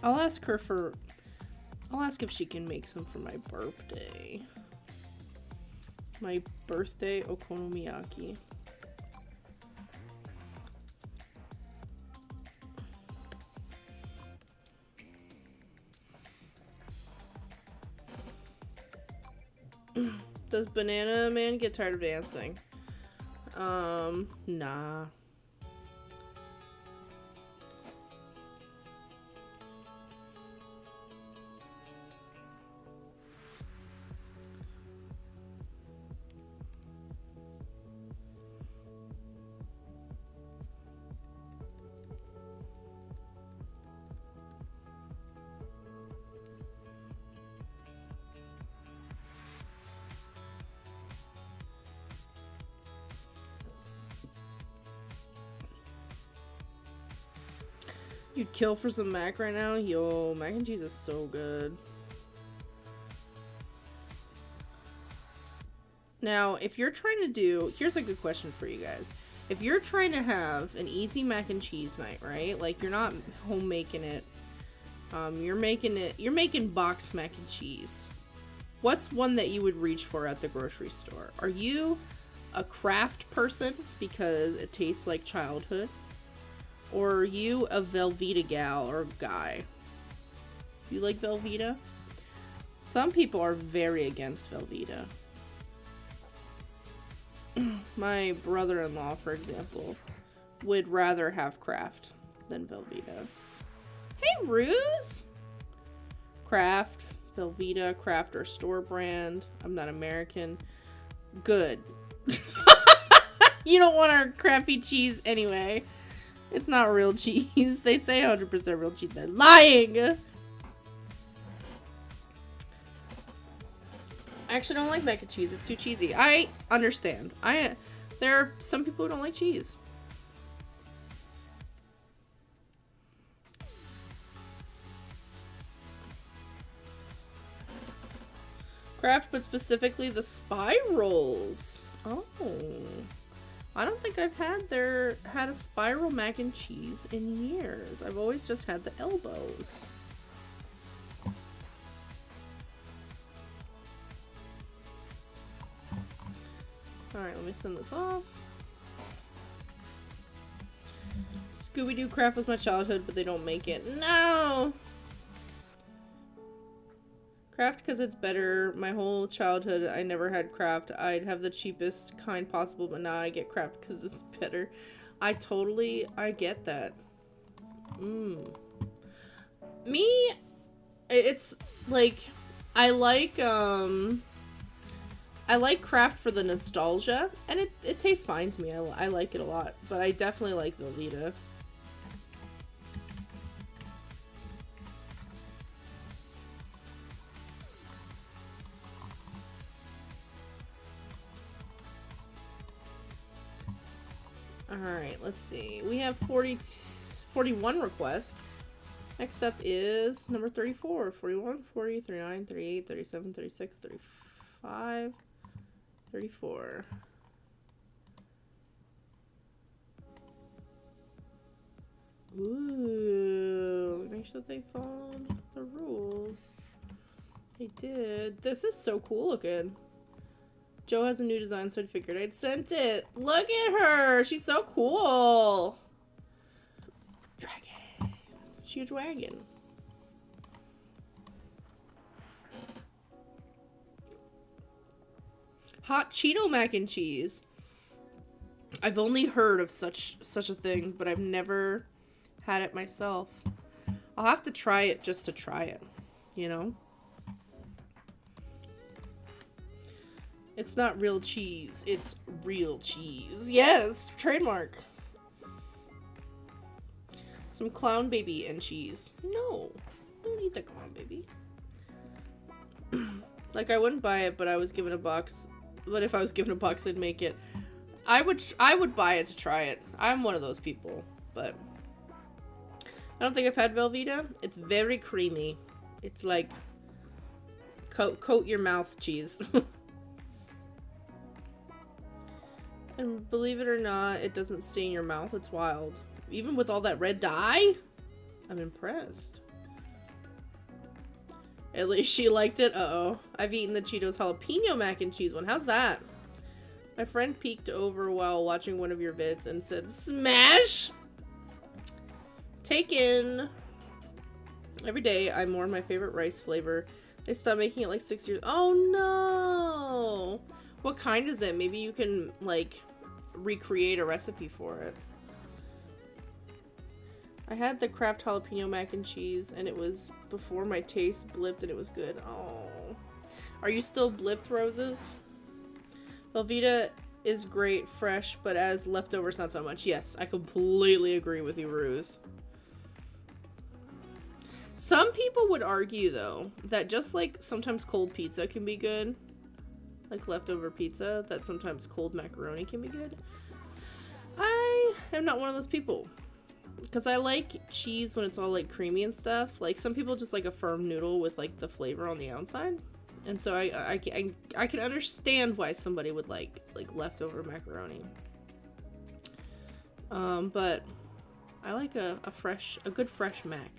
I'll ask if she can make some for my birthday. My birthday okonomiyaki. Does Banana Man get tired of dancing? Nah. You'd kill for some mac right now? Yo, mac and cheese is so good. Now, if you're trying to do... Here's a good question for you guys. If you're trying to have an easy mac and cheese night, right? Like, you're not home making it. You're making boxed mac and cheese. What's one that you would reach for at the grocery store? Are you a craft person because it tastes like childhood? Or are you a Velveeta gal or guy? You like Velveeta? Some people are very against Velveeta. My brother-in-law, for example, would rather have Kraft than Velveeta. Hey, Ruse! Kraft, Velveeta, Kraft or store brand. I'm not American. Good. You don't want our crappy cheese anyway. It's not real cheese. They say 100% real cheese. They're lying! I actually don't like mac and cheese. It's too cheesy. I understand. There are some people who don't like cheese. Kraft, but specifically the spirals. Oh. I don't think I've had a spiral mac and cheese in years. I've always just had the elbows. Alright, let me send this off. Scooby-Doo Kraft was my childhood, but they don't make it. No! Kraft because it's better. My whole childhood, I never had Kraft. I'd have the cheapest kind possible, but now I get Kraft because it's better. I get that. Me, it's like, I like Kraft for the nostalgia, and it tastes fine to me. I like it a lot, but I definitely like Velveeta. Alright, let's see. We have 41 requests. Next up is number 34. 41, 40, 39, 38, 37, 36, 35, 34. Ooh, make sure they followed the rules. They did. This is so cool looking. Joe has a new design, so I figured I'd sent it. Look at her! She's so cool! Dragon. She's a dragon. Hot Cheeto mac and cheese. I've only heard of such a thing, but I've never had it myself. I'll have to try it just to try it, you know? It's not real cheese. It's real cheese. Yes! Trademark. Some clown baby and cheese. No. Don't eat the clown baby. Like, I wouldn't buy it, but I was given a box. But if I was given a box, I'd make it. I would buy it to try it. I'm one of those people. But I don't think I've had Velveeta. It's very creamy. It's like coat your mouth cheese. And believe it or not, it doesn't stain your mouth. It's wild. Even with all that red dye, I'm impressed. At least she liked it. Uh-oh. I've eaten the Cheetos jalapeno mac and cheese one. How's that? My friend peeked over while watching one of your vids and said, "Smash!" Taken. Every day, I mourn my favorite rice flavor. They stopped making it like 6 years. Oh no! What kind is it? Maybe you can, like, recreate a recipe for it. I had the Kraft jalapeno mac and cheese, and it was before my taste blipped, and it was good. Oh. Are you still blipped, Roses? Velveeta is great fresh, but as leftovers, not so much. Yes, I completely agree with you, Ruse. Some people would argue, though, that just like sometimes cold pizza can be good, like leftover pizza, that sometimes cold macaroni can be good. I am not one of those people. Because I like cheese when it's all like creamy and stuff. Like some people just like a firm noodle with like the flavor on the outside. And so I can understand why somebody would like leftover macaroni. But I like a good fresh mac.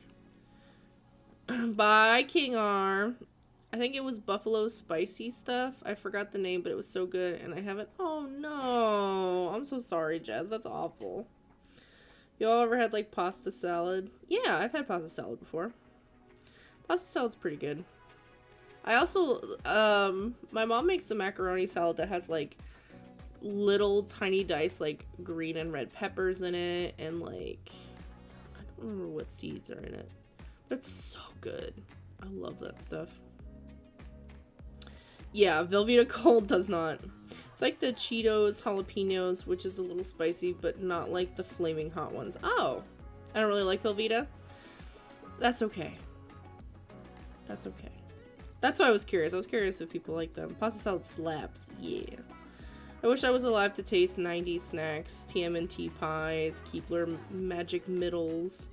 By King R. I think it was buffalo spicy stuff. I forgot the name, but it was so good, and I haven't. Oh no, I'm so sorry, Jazz. That's awful. Y'all ever had like pasta salad? Yeah, I've had pasta salad before. Pasta salad's pretty good. I also, my mom makes a macaroni salad that has like little tiny diced like green and red peppers in it, and like I don't remember what seeds are in it, but it's so good. I love that stuff. Yeah, Velveeta Cold does not. It's like the Cheetos jalapenos, which is a little spicy, but not like the flaming hot ones. Oh, I don't really like Velveeta. That's okay. That's okay. That's why I was curious. I was curious if people like them. Pasta salad slaps. Yeah. I wish I was alive to taste 90s snacks, TMNT pies, Keebler Magic Middles,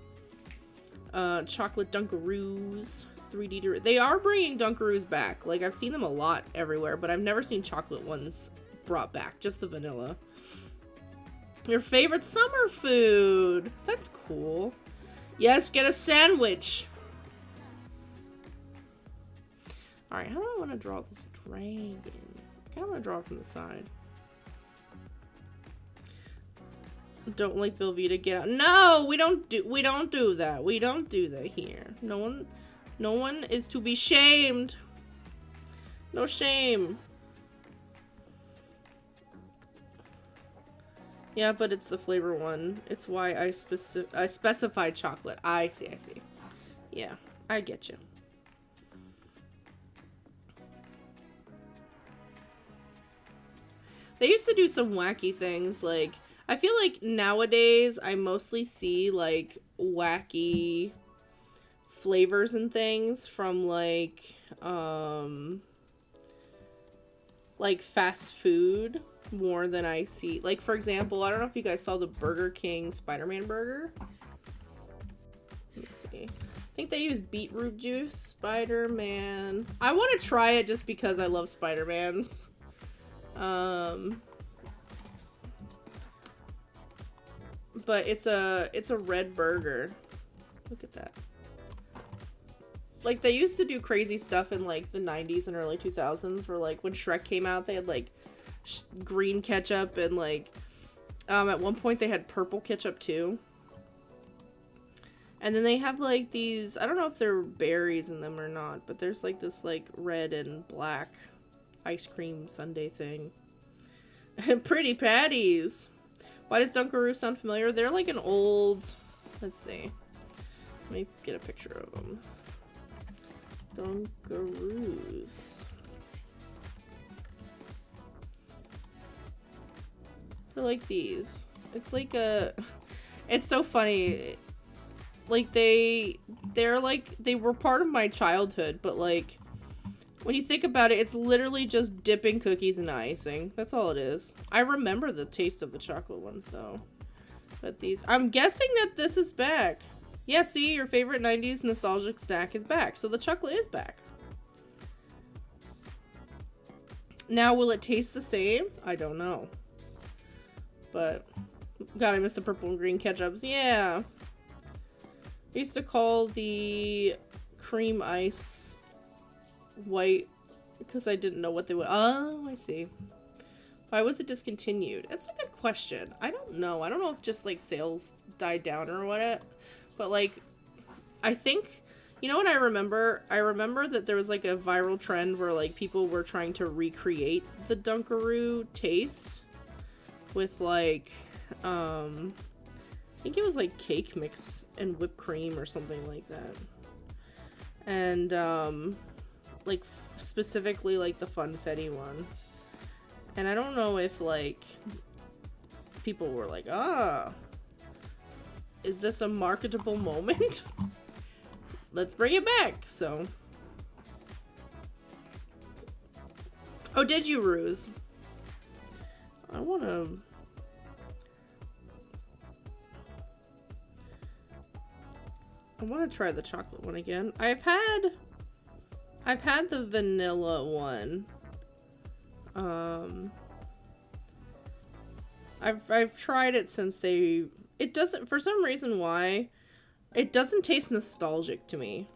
chocolate Dunkaroos, 3D. They are bringing Dunkaroos back. Like, I've seen them a lot everywhere, but I've never seen chocolate ones brought back. Just the vanilla. Your favorite summer food. That's cool. Yes, get a sandwich. Alright, how do I want to draw this dragon? I kind of want to draw it from the side. Don't like Velveeta, get out. No, we don't do that. We don't do that here. No one is to be shamed. No shame. Yeah, but it's the flavor one. It's why I specified chocolate. I see. Yeah, I get you. They used to do some wacky things, like, I feel like nowadays I mostly see, like, wacky flavors and things from, like fast food more than I see. Like, for example, I don't know if you guys saw the Burger King Spider-Man burger. Let me see. I think they use beetroot juice. Spider-Man. I want to try it just because I love Spider-Man. But it's a red burger. Look at that. Like, they used to do crazy stuff in, like, the 90s and early 2000s where, like, when Shrek came out, they had, like, green ketchup and, like, at one point they had purple ketchup, too. And then they have, like, these, I don't know if they're berries in them or not, but there's, like, this, like, red and black ice cream sundae thing. Pretty patties. Why does Dunkaroo sound familiar? They're like an old... Let's see. Let me get a picture of them. Dunkaroos. They're like these. It's like a... It's so funny. Like, they're like... They were part of my childhood, but like... When you think about it, it's literally just dipping cookies in icing. That's all it is. I remember the taste of the chocolate ones, though. But these... I'm guessing that this is back. Yeah, see? Your favorite 90s nostalgic snack is back. So the chocolate is back. Now, will it taste the same? I don't know. But... God, I missed the purple and green ketchups. Yeah. I used to call the cream ice... white because I didn't know what they would. Oh, I see. Why was it discontinued? That's a good question. I don't know. I don't know if just like sales died down or what. But like, I think, you know what I remember? I remember that there was like a viral trend where like people were trying to recreate the Dunkaroo taste with like, I think it was like cake mix and whipped cream or something like that. And, like, specifically, like, the Funfetti one. And I don't know if, like, people were like, ah, is this a marketable moment? Let's bring it back, so. Oh, did you, Ruse? I wanna... try the chocolate one again. I've had the vanilla one. I've tried it since it doesn't, for some reason why, it doesn't taste nostalgic to me.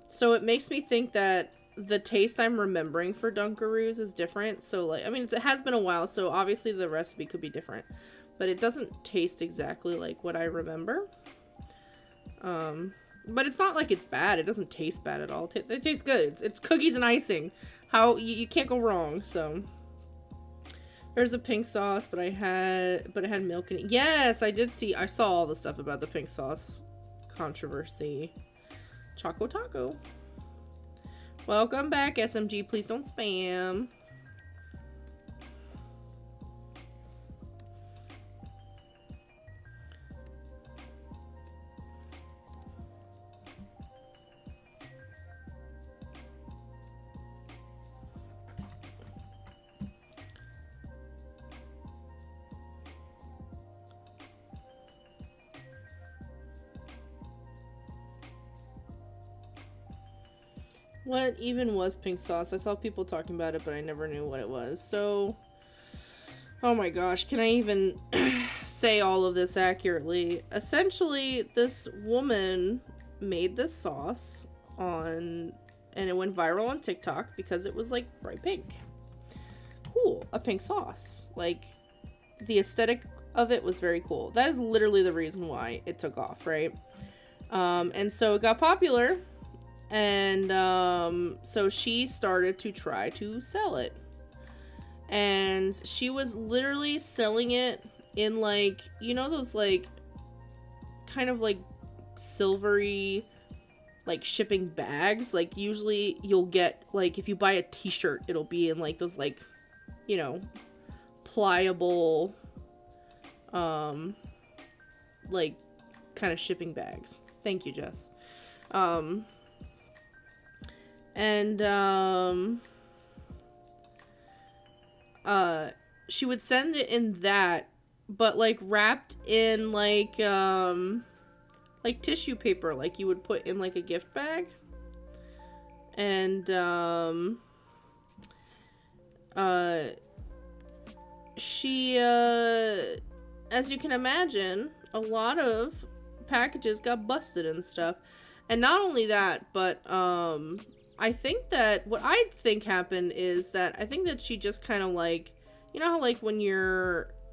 So it makes me think that the taste I'm remembering for Dunkaroos is different. So like, I mean, it has been a while, so obviously the recipe could be different. But it doesn't taste exactly like what I remember. But it's not like it's bad. It doesn't taste bad at all. It tastes good. It's cookies and icing. You can't go wrong, so. There's a pink sauce, but it had milk in it. Yes, I saw all the stuff about the pink sauce controversy. Choco Taco. Welcome back, SMG. Please don't spam. What even was pink sauce? I saw people talking about it, but I never knew what it was. So, oh my gosh, can I even say all of this accurately? Essentially, this woman made this sauce and it went viral on TikTok because it was like bright pink. Cool, a pink sauce. Like, the aesthetic of it was very cool. That is literally the reason why it took off, right? And so it got popular. And so she started to try to sell it. And she was literally selling it in like, you know, those like kind of like silvery like shipping bags. Like usually you'll get like if you buy a t-shirt, it'll be in like those like, you know, pliable like kind of shipping bags. Thank you, Jess. She would send it in that, but like wrapped in like tissue paper, like you would put in like a gift bag. And she as you can imagine, a lot of packages got busted and stuff. And not only that, but I think that what I think happened is that I think that she just kind of like, you know how like when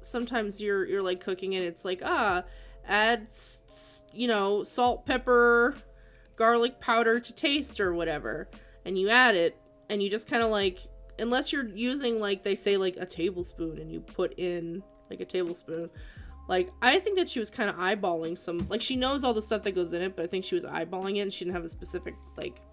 sometimes you're like cooking and it's like, add, you know, salt, pepper, garlic powder to taste or whatever. And you add it and you just kind of like, unless you're using like, they say like a tablespoon and you put in like a tablespoon. Like, I think that she was kind of eyeballing some, like she knows all the stuff that goes in it, but I think she was eyeballing it and she didn't have a specific like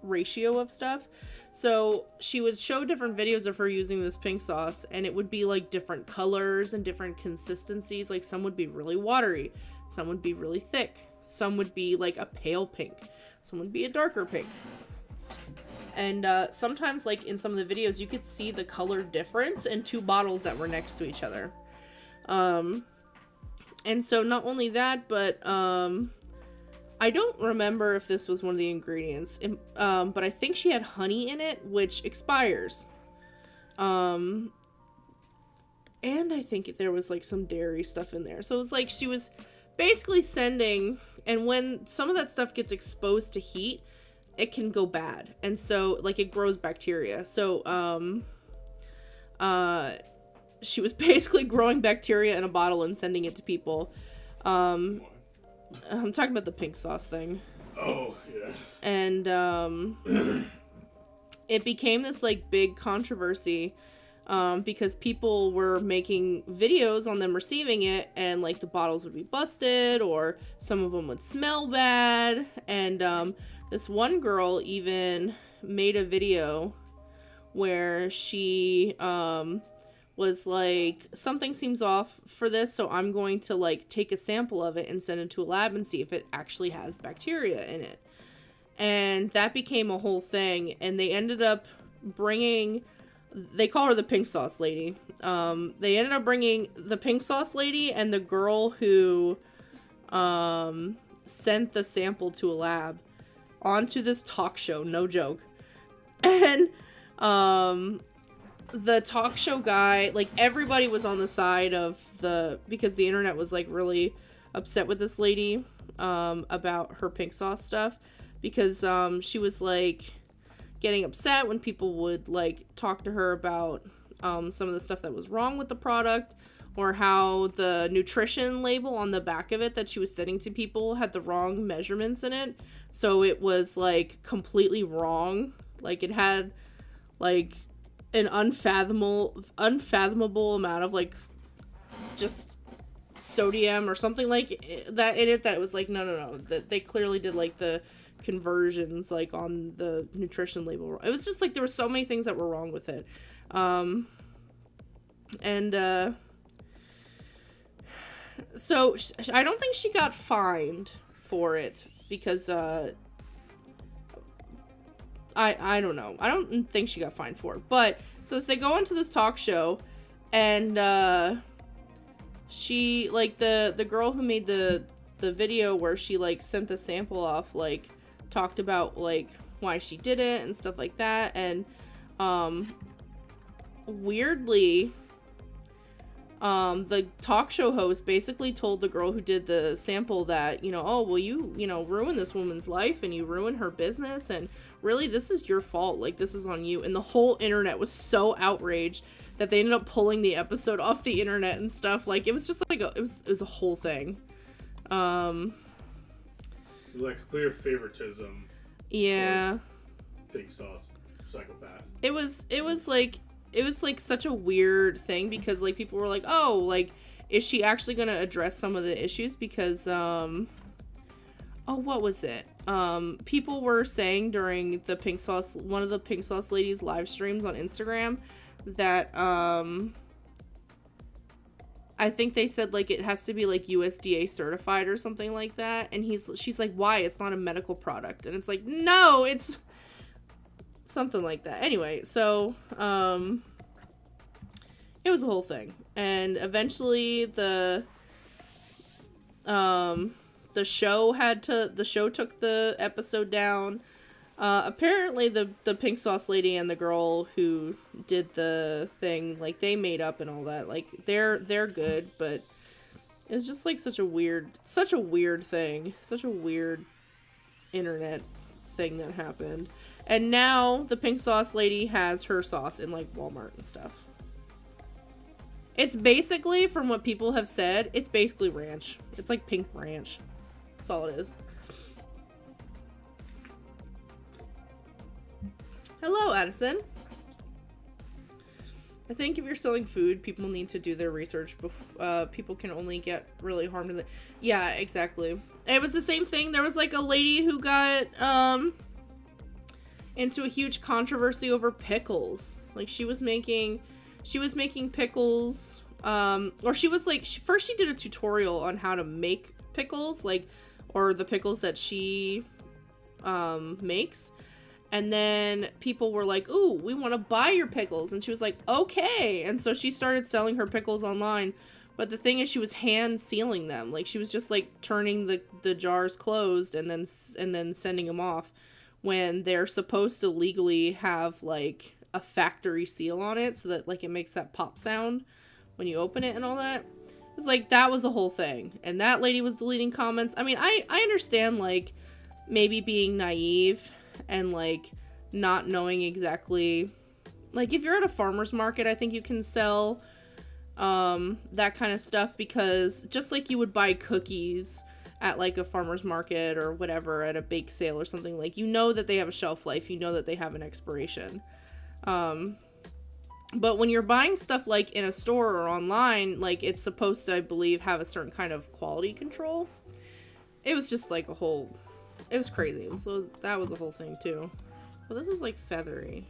ratio of stuff. So she would show different videos of her using this pink sauce and it would be like different colors and different consistencies. Like some would be really watery, some would be really thick, some would be like a pale pink, some would be a darker pink. And sometimes like in some of the videos you could see the color difference in two bottles that were next to each other. And so not only that, but I don't remember if this was one of the ingredients, but I think she had honey in it, which expires. And I think there was like some dairy stuff in there. So it was like she was basically sending, and when some of that stuff gets exposed to heat, it can go bad. And so like it grows bacteria. So she was basically growing bacteria in a bottle and sending it to people. I'm talking about the pink sauce thing. Oh, yeah. And it became this like big controversy because people were making videos on them receiving it and like the bottles would be busted or some of them would smell bad. And this one girl even made a video where she was like, something seems off for this, so I'm going to like take a sample of it and send it to a lab and see if it actually has bacteria in it. And that became a whole thing, and they ended up bringing, they call her the pink sauce lady. They ended up bringing the pink sauce lady and the girl who sent the sample to a lab onto this talk show, no joke. And the talk show guy, like everybody was on the side of because the internet was like really upset with this lady about her pink sauce stuff, because she was like getting upset when people would like talk to her about some of the stuff that was wrong with the product, or how the nutrition label on the back of it that she was sending to people had the wrong measurements in it. So it was like completely wrong. Like it had like an unfathomable amount of like just sodium or something like that in it that was like no that they clearly did like the conversions like on the nutrition label. It was just like there were so many things that were wrong with it. So I don't think she got fined for it because I don't know. I don't think she got fined for it. But so as they go into this talk show and she like the girl who made the video where she like sent the sample off like talked about like why she did it and stuff like that, and weirdly the talk show host basically told the girl who did the sample that, you know, oh, well, you know, ruined this woman's life and you ruined her business and really this is your fault, like this is on you. And the whole internet was so outraged that they ended up pulling the episode off the internet and stuff. Like it was just like it was a whole thing. Like clear favoritism. Yeah. Pink sauce psychopath. It was like such a weird thing because like people were like, oh, like is she actually gonna address some of the issues? Because oh, what was it? People were saying during the one of the pink sauce ladies live streams on Instagram that I think they said like it has to be like USDA certified or something like that, and she's like, why? It's not a medical product. And it's like, no, it's something like that. Anyway, so it was a whole thing, and eventually the show took the episode down. Apparently the pink sauce lady and the girl who did the thing, like they made up and all that, like they're good, but it was just like such a weird thing, such a weird internet thing that happened. And now the pink sauce lady has her sauce in like Walmart and stuff. It's basically, from what people have said, it's basically ranch. It's like pink ranch. That's all it is. Hello, Addison. I think if you're selling food, people need to do their research. People can only get really harmed in it. Yeah, exactly. It was the same thing. There was like a lady who got into a huge controversy over pickles. Like she was making pickles. Or she was like, first she did a tutorial on how to make pickles, like, or the pickles that she makes. And then people were like, ooh, we want to buy your pickles. And she was like, okay. And so she started selling her pickles online. But the thing is, she was hand sealing them. Like, she was just, like, turning the jars closed and then sending them off. When they're supposed to legally have, like, a factory seal on it. So that, like, it makes that pop sound when you open it and all that. It's like, that was a whole thing. And that lady was deleting comments. I mean, I understand, like, maybe being naive and like not knowing exactly, like if you're at a farmer's market, I think you can sell that kind of stuff, because just like you would buy cookies at like a farmer's market or whatever at a bake sale or something, like you know that they have a shelf life, you know that they have an expiration. But when you're buying stuff like in a store or online, like it's supposed to, I believe, have a certain kind of quality control. It was just like it was crazy. So that was a whole thing too. Well, this is like feathery.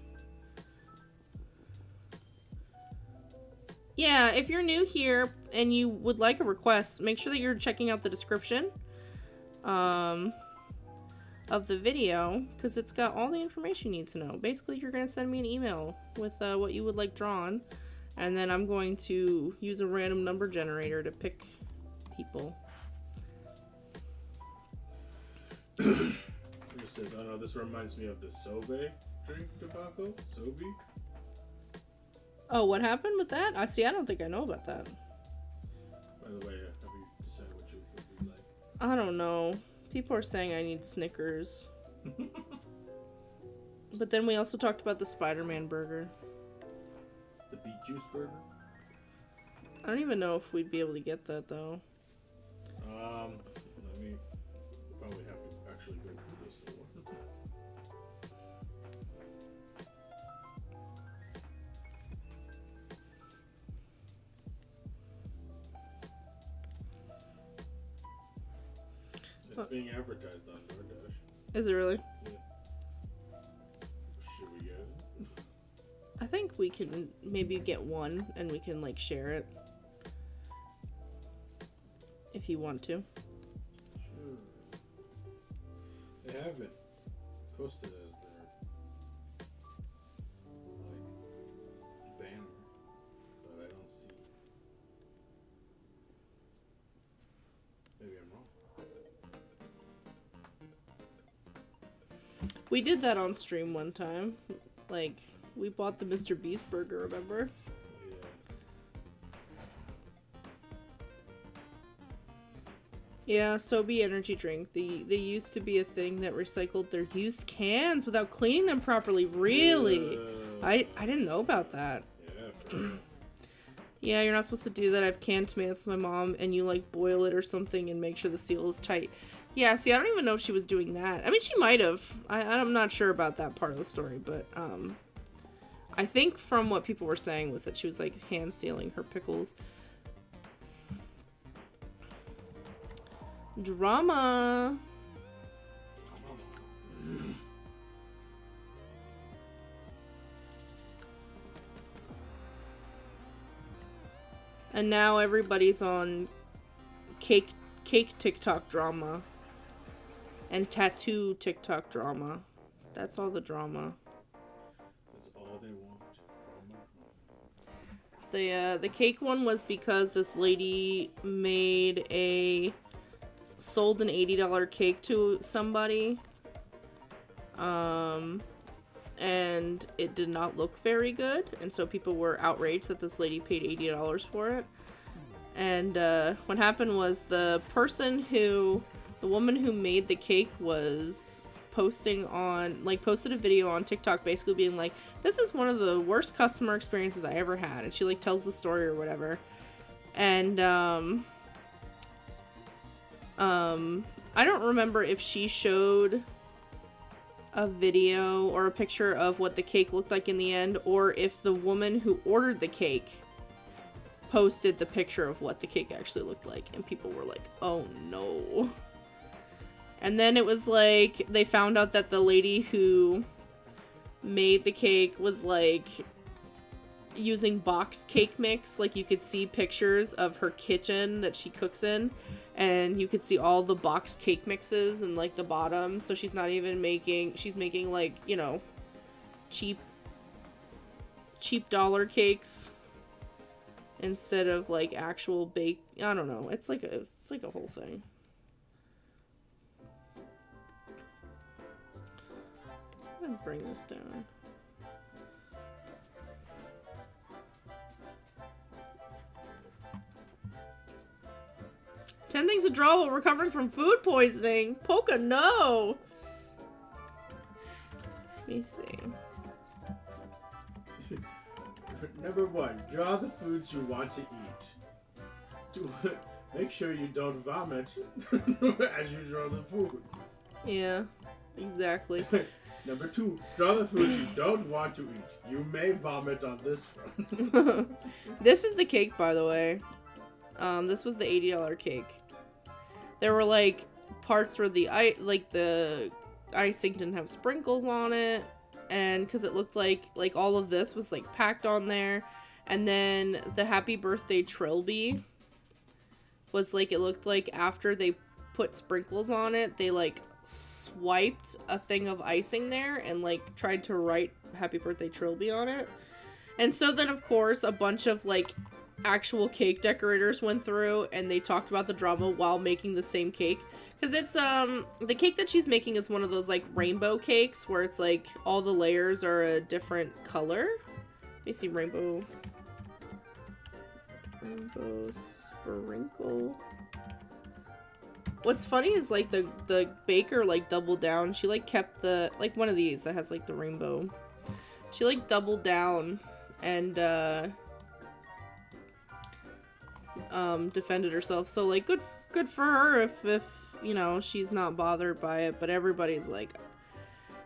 Yeah, if you're new here and you would like a request, make sure that you're checking out the description of the video, because it's got all the information you need to know. Basically, you're going to send me an email with what you would like drawn, and then I'm going to use a random number generator to pick people. It says, oh no, this reminds me of the Sobe drink debacle. Sobe? Oh, what happened with that? I don't think I know about that. By the way, have you decided what you would like? I don't know. People are saying I need Snickers. But then we also talked about the Spider-Man burger. The beet juice burger? I don't even know if we'd be able to get that though. Let me probably have to actually go through this one. It's being advertised on DoorDash. Is it really? Yeah. Should we get it? I think we can maybe get one and we can like share it. If you want to. Sure. They have it posted as their like banner, but I don't see. Maybe I'm wrong. We did that on stream one time. Like, we bought the Mr. Beast burger, remember? Yeah, Sobe energy drink. They used to be a thing that recycled their used cans without cleaning them properly. Really? I didn't know about that. Yeah. Yeah, you're not supposed to do that. I've canned tomatoes with my mom, and you like boil it or something and make sure the seal is tight. Yeah, see, I don't even know if she was doing that. I mean, she might have. I'm not sure about that part of the story, but I think from what people were saying was that she was like hand sealing her pickles. Drama. And now everybody's on cake TikTok drama and tattoo TikTok drama. That's all the drama. That's all they want. The cake one was because this lady sold an $80 cake to somebody, and it did not look very good, and so people were outraged that this lady paid $80 for it. And what happened was the woman who made the cake was posted a video on TikTok basically being like, this is one of the worst customer experiences I ever had, and she like tells the story or whatever. And I don't remember if she showed a video or a picture of what the cake looked like in the end, or if the woman who ordered the cake posted the picture of what the cake actually looked like, and people were like, oh no. And then it was like, they found out that the lady who made the cake was like using boxed cake mix. Like, you could see pictures of her kitchen that she cooks in, and you could see all the boxed cake mixes and like the bottom. So she's not even she's making like, you know, cheap dollar cakes instead of like actual I don't know. It's like a whole thing. I'm gonna bring this down. Ten things to draw while recovering from food poisoning. Polka, no! Let me see. Number 1, draw the foods you want to eat. Make sure you don't vomit as you draw the food. Yeah, exactly. Number 2, draw the foods you don't want to eat. You may vomit on this one. This is the cake, by the way. This was the $80 cake. There were like parts where the icing didn't have sprinkles on it, and because it looked like all of this was like packed on there, and then the happy birthday trilby was like, it looked like after they put sprinkles on it, they like swiped a thing of icing there and like tried to write happy birthday trilby on it. And so then of course a bunch of like actual cake decorators went through and they talked about the drama while making the same cake, because it's the cake that she's making is one of those like rainbow cakes where it's like all the layers are a different color. Let me see, rainbow sprinkle. What's funny is like the baker like doubled down. She like kept the like one of these that has like the rainbow. She like doubled down and defended herself. So like good for her if you know she's not bothered by it, but everybody's like.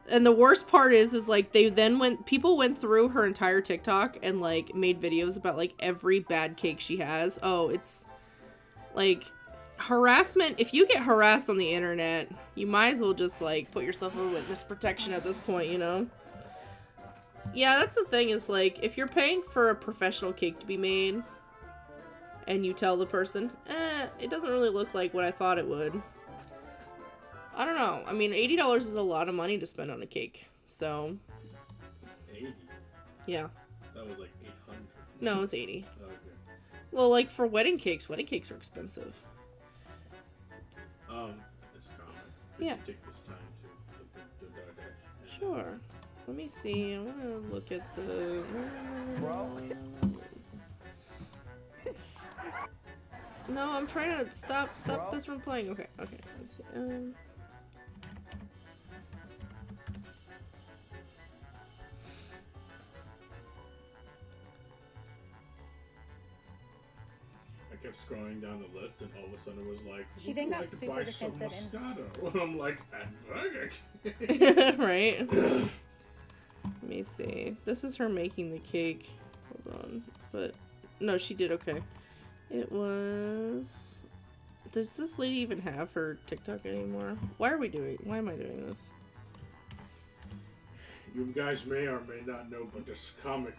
And the worst part is like people went through her entire TikTok and like made videos about like every bad cake she has. Oh, it's like harassment, if you get harassed on the internet, you might as well just, like, put yourself in witness protection at this point, you know? Yeah, that's the thing, is, like, if you're paying for a professional cake to be made, and you tell the person, it doesn't really look like what I thought it would. I don't know. I mean, $80 is a lot of money to spend on a cake, so... 80? Yeah. That was like 800. No, it was 80. Okay. Well, like, for wedding cakes are expensive. It's common. Yeah. Take this time to look at the DoorDash. Sure. Let me see. I want to look at the... No, I'm trying to stop this from playing. Okay, let me see. I kept scrolling down the list, and all of a sudden it was like, She would then you got like to super buy some defensive Moscato? And I'm like, at Burger King. Right? Let me see. This is her making the cake. Hold on. But, no, she did okay. It was... Does this lady even have her TikTok anymore? Why am I doing this? You guys may or may not know, but this comic,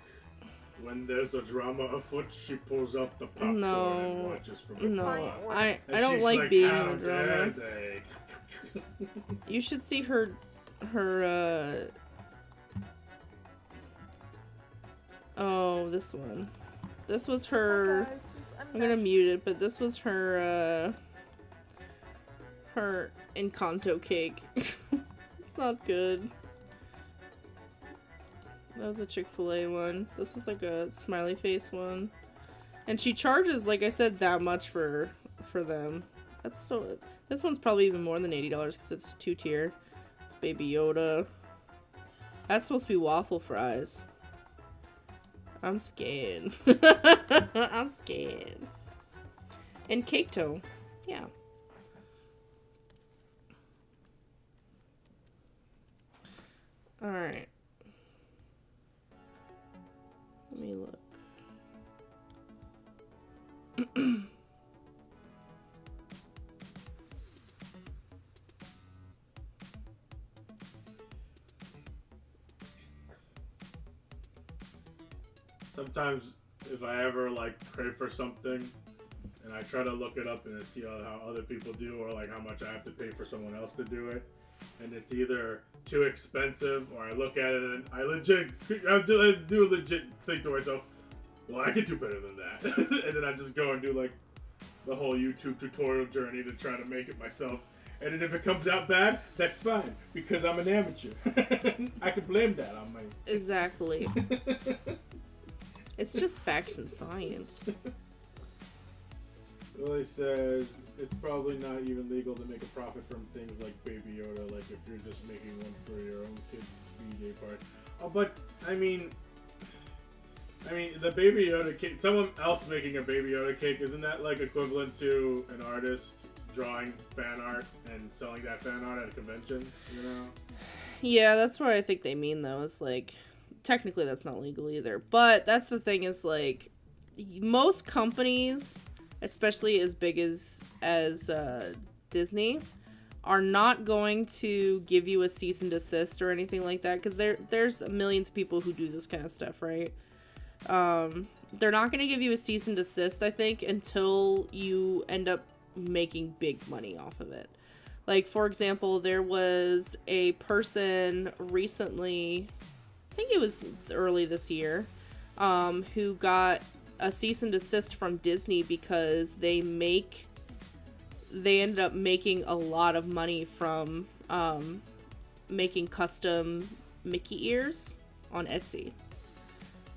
when there's a drama afoot, she pulls out the popcorn and watches from the front. I And don't she's like being "How in the drama. dare they?" You should see her oh, this one. This was her, I'm gonna mute it, but this was her, her Encanto cake. It's not good. That was a Chick-fil-A one. This was like a smiley face one. And she charges, like I said, that much for them. That's so... This one's probably even more than $80 because it's 2-tier. It's Baby Yoda. That's supposed to be waffle fries. I'm scared. I'm scared. And cake dough. Yeah. Alright. Let me look. Sometimes, if I ever like crave for something, and I try to look it up and see how other people do, or like how much I have to pay for someone else to do it, and it's either too expensive, or I look at it and I do a legit think to myself, well, I could do better than that. And then I just go and do like the whole YouTube tutorial journey to try to make it myself. And then if it comes out bad, that's fine, because I'm an amateur. I can blame that on my... Exactly. It's just facts and science. Willie says it's probably not even legal to make a profit from things like Baby Yoda, like if you're just making one for your own kid's B-Day party. Oh, but I mean, the Baby Yoda cake. Someone else making a Baby Yoda cake, isn't that like equivalent to an artist drawing fan art and selling that fan art at a convention? You know? Yeah, that's what I think they mean, though. It's like, technically that's not legal either. But that's the thing, is like, most companies, especially as big as Disney, are not going to give you a cease and desist or anything like that, because there's millions of people who do this kind of stuff, right? They're not going to give you a cease and desist, I think, until you end up making big money off of it. Like, for example, there was a person recently, I think it was early this year, who got a cease and desist from Disney because they ended up making a lot of money from making custom Mickey ears on Etsy.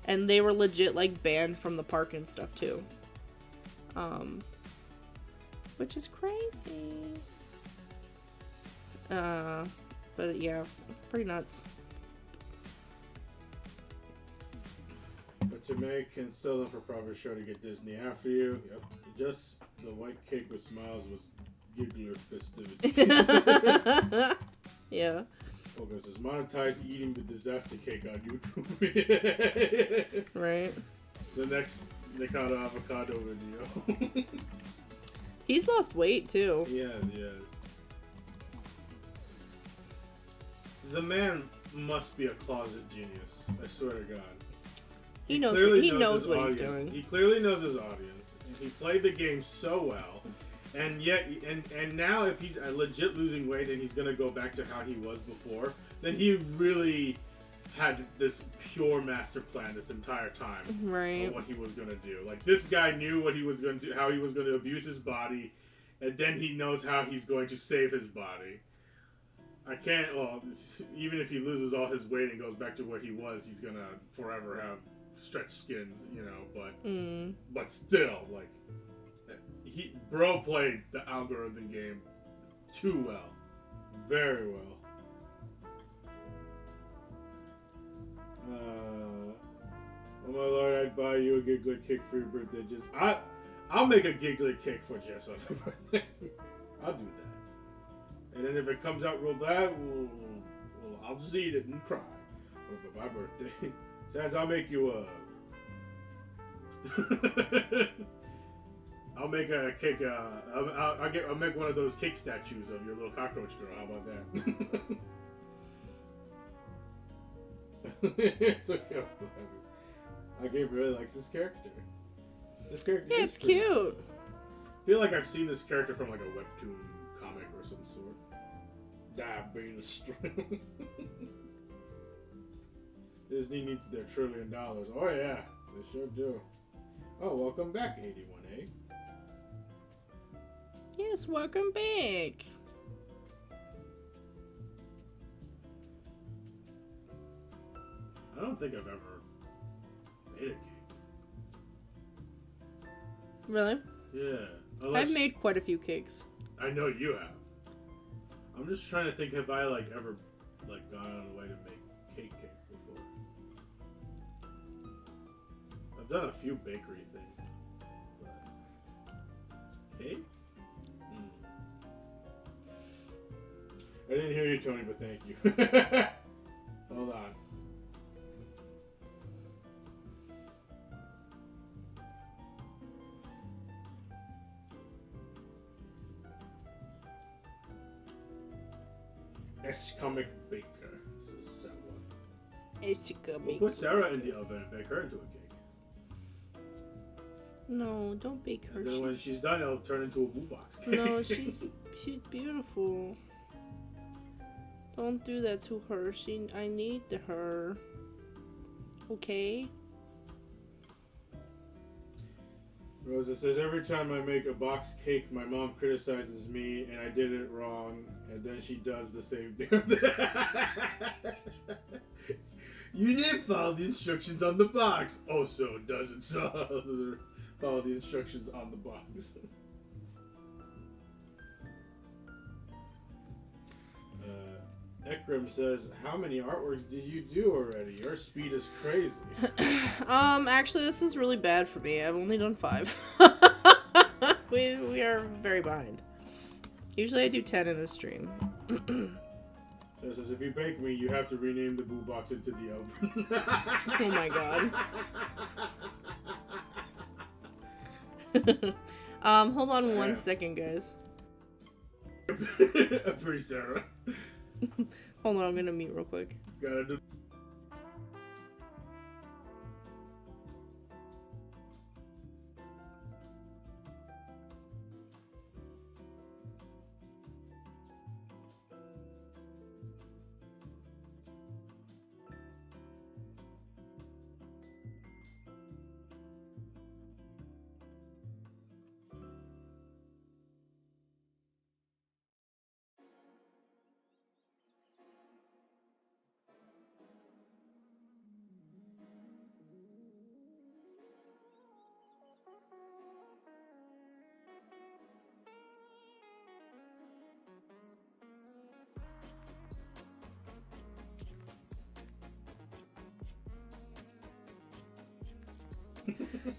And they were legit, like, banned from the park and stuff, too. Which is crazy. But yeah, it's pretty nuts. But to make and sell them for profit, sure to get Disney after you. Yep. Just the white cake with smiles was giggler festivities. Yeah. Focus is monetize eating the disaster cake on YouTube. Right. The next Nikata avocado video. He's lost weight too. He has. The man must be a closet genius. I swear to God. He knows what he's doing. He clearly knows his audience. And he played the game so well. And yet, and now if he's legit losing weight and he's gonna go back to how he was before, then he really had this pure master plan this entire time. Right. Of what he was gonna do. Like, this guy knew what he was gonna do, how he was gonna abuse his body, and then he knows how he's going to save his body. Even if he loses all his weight and goes back to what he was, he's gonna forever have stretched skins, you know, but still, like, bro played the algorithm game too well. Very well. Oh my lord, I'd buy you a giggly cake for your birthday. I'll make a giggly cake for Jess on her birthday. I'll do that. And then if it comes out real bad, I'll just eat it and cry. But for my birthday, Chaz, I'll make you I'll make a cake. I'll make one of those cake statues of your little cockroach girl. How about that? It's okay. I'll still have it. Gabe really likes this character. Yeah, it's cute. I feel like I've seen this character from like a webtoon comic or some sort. Diabetes string. Disney needs their $1 trillion. Oh yeah, they sure do. Oh, welcome back, 81A. Yes, welcome back. I don't think I've ever made a cake. Really? Yeah. I've made quite a few cakes. I know you have. I'm just trying to think, have I ever gone on a way to make cake before? I've done a few bakery things. But cake? I didn't hear you, Tony, but thank you. Hold on. S-Comic Baker. This is Sarah. We'll put Sarah in the oven and bake her into a cake. No, don't bake her. And then when she's done, it'll turn into a boo box cake. No, she's beautiful. Don't do that to her. I need her. Okay? Rosa says, every time I make a box cake, my mom criticizes me and I did it wrong, and then she does the same damn thing. You didn't follow the instructions on the box. Also doesn't follow the instructions on the box. Ekram says, how many artworks did you do already? Your speed is crazy. Actually, this is really bad for me. I've only done 5. we are very behind. Usually I do 10 in a stream. So it says, if you bake me, you have to rename the boo box into the oven. Oh my god. Hold on 1 second, guys. Pretty Sarah. Hold on, I'm gonna mute real quick. Gotta do.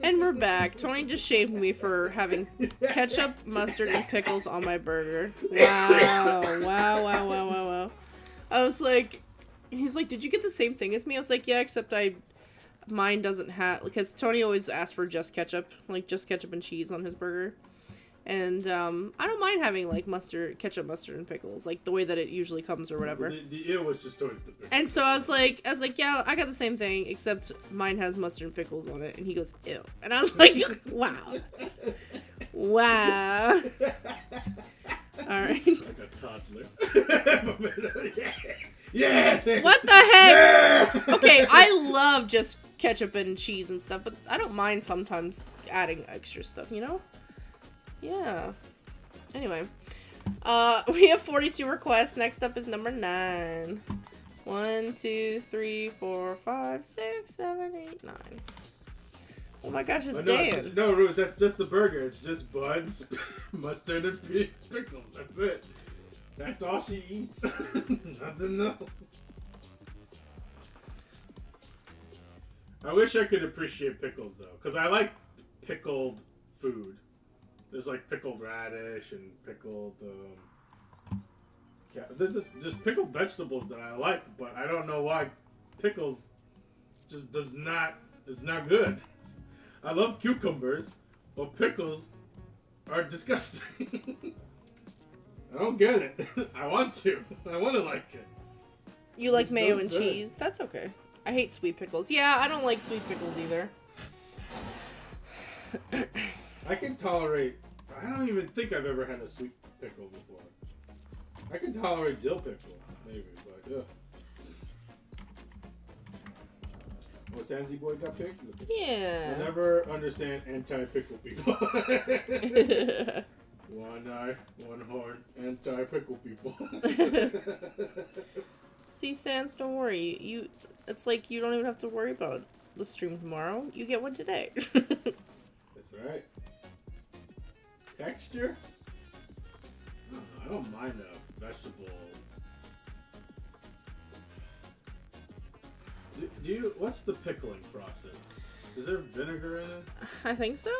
And we're back. Tony just shamed me for having ketchup, mustard, and pickles on my burger. Wow. I was like, he's like, did you get the same thing as me? I was like, yeah, except mine doesn't have, because Tony always asks for just ketchup and cheese on his burger. And I don't mind having like mustard, ketchup, mustard, and pickles, like the way that it usually comes or whatever. The ew was just towards the pickles. And so I was like, yeah, I got the same thing, except mine has mustard and pickles on it. And he goes, ew. And I was like, wow. Wow. All right. Like a toddler. Yes. What the heck? Yeah! Okay, I love just ketchup and cheese and stuff, but I don't mind sometimes adding extra stuff, you know? Yeah. Anyway. We have 42 requests. Next up is number 9. 1, 2, 3, 4, 5, 6, 7, 8, 9. Oh my gosh, it's Dan. No, Ruth, that's just the burger. It's just buns, mustard, and pickles. That's it. That's all she eats. Nothing else. I wish I could appreciate pickles, though. Because I like pickled food. There's like pickled radish and pickled... yeah, there's just pickled vegetables that I like, but I don't know why pickles just does not... It's not good. I love cucumbers, but pickles are disgusting. I don't get it. I want to. I want to like it. You like It's mayo so and sad. cheese? That's okay. I hate sweet pickles. Yeah, I don't like sweet pickles either. I can tolerate... I don't even think I've ever had a sweet pickle before. I can tolerate dill pickle, maybe, but ugh. Oh, Sansi Boy got picked? Yeah. I'll never understand anti-pickle people. One eye, one horn, anti-pickle people. See, Sans, don't worry. It's like you don't even have to worry about the stream tomorrow. You get one today. That's right. Texture? I don't mind a vegetable. Do you? What's the pickling process? Is there vinegar in it? I think so.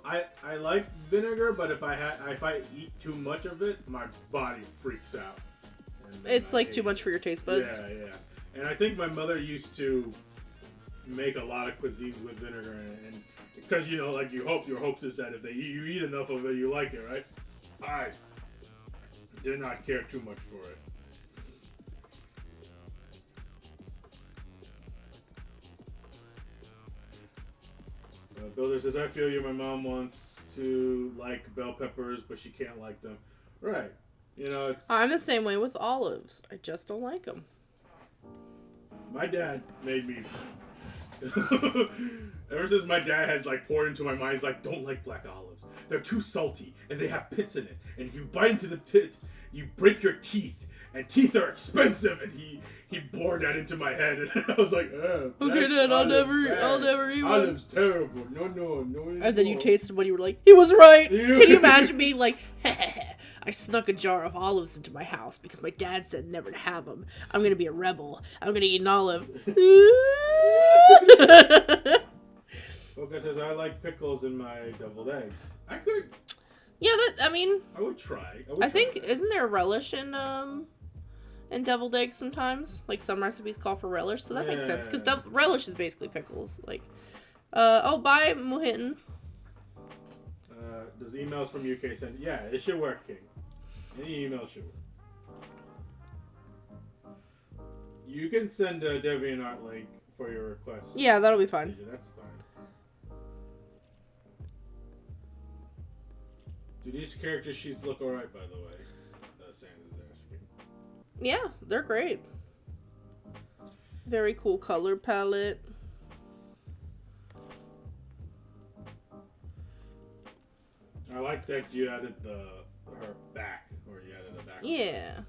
I like vinegar, but if I eat too much of it, my body freaks out. And then It's I like hate too it. much for your taste buds. Yeah. And I think my mother used to make a lot of cuisines with vinegar in it, and because like your hopes is that if you eat enough of it, you like it, right? I did not care too much for it. Builder says, I feel you. My mom wants to like bell peppers, but she can't like them. Right. It's... I'm the same way with olives. I just don't like them. My dad made me... Ever since my dad has poured into my mind, he's like, don't like black olives. They're too salty, and they have pits in it. And if you bite into the pit, you break your teeth. And teeth are expensive. And he bored that into my head. And I was like, Okay, Dad, I'll never eat one. Olive's terrible. No. And then you tasted one, you were like, he was right. Can you imagine being like, I snuck a jar of olives into my house because my dad said never to have them. I'm going to be a rebel. I'm going to eat an olive. Boca says, I like pickles in my deviled eggs. I could. Yeah, I would try. I think, isn't there relish in deviled eggs sometimes? Like some recipes call for relish, so that makes sense. Because relish is basically pickles. Bye, Muhinton. Does emails from UK send? Yeah, it should work, King. Any email should work. You can send a DeviantArt link for your request. Yeah, that'll be fine. That's fine. Do these character sheets look alright, by the way? Sans is asking. Yeah, they're great. Very cool color palette. I like that you added her back, or you added a back. Yeah.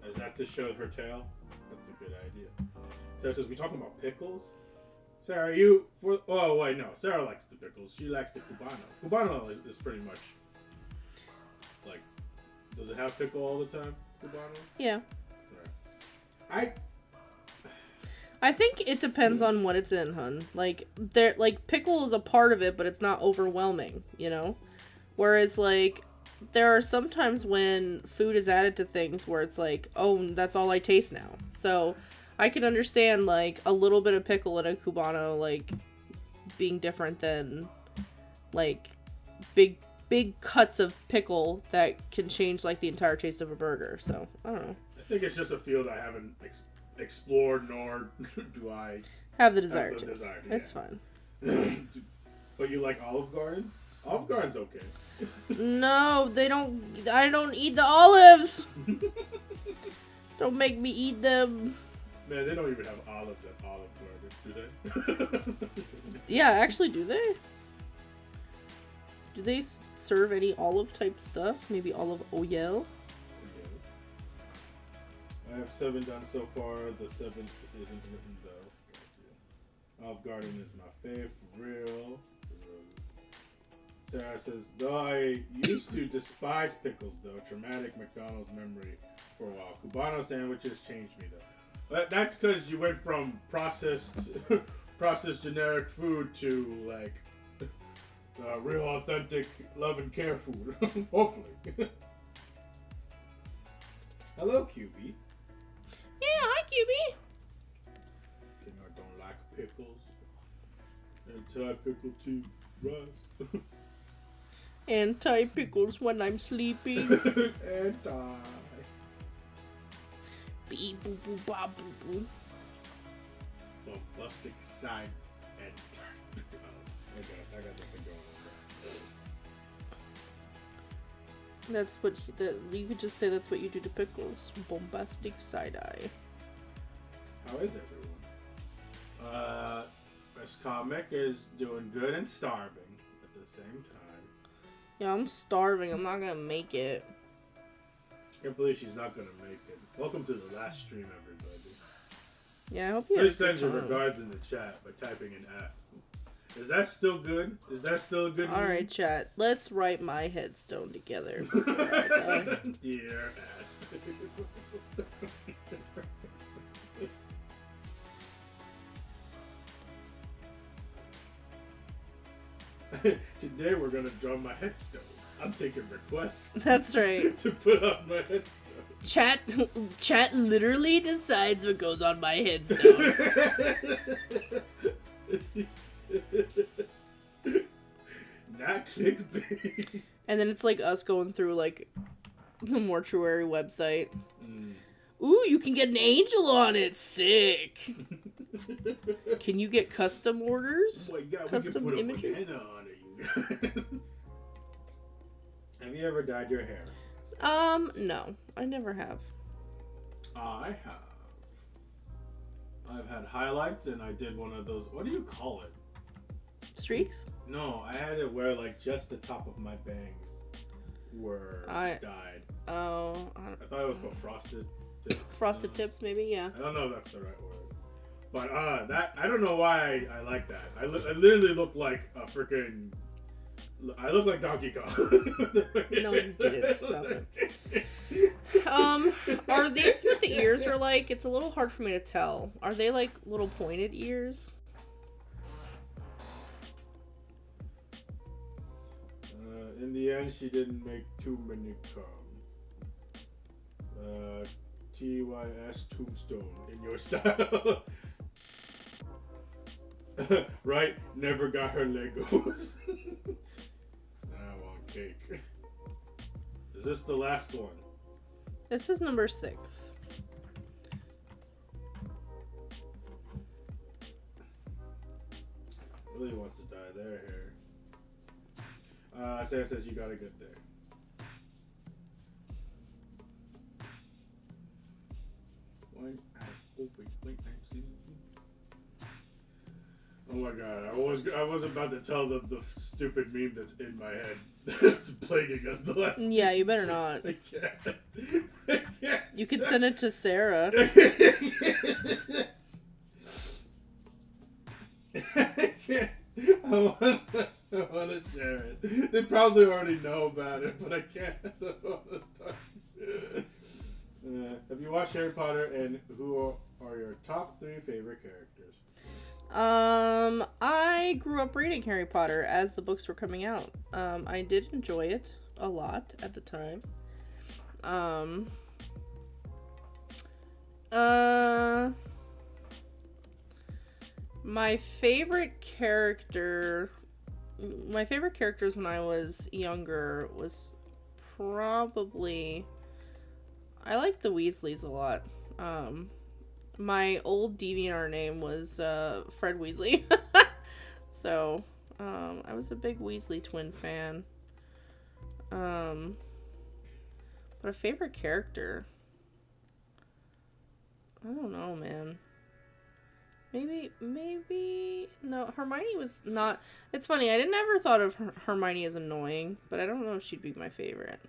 Is that to show her tail? That's a good idea. Sarah says, we talking about pickles? Sarah, oh, wait, no. Sarah likes the pickles. She likes the Cubano. Cubano is pretty much, does it have pickle all the time, Cubano? Yeah. Right. I think it depends on what it's in, hun. Pickle is a part of it, but it's not overwhelming, Whereas, there are some times when food is added to things where it's that's all I taste now. So, I can understand, a little bit of pickle in a Cubano, being different than, big cuts of pickle that can change like the entire taste of a burger. So I don't know. I think it's just a field I haven't explored, nor do I Have the desire have to. the desire to. It's fine. But you like Olive Garden? Olive Garden's okay. No, they don't. I don't eat the olives. Don't make me eat them. Man, they don't even have olives at Olive Garden, do they? Yeah, actually, do they? Do they serve any olive type stuff? Maybe olive oil? I have 7 done so far. The 7th isn't written though. Olive Garden is my fave for real. Sarah says, though I used to despise pickles though, traumatic McDonald's memory for a while. Cubano sandwiches changed me though. But that's because you went from processed generic food to like real authentic love and care food. Hopefully. Hello, QB. Yeah, hi, QB. I don't like pickles. Anti-pickle tea rice. Anti pickles when I'm sleeping. Anti. Beep boo boo ba boo boo. Bombastic side and I got nothing going on That's what you could just say. That's what you do to pickles. Bombastic side eye. How is everyone? This comic is doing good and starving at the same time. Yeah, I'm starving. I'm not gonna make it. I can't believe she's not gonna make it. Welcome to the last stream, everybody. Yeah, I hope you have a Please send good your time. regards in the chat by typing an F. Is that still good? Is that still a good Alright, chat. Let's write my headstone together. Dear ass. Today we're gonna draw my headstone. I'm taking requests That's right. to put on my headstone. Chat literally decides what goes on my headstone. Not clickbait. And then it's like us going through like the mortuary website. Ooh, you can get an angel on it. Sick. Can you get custom orders? Oh my god, Custom we can put images? a banana on it, you Have you ever dyed your hair? No. I never have. I have. I've had highlights and I did one of those, what do you call it? Streaks? No, I had it where like just the top of my bangs were dyed. Oh. I thought it was called frosted tips. Frosted tips, maybe? Yeah. I don't know if that's the right word. But that I don't know why I like that. I literally look like a freaking. I look like Donkey Kong. No, you didn't. Stop it. Are these what the ears are like? It's a little hard for me to tell. Are they like little pointed ears? In the end, she didn't make too many cum. TYS Tombstone in your style. Right? Never got her Legos. I want cake. Is this the last one? This is number 6. Really wants to dye their hair. Sarah says you got a good day. Oh my god, I was about to tell them the stupid meme that's in my head that's plaguing us the last Yeah, you better not. I can't. You could send it to Sarah. I can't. I want to share it. They probably already know about it, but I can't. I don't want to talk. Have you watched Harry Potter, and who are your top 3 favorite characters? I grew up reading Harry Potter as the books were coming out. I did enjoy it a lot at the time. My favorite character my favorite characters when I was younger was probably... I liked the Weasleys a lot. My old DeviantArt name was Fred Weasley. So, I was a big Weasley twin fan. But a favorite character? I don't know, man. Maybe... No, Hermione was not... It's funny, I never thought of Hermione as annoying, but I don't know if she'd be my favorite.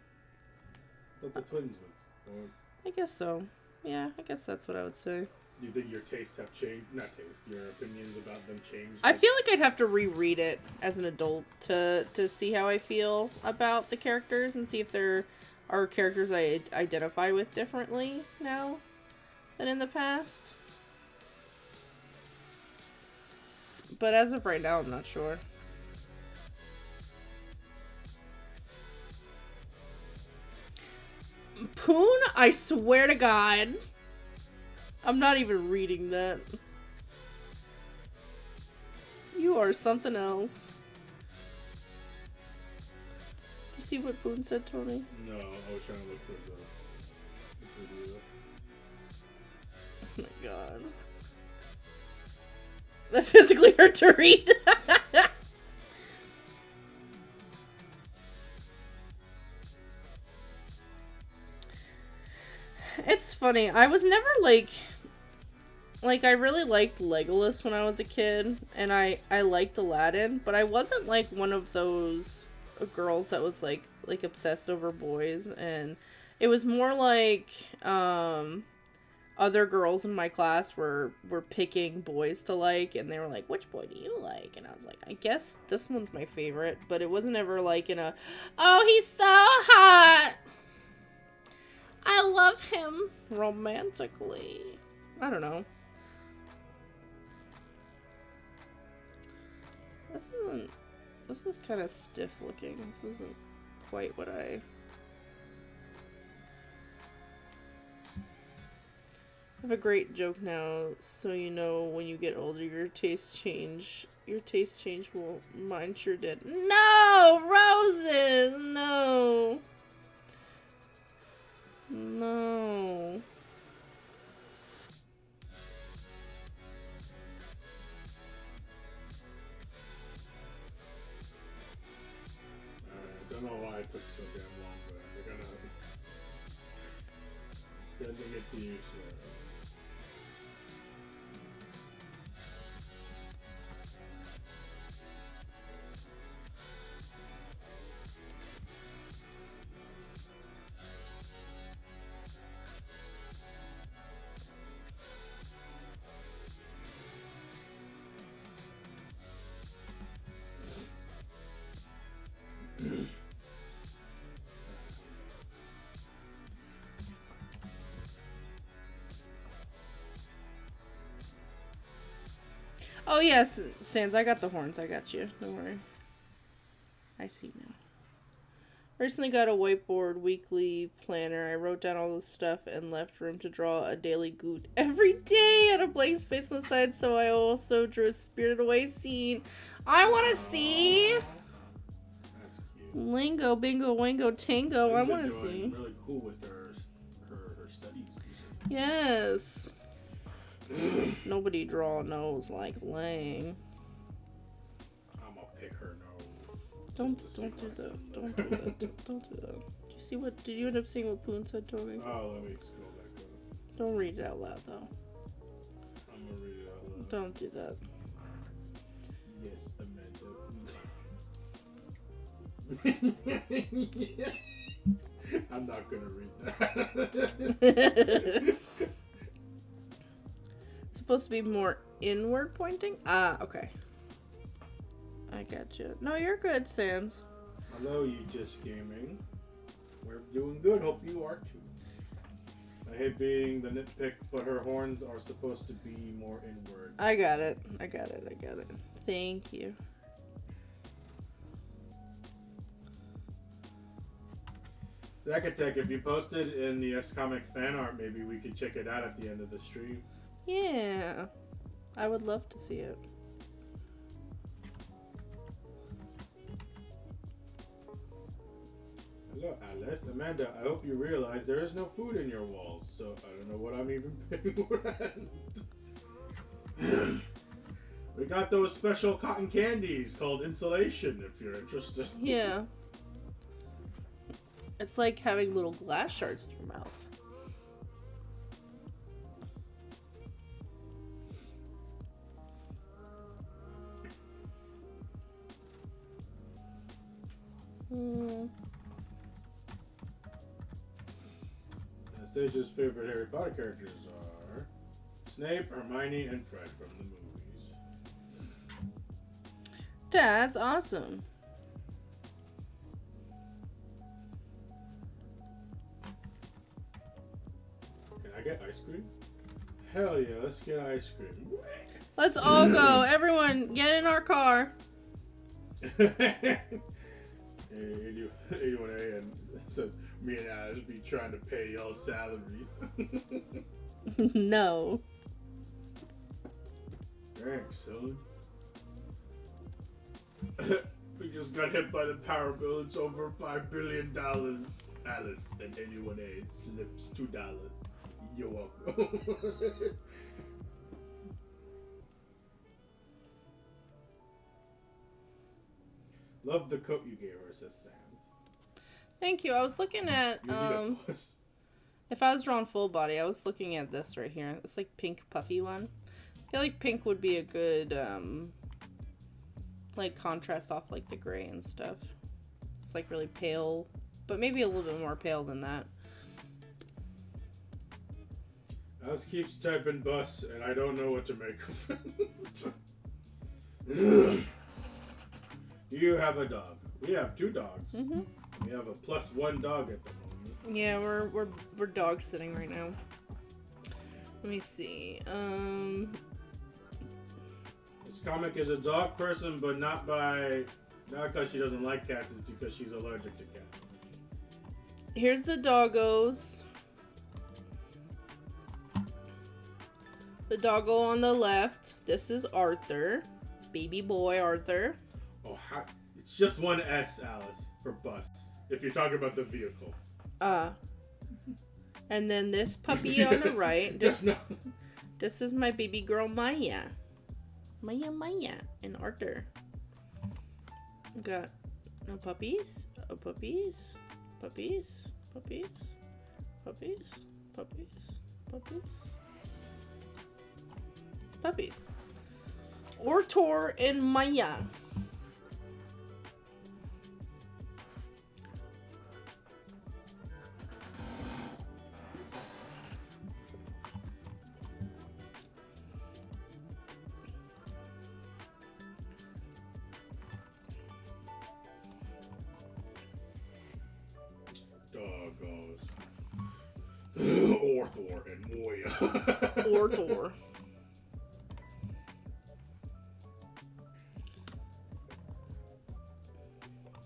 But the twins was. Or I guess so. Yeah, I guess that's what I would say. do you think your tastes have changed? Not taste, your opinions about them changed? I feel like I'd have to reread it as an adult to see how I feel about the characters and see if there are characters I identify with differently now than in the past. But as of right now, I'm not sure. Poon, I swear to God. I'm not even reading that. You are something else. You see what Poon said, Tony? No, I was trying to look for the video. Oh my God. That physically hurt to read. It's funny. I was never like I really liked Legolas when I was a kid, and I liked Aladdin, but I wasn't like one of those girls that was like obsessed over boys, and it was more like other girls in my class were picking boys to like, and they were like, which boy do you like? And I was like, I guess this one's my favorite, but it wasn't ever like in a, oh, he's so hot, I love him romantically. I don't know. This is kind of stiff looking. This isn't quite what I have. A great joke now, so you know when you get older your tastes change. Your taste change will. Mine sure did. No! Roses! No! No. I don't know why it took so damn long, but they're gonna sending it to you, Sarah. Oh yes, Sans, I got the horns. I got you. Don't worry. I see now. Recently got a whiteboard weekly planner. I wrote down all this stuff and left room to draw a daily goot every day at a blank space on the side, so I also drew a Spirited Away scene. I want to see. That's cute. Lingo, bingo, wango, tango. I want to see. Really cool with her studies recently. Yes. Nobody draw a nose like Lang. I'm gonna pick her nose. Don't do that. Don't do that. Don't do that. Did you see what? Did you end up seeing what Poon said, Tony? Oh, let me scroll back up. Don't read it out loud, though. I'm gonna read it out loud. Don't do that. Yes, Amanda. I'm not gonna read that. Supposed to be more inward pointing? Ah, okay. I gotcha. No, you're good, Sans. Hello, you just gaming. We're doing good. Hope you are too. I hate being the nitpick, but her horns are supposed to be more inward. I got it. I got it. I got it. Thank you. Zacatech, if you posted in the S-Comic fan art, maybe we could check it out at the end of the stream. Yeah. I would love to see it. Hello, Alice. Amanda, I hope you realize there is no food in your walls, so I don't know what I'm even paying rent. We got those special cotton candies called insulation, if you're interested. Yeah. It's like having little glass shards in your mouth. Anastasia's favorite Harry Potter characters are Snape, Hermione, and Fred from the movies. That's awesome. Can I get ice cream? Hell yeah, let's get ice cream. Let's all go. Everyone, get in our car. 81A and says, me and Alice be trying to pay y'all salaries. No. Thanks, son. We just got hit by the power bill. It's over $5 billion. Alice and 81A slips $2. You're welcome. Love the coat you gave her, says Sans. Thank you. I was looking at, You need a bus. if I was drawing full body, I was looking at this right here. It's like pink puffy one. I feel like pink would be a good, like contrast off like the gray and stuff. It's like really pale, but maybe a little bit more pale than that. Alice keeps typing bus, and I don't know what to make of it. Do you have a dog? We have 2 dogs. Mm-hmm. We have a +1 dog at the moment. Yeah, we're dog sitting right now. Let me see. This comic is a dog person, but not because she doesn't like cats, it's because she's allergic to cats. Here's the doggos. The doggo on the left. This is Arthur. Baby boy Arthur. Oh, it's just one S, Alice, for bus. If you're talking about the vehicle. And then this puppy on the right. Just no. This is my baby girl Maya. Maya, and Arthur. Got no puppies. Oh, puppies. Puppies. Arthur and Maya. Doggos. Arthur and Moya. Arthur.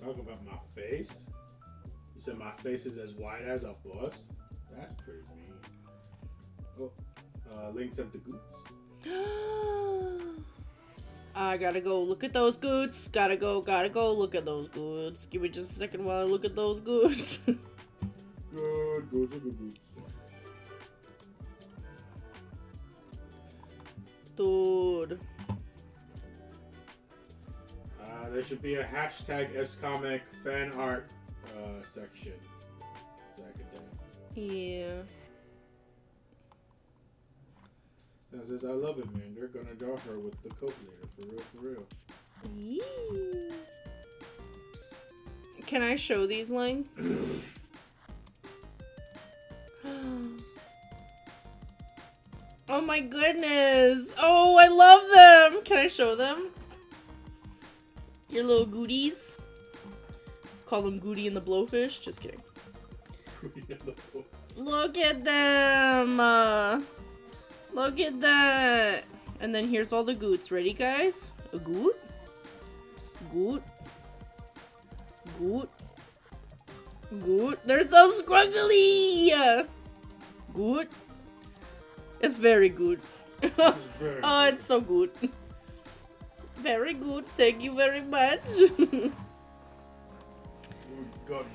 Talk about my face. You said my face is as wide as a bus? That's pretty mean. Oh, Link sent the goots. I gotta go look at those goods. Gotta go look at those goods. Give me just a second while I look at those goods. Good goots. Dude. There should be a hashtag scomic fan art section. Yeah. That says, I love it, man. They're gonna draw her with the coat later. For real. Yee. Can I show these, Lang? Oh my goodness. Oh, I love them. Can I show them? Your little goodies. Call them Goody and the Blowfish. Just kidding. Look at them. Look at that. And then here's all the goots. Ready, guys? A goot. Goot. Goot. Goot. They're so scruggly. Goot. It's very good. Oh, it's so good. Very good. Thank you very much. God,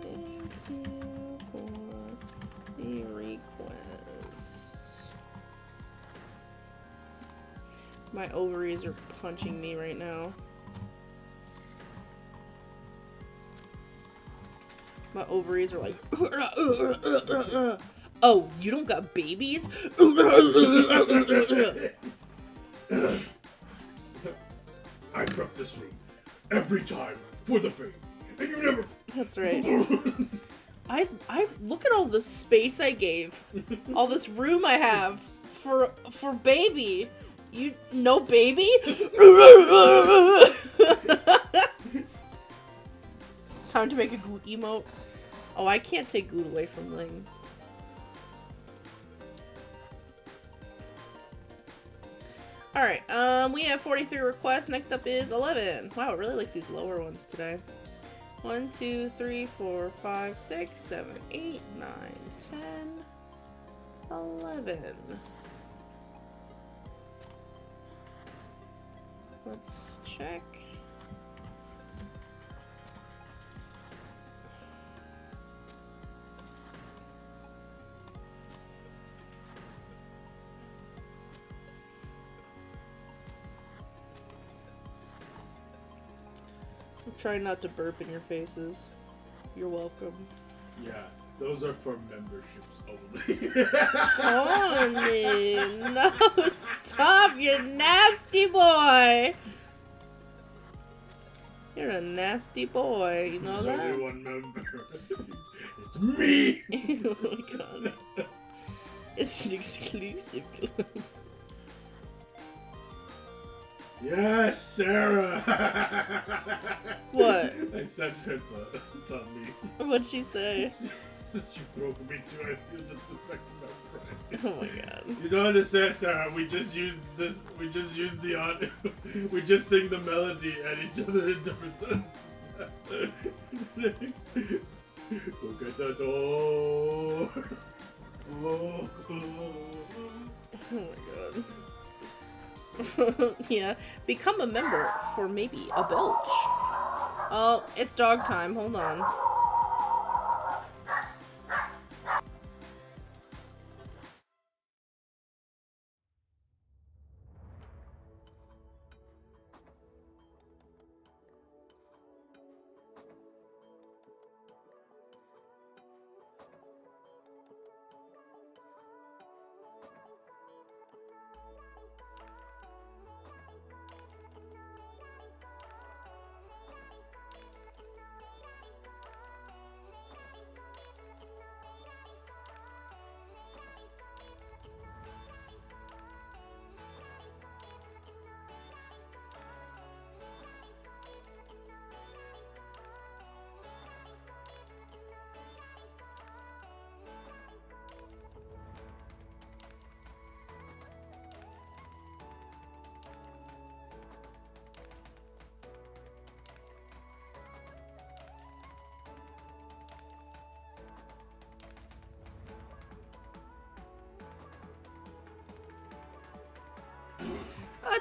Thank you for the request. My ovaries are punching me right now. My ovaries are like, oh, you don't got babies? I prep this room every time for the baby, and you never. That's right. I look at all the space I gave, all this room I have for baby. You no baby? Time to make a Goot emote. Oh, I can't take Goot away from Ling. Alright, we have 43 requests. Next up is 11. Wow, it really likes these lower ones today. 1, 2, 3, 4, 5, 6, 7, 8, 9, 10, 11. Let's check. I'm trying not to burp in your faces. You're welcome. Yeah, those are for memberships only. Tony, no, stop! You're nasty boy. You're a nasty boy. You know There's that? only one member. It's me. Oh my god. It's an exclusive club. Yes, Sarah. What? I sent her the me. What'd she say? She broke me too. I used it to affect my friend. Oh my god. You don't understand, Sarah. We just use this. We just use the audio. We just sing the melody at each other in different sentences. Look at the door. Oh. Oh my god. Yeah, become a member for maybe a belch. Oh, it's dog time. Hold on.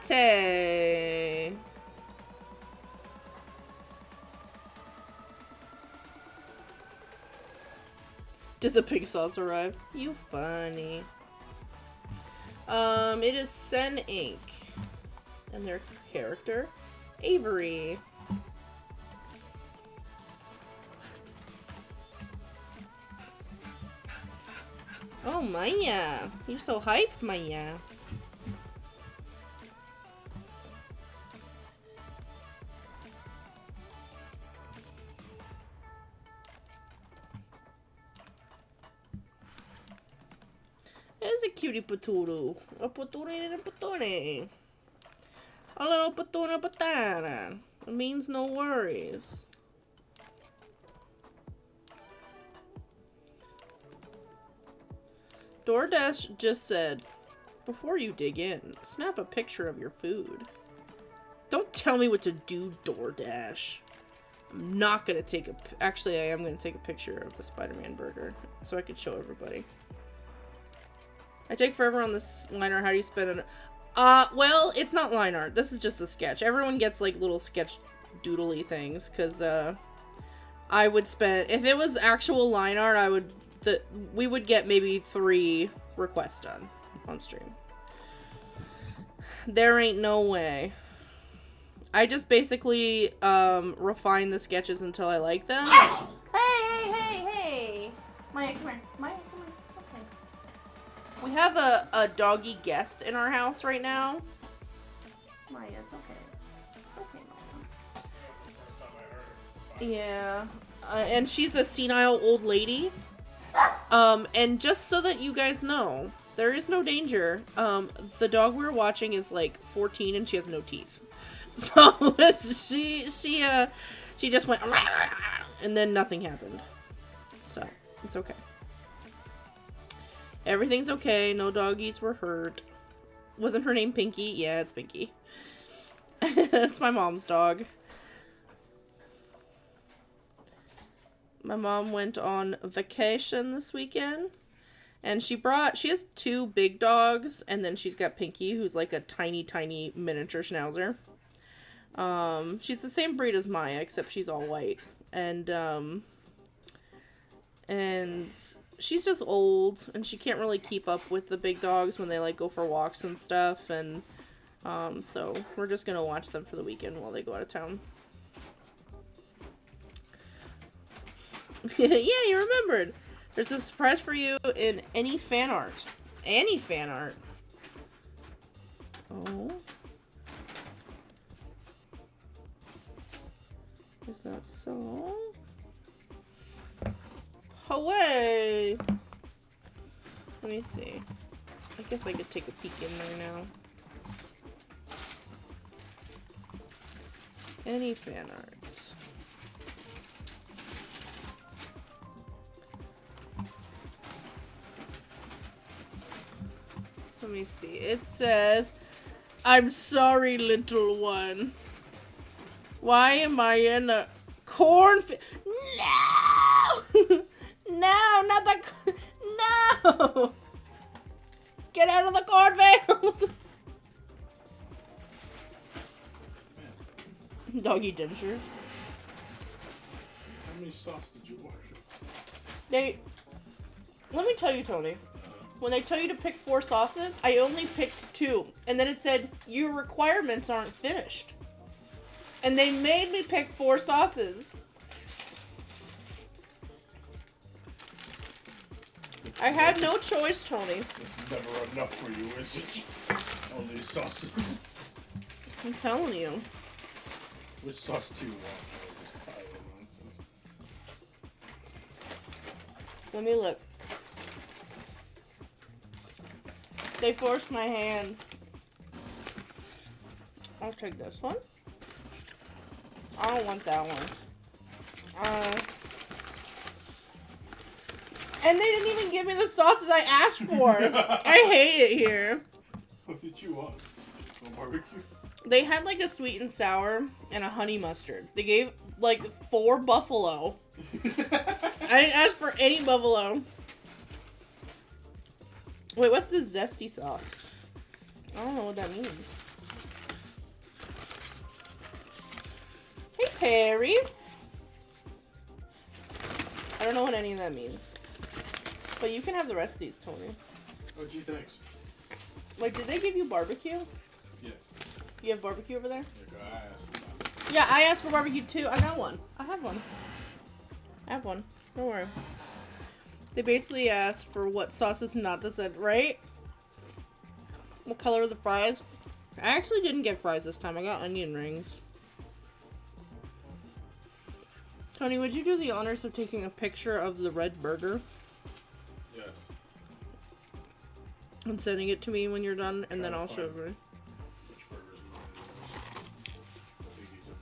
Ate. Did the pig sauce arrive? You funny. It is Sen Inc. And their character, Avery. Oh, Maya. You're so hyped, Maya. There's a cutie patootle. A patootle and a patootle. A little patootle patana. It means no worries. DoorDash just said, before you dig in, snap a picture of your food. Don't tell me what to do, DoorDash. I'm not gonna take a... Actually, I am gonna take a picture of the Spider-Man burger so I can show everybody. I take forever on this line art. How do you spend it? Well, it's not line art. This is just the sketch. Everyone gets, like, little sketch doodly things, because I would spend, if it was actual line art, we would get maybe 3 requests done on stream. There ain't no way. I just basically refine the sketches until I like them. Hey! Maya, come here. Maya, come here. It's okay. We have a doggy guest in our house right now. Maya, it's okay. It's okay, Maya. Yeah. And she's a senile old lady. And just so that you guys know, there is no danger. The dog we're watching is like 14 and she has no teeth. So she just went and then nothing happened. So it's okay. Everything's okay. No doggies were hurt. Wasn't her name Pinky? Yeah, it's Pinky. It's my mom's dog. My mom went on vacation this weekend. And she has 2 big dogs, and then she's got Pinky, who's like a tiny, tiny miniature schnauzer. She's the same breed as Maya, except she's all white. And she's just old, and she can't really keep up with the big dogs when they like go for walks and stuff, and so we're just gonna watch them for the weekend while they go out of town. Yeah, you remembered. There's a surprise for you in any fan art. Any fan art. Oh. Is that so? Away! Let me see. I guess I could take a peek in there now. Any fan art. Let me see. It says, "I'm sorry, little one. Why am I in a cornfield?" No! No, not the... No! Get out of the cornfield! Doggy dentures. How many sauce did you order? Let me tell you, Tony. When they tell you to pick 4 sauces, I only picked 2. And then it said, your requirements aren't finished. And they made me pick 4 sauces. I had no choice, Tony. It's never enough for you, is it? All these sauces. I'm telling you. Which sauce do you want? Oh, this pile of nonsense. Let me look. They forced my hand. I'll take this one. I don't want that one. And they didn't even give me the sauces I asked for. I hate it here. What did you want? A barbecue? They had like a sweet and sour and a honey mustard. They gave like 4 buffalo. I didn't ask for any buffalo. Wait, what's this zesty sauce? I don't know what that means. Hey, Perry. I don't know what any of that means. But you can have the rest of these, Tony. Oh, gee, thanks. Like, did they give you barbecue? Yeah. You have barbecue over there? I asked. Yeah, I asked for barbecue too. I got one. I have one. I have one. Don't worry. They basically asked for what sauces not to send, right? What color are the fries? I actually didn't get fries this time. I got onion rings. Tony, would you do the honors of taking a picture of the red burger? Yes. And sending it to me when you're done, and then I'll show you. Which burger's mine? I think these are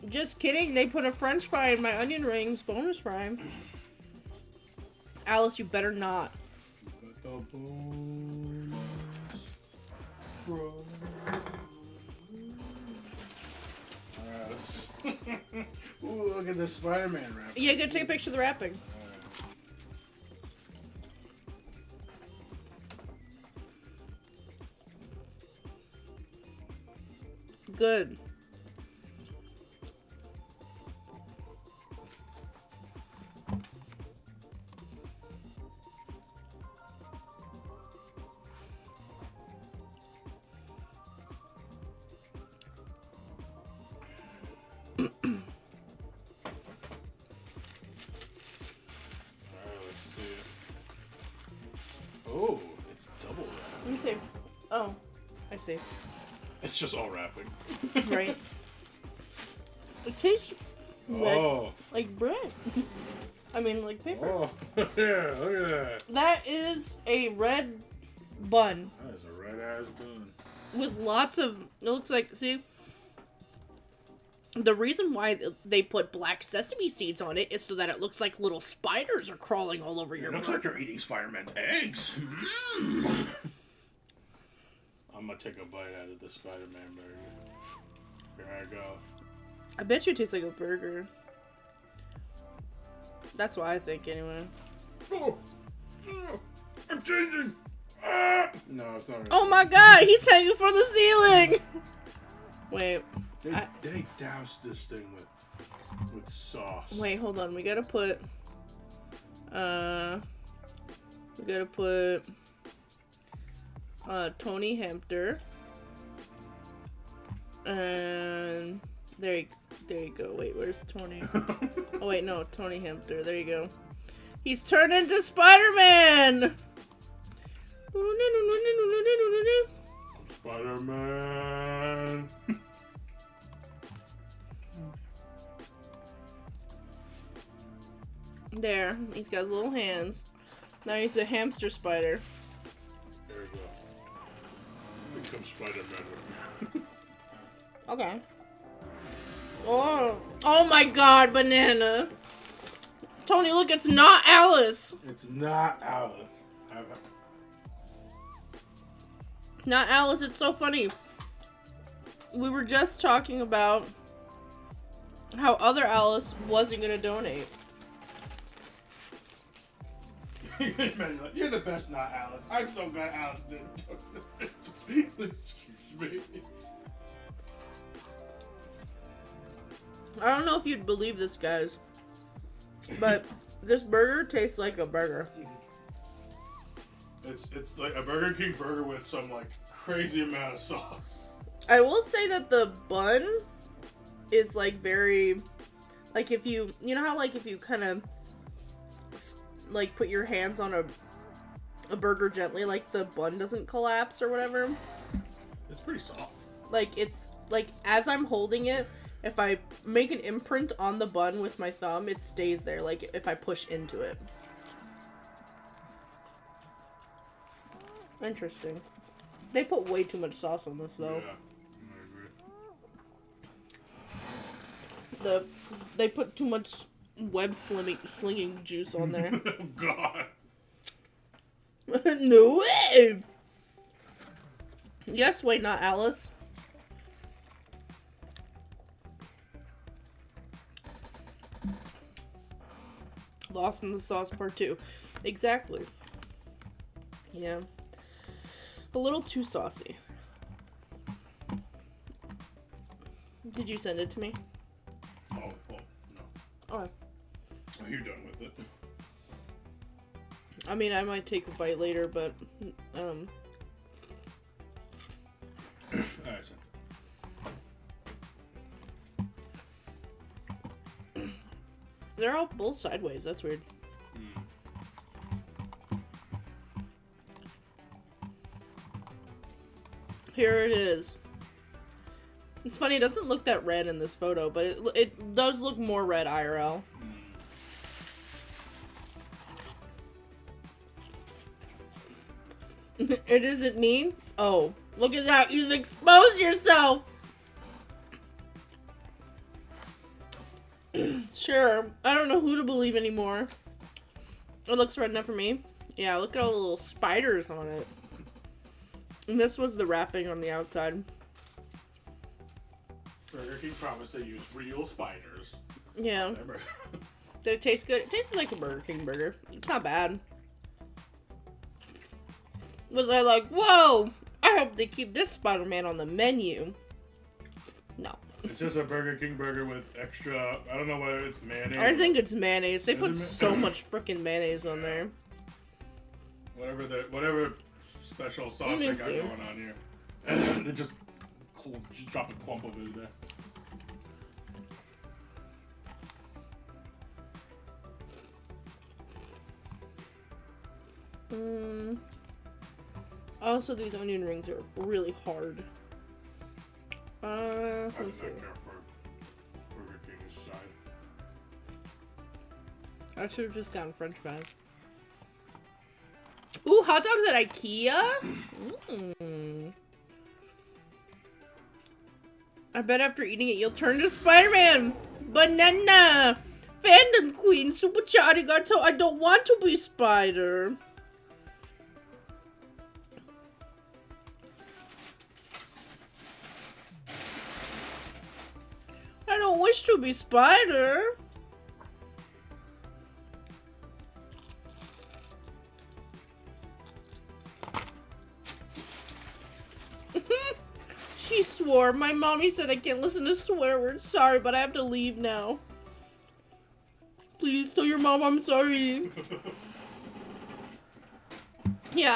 mine. Just kidding. They put a french fry in my onion rings. Bonus fry. Alice, you better not. You got the bonus fries. Ooh, look at this Spider-Man wrap. Yeah, go take a picture of the wrapping. Good. Let's see. Oh, it's double wrap. Let me see. Oh, I see. It's just all wrapping. Right. It tastes Oh. like bread. I mean, like paper. Oh, yeah, look at that. That is a red bun That is a red ass bun. with lots of. It looks like. See, the reason why they put black sesame seeds on it is so that it looks like little spiders are crawling all over your. It looks bun. like you're eating Spider-Man's eggs. I'm gonna take a bite out of the Spider-Man burger. Here I go. I bet you it tastes like a burger. That's what I think, anyway. Oh, I'm changing. Ah! No, it's not. Really. Oh my god, he's hanging from the ceiling! Wait. They doused this thing with sauce. Wait, hold on. We gotta put... Tony Hampter. And... There you go. Wait, where's Tony? Oh, wait, no. Tony Hampter. There you go. He's turned into Spider-Man! Spider-Man. There. He's got little hands. Now he's a hamster spider. There you go. Become Spider-Man. Okay. Oh my god, banana. Tony, look, it's not Alice. It's not Alice. Not Alice, it's so funny. We were just talking about how other Alice wasn't gonna donate. You're the best, not Alice. I'm so glad Alice didn't donate. Excuse me. I don't know if you'd believe this, guys, but this burger tastes like a burger. It's like a Burger King burger with some like crazy amount of sauce. I will say that the bun is like very, like if you know how like if you kind of like put your hands on a burger gently, like the bun doesn't collapse or whatever. It's pretty soft. Like it's like as I'm holding it, if I make an imprint on the bun with my thumb, it stays there. Like if I push into it. Interesting. They put way too much sauce on this though. Yeah, I agree. They put too much web slinging juice on there. Oh God. No way! Yes, wait, not Alice. Lost in the Sauce Part 2. Exactly. Yeah. A little too saucy. Did you send it to me? Oh no. Oh. Are you done with it? I mean, I might take a bite later, but, Alright, so. they're all both sideways. That's weird. Here it is. It's funny, it doesn't look that red in this photo, but it does look more red IRL. It isn't me? Oh, look at that. You've exposed yourself! Sure. I don't know who to believe anymore. It looks red enough for me. Yeah, look at all the little spiders on it. And this was the wrapping on the outside. Burger King promised they use real spiders. Yeah. Did it taste good? It tasted like a Burger King burger. It's not bad. Was I like, whoa, I hope they keep this Spider-Man on the menu. No. It's just a Burger King burger with extra, I don't know whether it's mayonnaise. I think it's mayonnaise. They put it so much freaking mayonnaise on there. Whatever special sauce they got going on here. They just drop a clump of it in there. Also, these onion rings are really hard. I did Let's not see. care for Burger King's side. I should have just gotten French fries. Ooh, hot dogs at IKEA? I bet after eating it, you'll turn into Spider-Man! Banana! Fandom Queen, super arigato, I don't want to be Spider. I don't wish to be Spider. She swore. My mommy said I can't listen to swear words. Sorry, but I have to leave now. Please tell your mom I'm sorry. Yeah,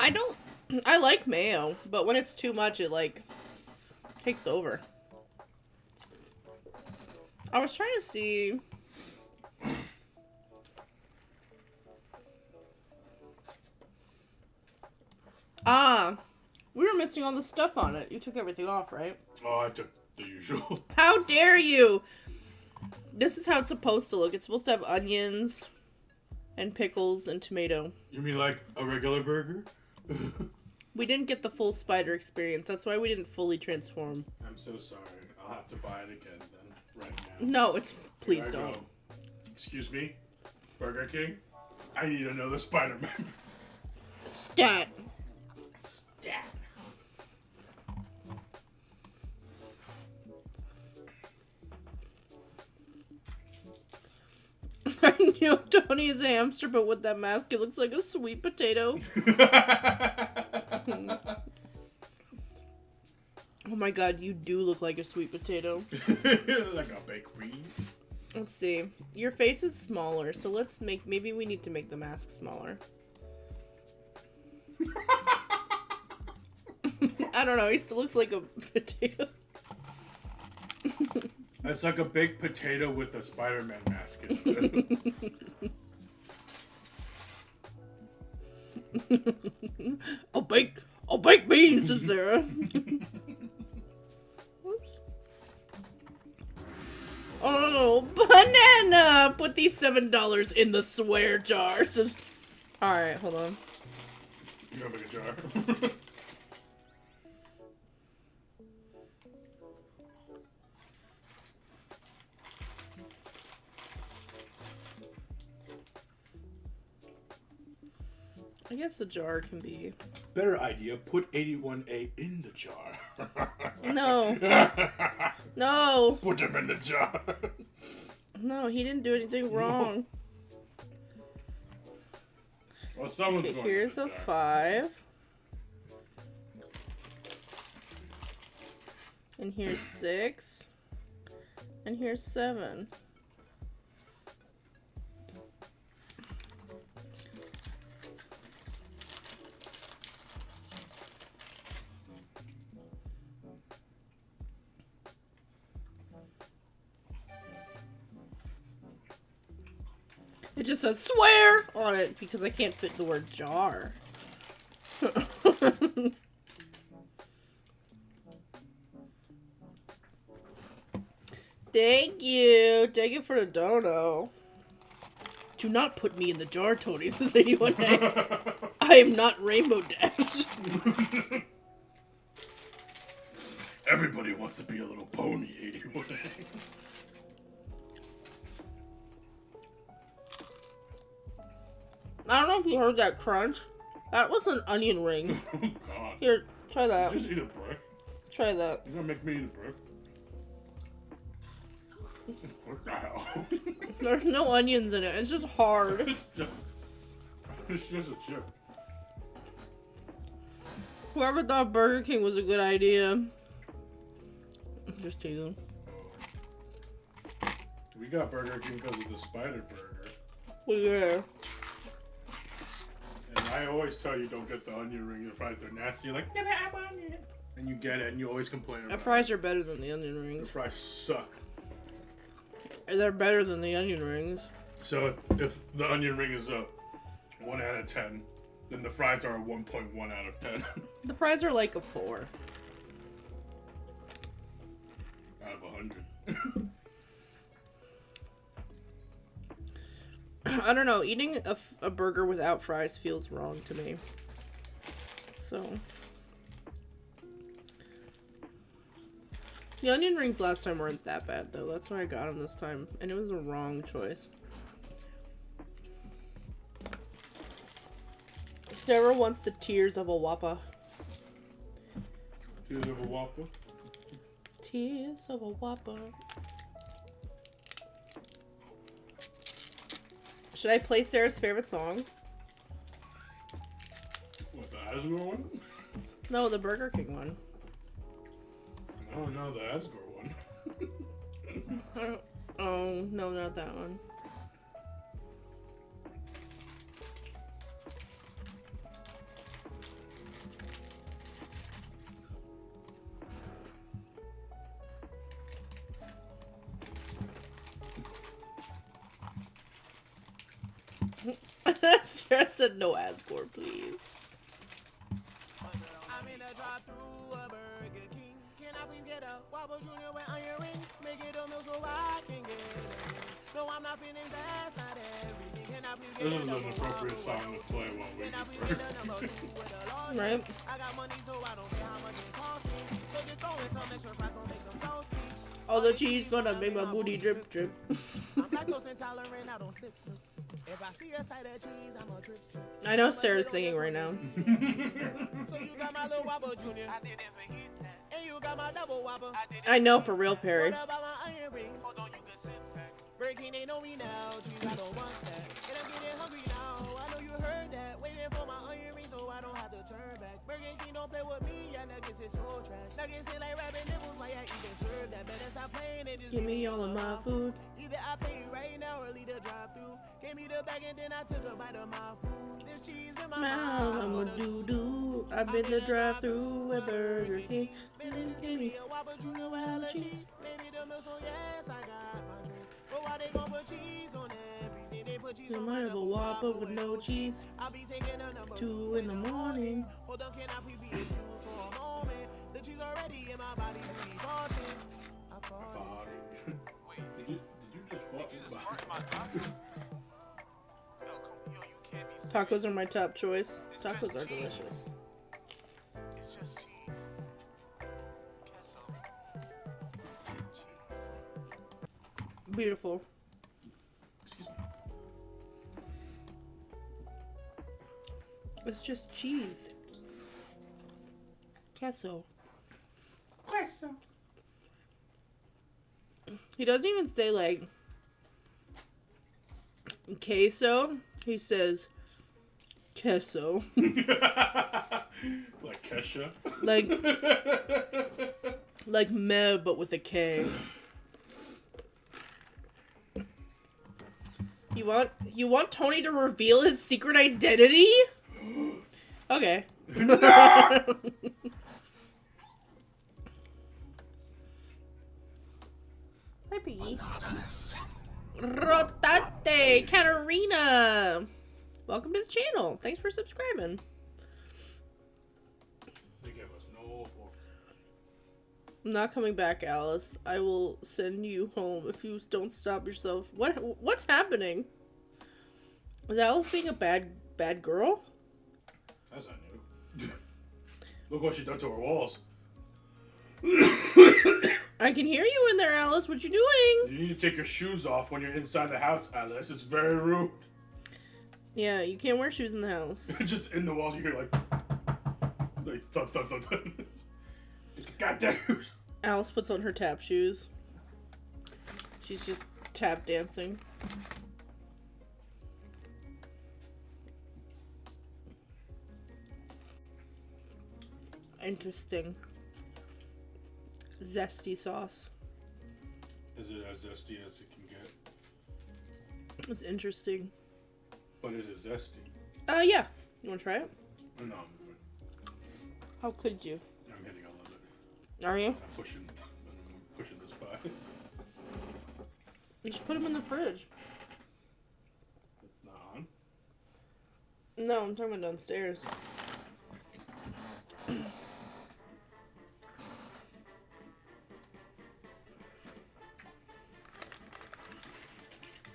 I like mayo, but when it's too much, it like takes over. I was trying to see. We were missing all the stuff on it. You took everything off, right? Oh, I took the usual. How dare you! This is how it's supposed to look. It's supposed to have onions and pickles and tomato. You mean like a regular burger? We didn't get the full spider experience. That's why we didn't fully transform. I'm so sorry. I'll have to buy it again then, right now. No, it's... Please Here I don't. go. Excuse me? Burger King? I need another Spider-Man. Stat. Stat. I knew Tony is a hamster, but with that mask, it looks like a sweet potato. Oh my god, you do look like a sweet potato. Like a baked bean. Let's see. Your face is smaller, so let's make... Maybe we need to make the mask smaller. I don't know, he still looks like a potato. It's like a baked potato with a Spider-Man mask in it. I'll bake beans, says Sarah. Oh, banana! Put these $7 in the swear jar, says... Alright, hold on. You gotta make a jar. I guess the jar can be... Better idea, put 81A in the jar. No. No. Put him in the jar. No, he didn't do anything wrong. Well, someone's Okay, going here's in a the jar. 5. And here's 6. And here's 7. It just says swear on it because I can't fit the word jar. Thank you. Thank you for the dono. Do not put me in the jar, Tony, says anyone. I am not Rainbow Dash. Everybody wants to be a little pony, 81A. I don't know if you heard that crunch. That was an onion ring. Oh, God. Here, try that. Just eat a brick. Try that. You're gonna make me eat a brick? What the hell? There's no onions in it. It's just hard. It's just a chip. Whoever thought Burger King was a good idea. I'm just teasing. We got Burger King because of the spider burger. Well, yeah. And I always tell you don't get the onion ring. Your fries, they're nasty. You're like, never have onion. And you get it and you always complain The about fries are better than the onion it. The rings. fries suck. They're better than the onion rings. So if the onion ring is a 1 out of 10, then the fries are a 1.1 out of 10. The fries are like a 4. Out of 100. I don't know. Eating a burger without fries feels wrong to me. So. The onion rings last time weren't that bad, though. That's why I got them this time. And it was a wrong choice. Sarah wants the tears of a Whopper. Tears of a Whopper? Tears of a Whopper. Should I play Sarah's favorite song? What, the Asgore one? No, the Burger King one. Oh no, the Asgore one. Oh, no, not that one. Sarah said no Asgore, please. I'm in a drive-thru a Burger King. Can I please get a Whopper Jr. with onion rings? Make it a meal so I can get it. No, I'm not finished, that's not everything. Can I please get This a is an double appropriate Whopper? song to play while we Can I eat please burgers. get a number 2 with a large? Right. I got money so I don't care how much it costs me. So just throw in some extra fries, don't make them salty. All the cheese gonna make my booty drip drip. I'm lactose intolerant, I don't sip. If I see a side of cheese, I'm a trip. I know Sarah's singing right now. So you got my little Whopper Jr. I didn't forget that. And you got my double Whopper. I know for real, Perry. What about my onion ring? Hold on, you can sit back. Burger King, they know me now. Cheese, I don't want that. And I'm getting hungry now. I know you heard that. Waiting for my onion ring so I don't have to turn back. Burger King don't play with me. Y'all nuggets is so trash. Nuggets hit like rabbit nibbles while y'all even serve that. Better stop playing and just Give me all of my food. Either I pay you right now or leave the drive-thru. Gave me the bag and then I took a bite of my food. There's cheese in my mouth. I'm a doo-doo. I've been to drive through a Burger King. Give me a Whopper Jr. with hella cheese. Maybe the milk, so yes, I got my drink. But why they gon' put cheese on everything? They put cheese You on might my have a Whopper with no cheese. I'll be taking a number 2 in the morning. Hold on, can I please be excused for a moment? The cheese already in my body, be farting. I farted. Did you just fart? Tacos are my top choice. Tacos are delicious. It's just cheese. Queso. Beautiful. Excuse me. It's just cheese. Queso. Queso. He doesn't even say like queso. He says queso. Like Kesha. Like meh, but with a K. You want Tony to reveal his secret identity? Okay. Hi, Piggy. Rotate, Katarina. Welcome to the channel. Thanks for subscribing. They gave us no fork. I'm not coming back, Alice. I will send you home if you don't stop yourself. What's happening? Is Alice being a bad girl? That's not new. Look what she done to her walls. I can hear you in there, Alice. What you doing? You need to take your shoes off when you're inside the house, Alice. It's very rude. Yeah, you can't wear shoes in the house. Just in the walls, you hear like thud, thud, thud, thud. Goddamn. Alice puts on her tap shoes. She's just tap dancing. Interesting. Zesty sauce. Is it as zesty as it can get? It's interesting. But is it zesty? Yeah. You want to try it? No, I'm good. How could you? I'm hitting all of it. Are you? I'm pushing this by. You should put them in the fridge. It's not on. No, I'm talking about downstairs.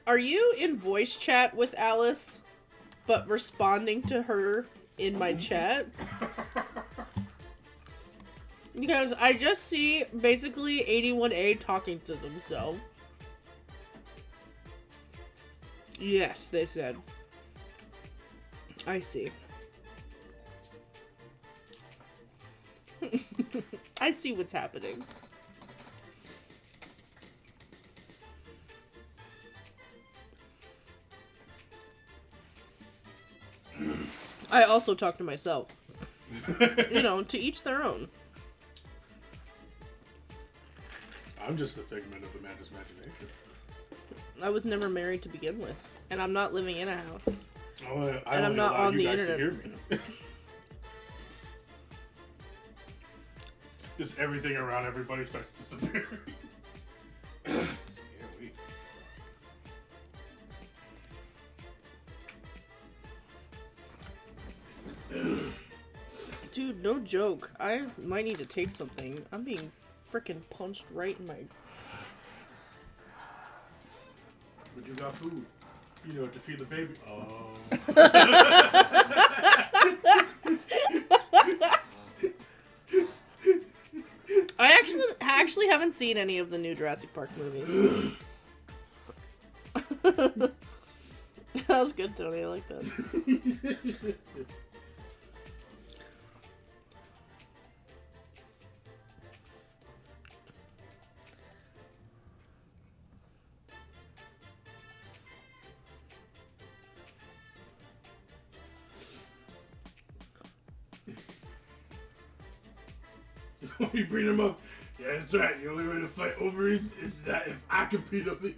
Are you in voice chat with Alice, but responding to her in my chat? Because I just see basically 81A talking to themselves. Yes, they said. I see. I see what's happening. I also talk to myself. You know, to each their own. I'm just a figment of the man's imagination. I was never married to begin with, and I'm not living in a house. Oh, And I'm not on the internet. To hear me. Just everything around everybody starts disappearing. Can't wait. Dude, no joke. I might need to take something. I'm being freaking punched right in my... But you got food. You know, to feed the baby. Oh. I actually haven't seen any of the new Jurassic Park movies. That was good, Tony. I like that. You bring him up. Yeah, that's right. The only way to fight ovaries is that if I compete on the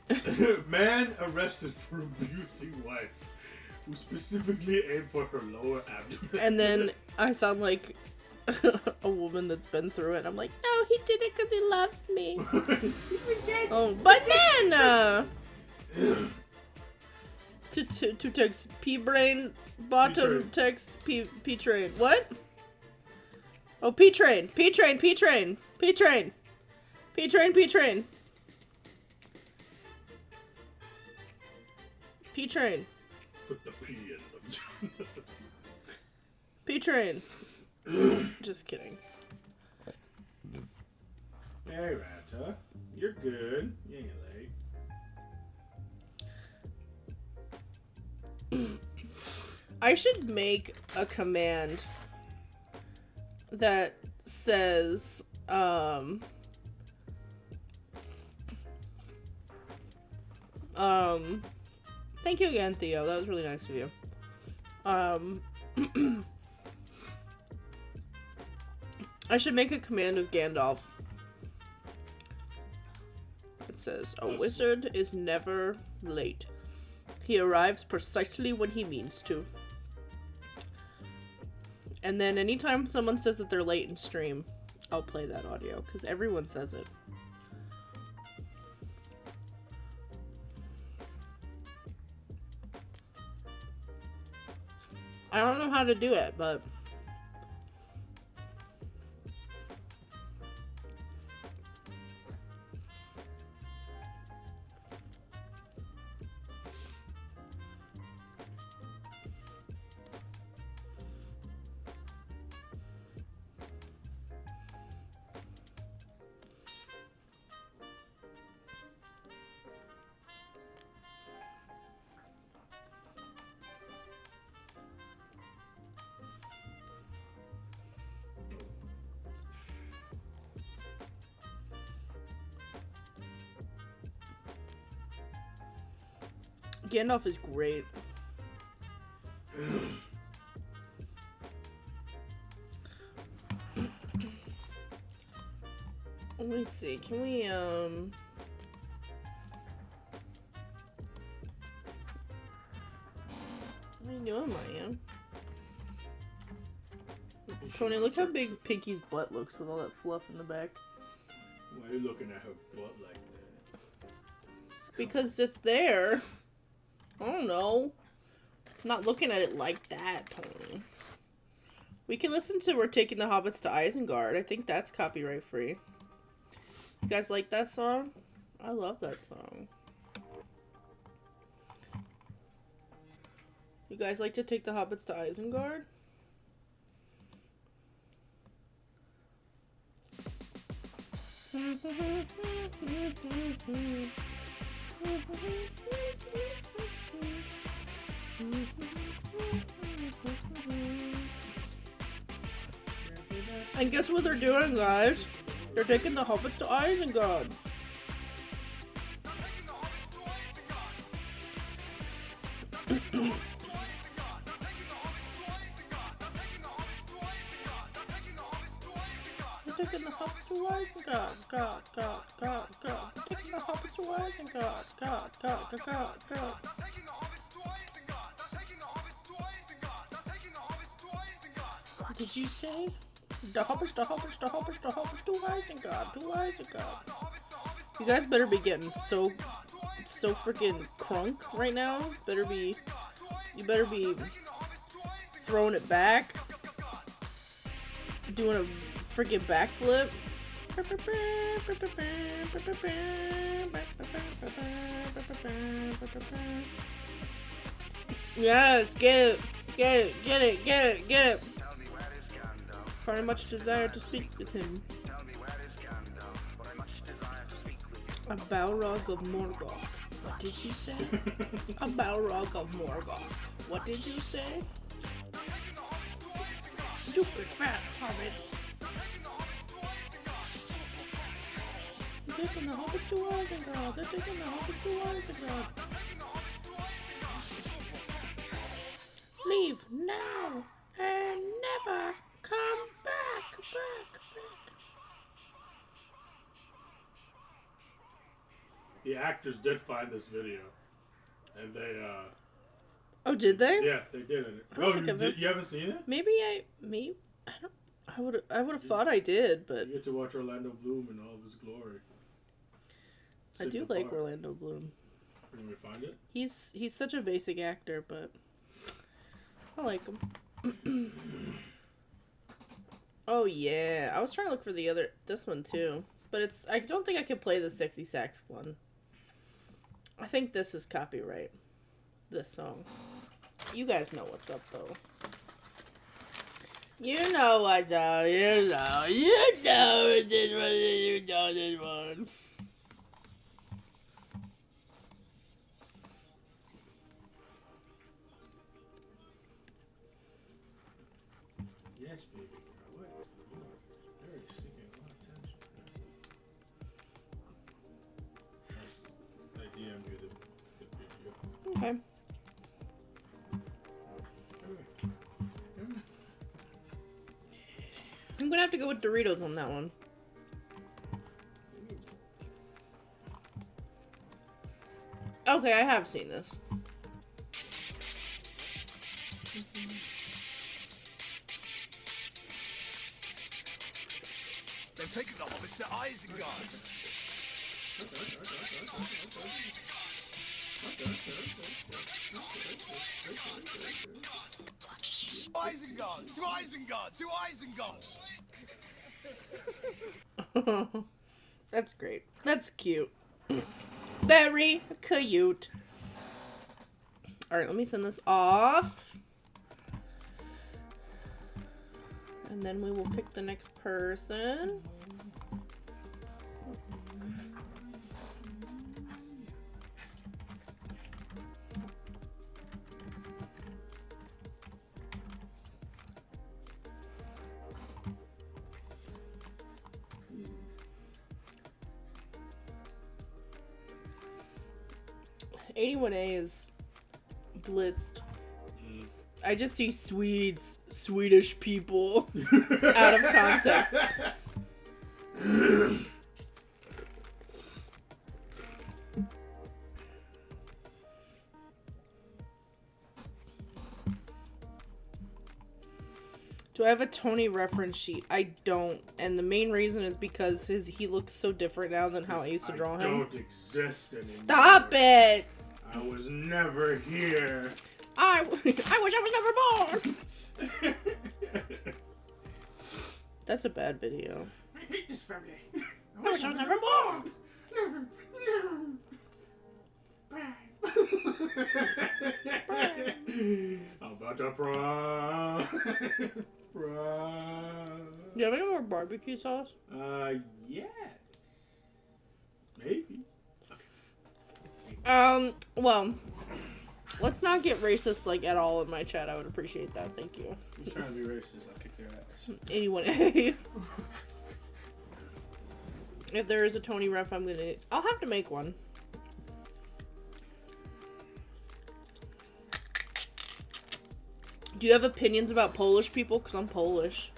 ovaries. Man arrested for abusing wife who specifically aimed for her lower abdomen. And then I sound like a woman that's been through it. I'm like, no, he did it because he loves me. Oh, banana! to text P-brain, bottom text P-train. What? Oh, P-train, P-train, P-train, P-train, P-train, P-train. P-train. Put the P in them. P-train. Just kidding. Hey, Rata. You're good. You ain't late. I should make a command that says, thank you again, Theo. That was really nice of you. I should make a command of Gandalf. It says, a wizard is never late. He arrives precisely when he means to. And then anytime someone says that they're late in stream, I'll play that audio, because everyone says it. I don't know how to do it, but... Gandalf is great. Let me see, can we, what are you doing, Maya? Tony, look how big Pinky's butt looks with all that fluff in the back. Why are you looking at her butt like that? Because it's there. I don't know. not looking at it like that, Tony. We can listen to We're Taking the Hobbits to Isengard. I think that's copyright free. You guys like that song? I love that song. You guys like to take the hobbits to Isengard? And guess what they're doing, guys? They're taking the hobbits to Isengard. They're taking the hobbits to Isengard. God. They're taking the hobbits to Isengard. God. What did you say? The hobbits to Isengard. You guys better be getting so freaking crunk right now. You better be throwing it back, doing a freaking backflip. Yes, get it. Very much desire to speak with him. A Balrog of Morgoth. What did you say? A Balrog of Morgoth. What did you say? Stupid fat hobbits. They're taking the hobbits to Isengard. They're taking the hobbits to Isengard. Leave now and never come back. The actors did find this video, and they Oh, did they? yeah, they did it. I don't think You haven't seen it? I would have thought I did, but You get to watch Orlando Bloom in all of his glory. I do like Orlando Bloom. Can we find it? He's such a basic actor, but I like him. Oh yeah, I was trying to look for this one too, but I don't think I can play the sexy sax one. I think this is copyright. This song. You guys know what's up though. You know what's up. You know this one. Yes, baby. What? You are very seeking a lot of attention. I DM'd you the video. Okay. I'm gonna have to go with Doritos on that one. Okay, I have seen this. They've taken the hobbits to Isengard. To Isengard! That's great. That's cute. Very cute. Alright, let me send this off. And then we will pick the next person. A is blitzed. I just see Swedish people out of context. Do I have a Tony reference sheet? I don't, and the main reason is because he looks so different now than how I used to draw him. I don't exist anymore. Stop it! I was never here. I wish I was never born. That's a bad video. I hate this family. I wish I was never born. How about your prom? Prom. Do you have any more barbecue sauce? Yes. Maybe. Well, let's not get racist, like, at all in my chat. I would appreciate that. Thank you. Who's trying to be racist? I'll kick their ass. Anyone. If there is a Tony ref, I'll have to make one. Do you have opinions about Polish people? Because I'm Polish.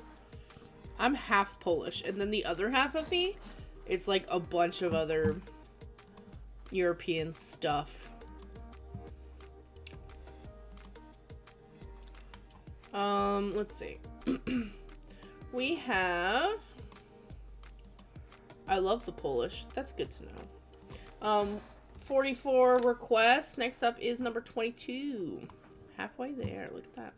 I'm half Polish. And then the other half of me, it's like a bunch of other European stuff. Let's see. We have... I love the Polish. That's good to know. 44 requests. Next up is number 22. Halfway there. Look at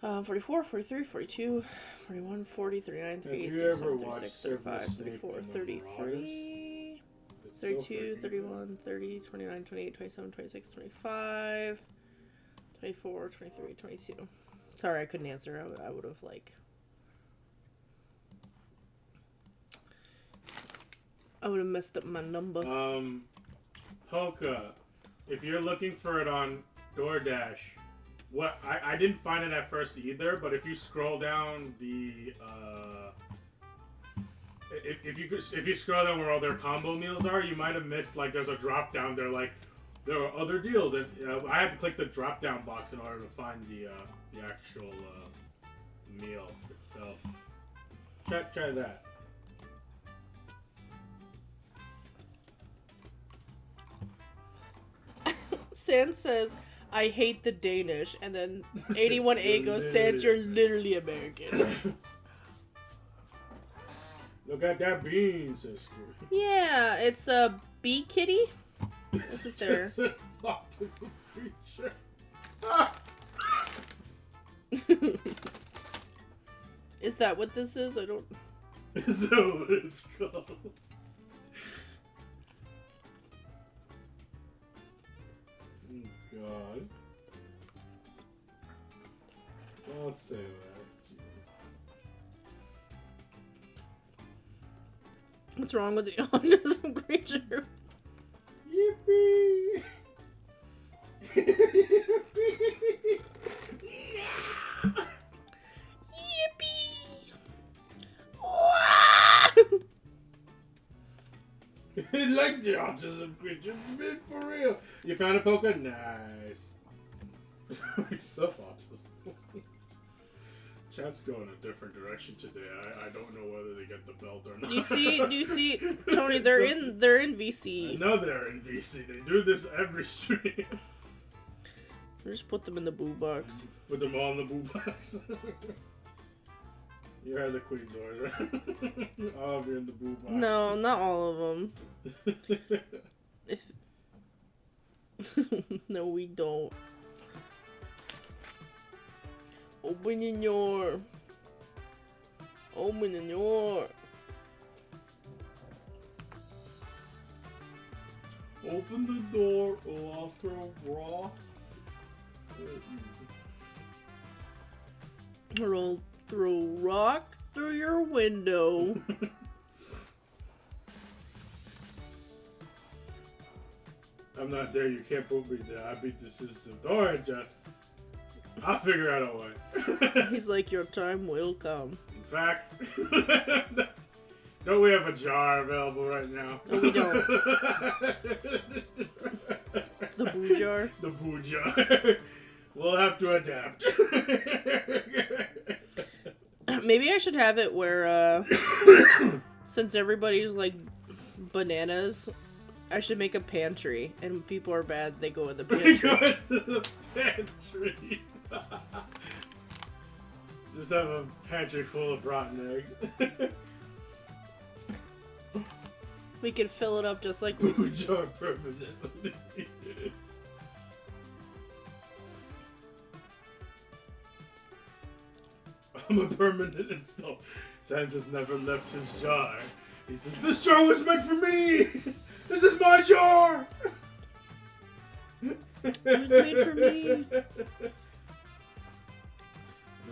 that. 44, 43, 42, 41, 40, 39, 38, 37, 36, 35, 34, 33, 32, 31, 30, 29, 28, 27, 26, 25, 24, 23, 22. Sorry, I couldn't answer. I would have, like... I would have messed up my number. Polka, if you're looking for it on DoorDash, what I didn't find it at first either, but if you scroll down the if you scroll down where all their combo meals are, you might have missed, like, there's a drop down there, like there are other deals, and I had to click the drop down box in order to find the actual meal itself. Try that. Sans says, I hate the Danish, and then 81A goes, Sans, you're literally American. Look at that bean, sister. Yeah, it's a bee kitty. This is their... Autism creature. Is that what this is? I don't... Is that what it's called? God. I'll say that. What's wrong with the autism creature? Yippee! Yippee! Like the autism creature, it's been for real. You found a polka? Nice. Love autism. Chat's going a different direction today. I don't know whether they get the belt or not. Do you see, Tony? They're in VC. I know they're in VC. They do this every stream. Just put them in the boo box. Put them all in the boo box. You heard the Queen's order. All of you in the boo box. No, not all of them. No, we don't. Open the door. Open the door. Open the door or I'll throw rocks at you. Or I'll throw rock through your window. I'm not there, you can't put me there. I beat the system. Don't worry, Jess. I'll figure out a way. He's like, your time will come. In fact, don't we have a jar available right now? No, we don't. The boo jar? The boo jar. We'll have to adapt. Maybe I should have it where, since everybody's like bananas, I should make a pantry, and when people are bad, they go in the pantry. Go into the pantry. Just have a pantry full of rotten eggs. We can fill it up just like Boo jar permanently. I'm a permanent install. Sans has never left his jar. He says, "This jar was meant for me! This is my jar!" It was made for me.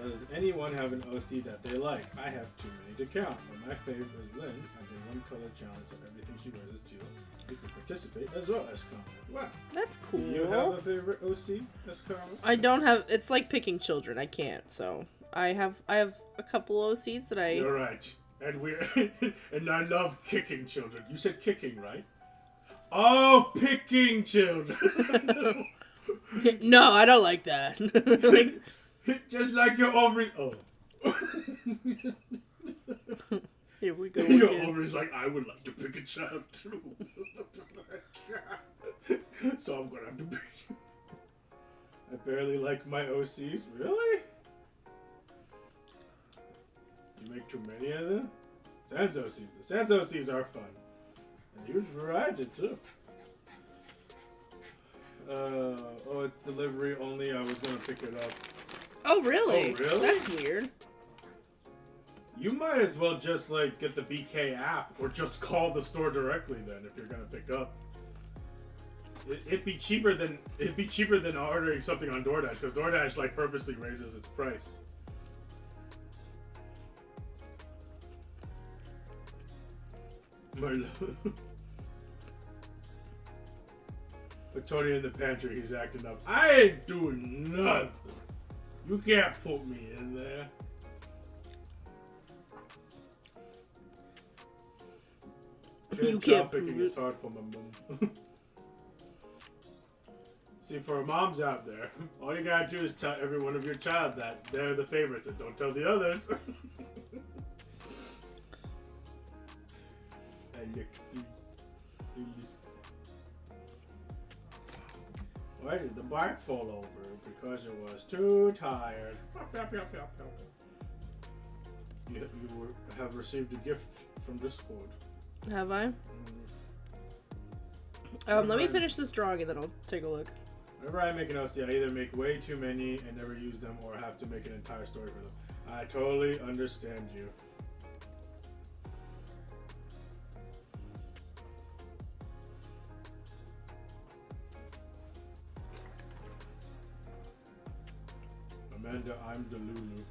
Does anyone have an OC that they like? I have too many to count, but my favorite is Lynn. I did one color challenge and everything she wears is teal. You can participate as well as comment. Wow. That's cool. Do you have a favorite OC as comment? I don't have. It's like picking children. I can't. So I have a couple OCs that I. You're right. And and I love kicking children. You said kicking, right? Oh, picking children. No, I don't like that. Like, just like your ovaries. Oh. here we go. Your again. ovaries like, I would like to pick a child too. So I'm gonna have to pick you. I barely like my OCs. Really? You make too many of them? Sans OCs. The Sans OCs are fun. A huge variety too. Oh, it's delivery only. I was gonna pick it up. Oh really? Oh, really? That's weird. You might as well just like get the BK app or just call the store directly then if you're gonna pick up. It'd be cheaper than ordering something on DoorDash because DoorDash like purposely raises its price. But Tony in the pantry, he's acting up. I ain't doing nothing. You can't put me in there. You Job can't picking prove is it. hard for my mom. See, for moms out there, all you gotta do is tell every one of your child that they're the favorites and don't tell the others. I licked the list. Why did the bike fall over? Because it was too tired. You have received a gift from Discord. Have I? Let me finish this drawing and then I'll take a look. Whenever I make an OC, I either make way too many and never use them or have to make an entire story for them. I totally understand you. Amanda, I'm Delulu.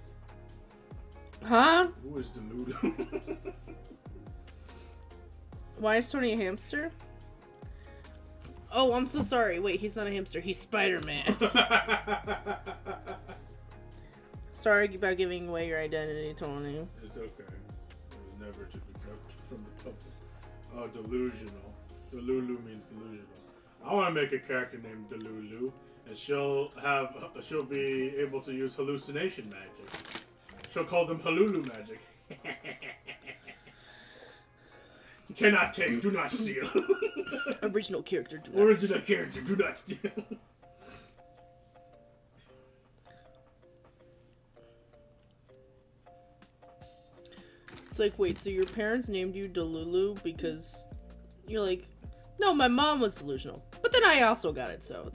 Huh? Who is Delulu? Why is Tony a hamster? Oh, I'm so sorry. Wait, he's not a hamster. He's Spider-Man. Sorry about giving away your identity, Tony. It's okay. It was never to be kept from the public. Oh, delusional. Delulu means delusional. I want to make a character named Delulu, and she'll be able to use hallucination magic. She'll call them Halulu magic. You cannot take, do not steal. Original character, do not Original character, do not steal. It's like, wait, so your parents named you Delulu because you're like, no, my mom was delusional. But then I also got it, so.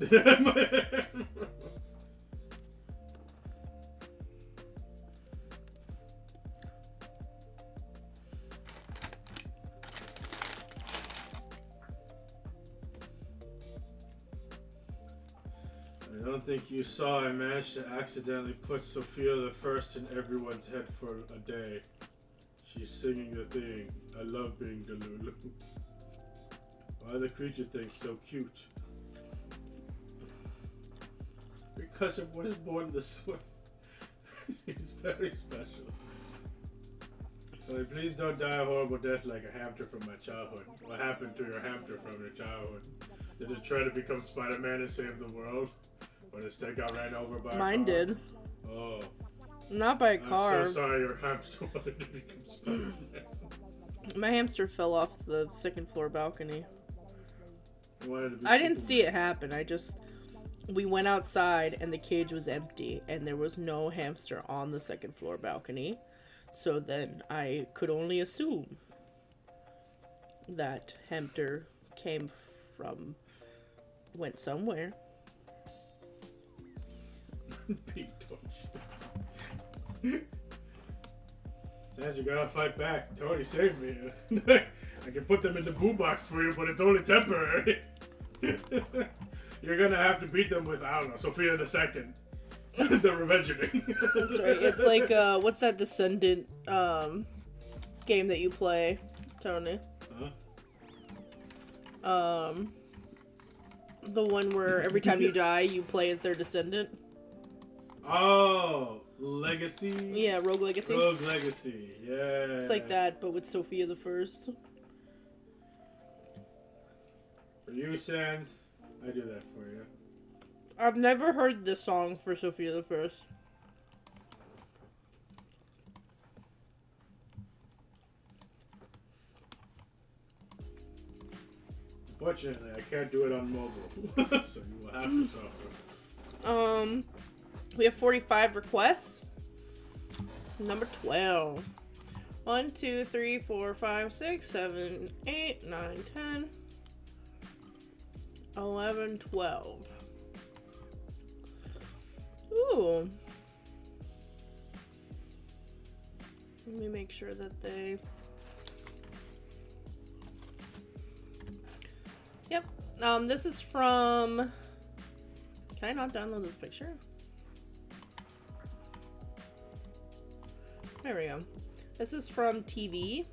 I don't think you saw I managed to accidentally put Sophia the First in everyone's head for a day. She's singing the thing. I love being Delulu. Why are the creature things so cute? Because it was born this way. He's very special. So please don't die a horrible death like a hamster from my childhood. What happened to your hamster from your childhood? Did it try to become Spider-Man and save the world? But instead got ran over by a car? Mine did. Oh. Not by a car. I'm so sorry your hamster wanted to become Spider-Man. My hamster fell off the second floor balcony. He wanted to be I didn't Superman. see it happen. We went outside and the cage was empty and there was no hamster on the second floor balcony. So then I could only assume that hamster went somewhere. Big touch. Sans, you gotta fight back. Tony saved me. I can put them in the boo box for you, but it's only temporary. You're gonna have to beat them with, I don't know, Sophia the Second. The Revengeing. That's right. It's like, what's that Descendant game that you play, Tony? Huh? The one where every time you die, you play as their descendant. Oh, Legacy? Yeah, Rogue Legacy. Rogue Legacy, yeah. It's like that, but with Sophia the First. For you, Sans, I do that for you. I've never heard this song for Sophia the First. Fortunately, I can't do it on mobile, so you will have to suffer. We have 45 requests. Number 12. 1, 2, 3, 4, 5, 6, 7, 8, 9, 10, 11, 12. Ooh. Let me make sure that they... Yep. This is from... Can I not download this picture? There we go. This is from TV.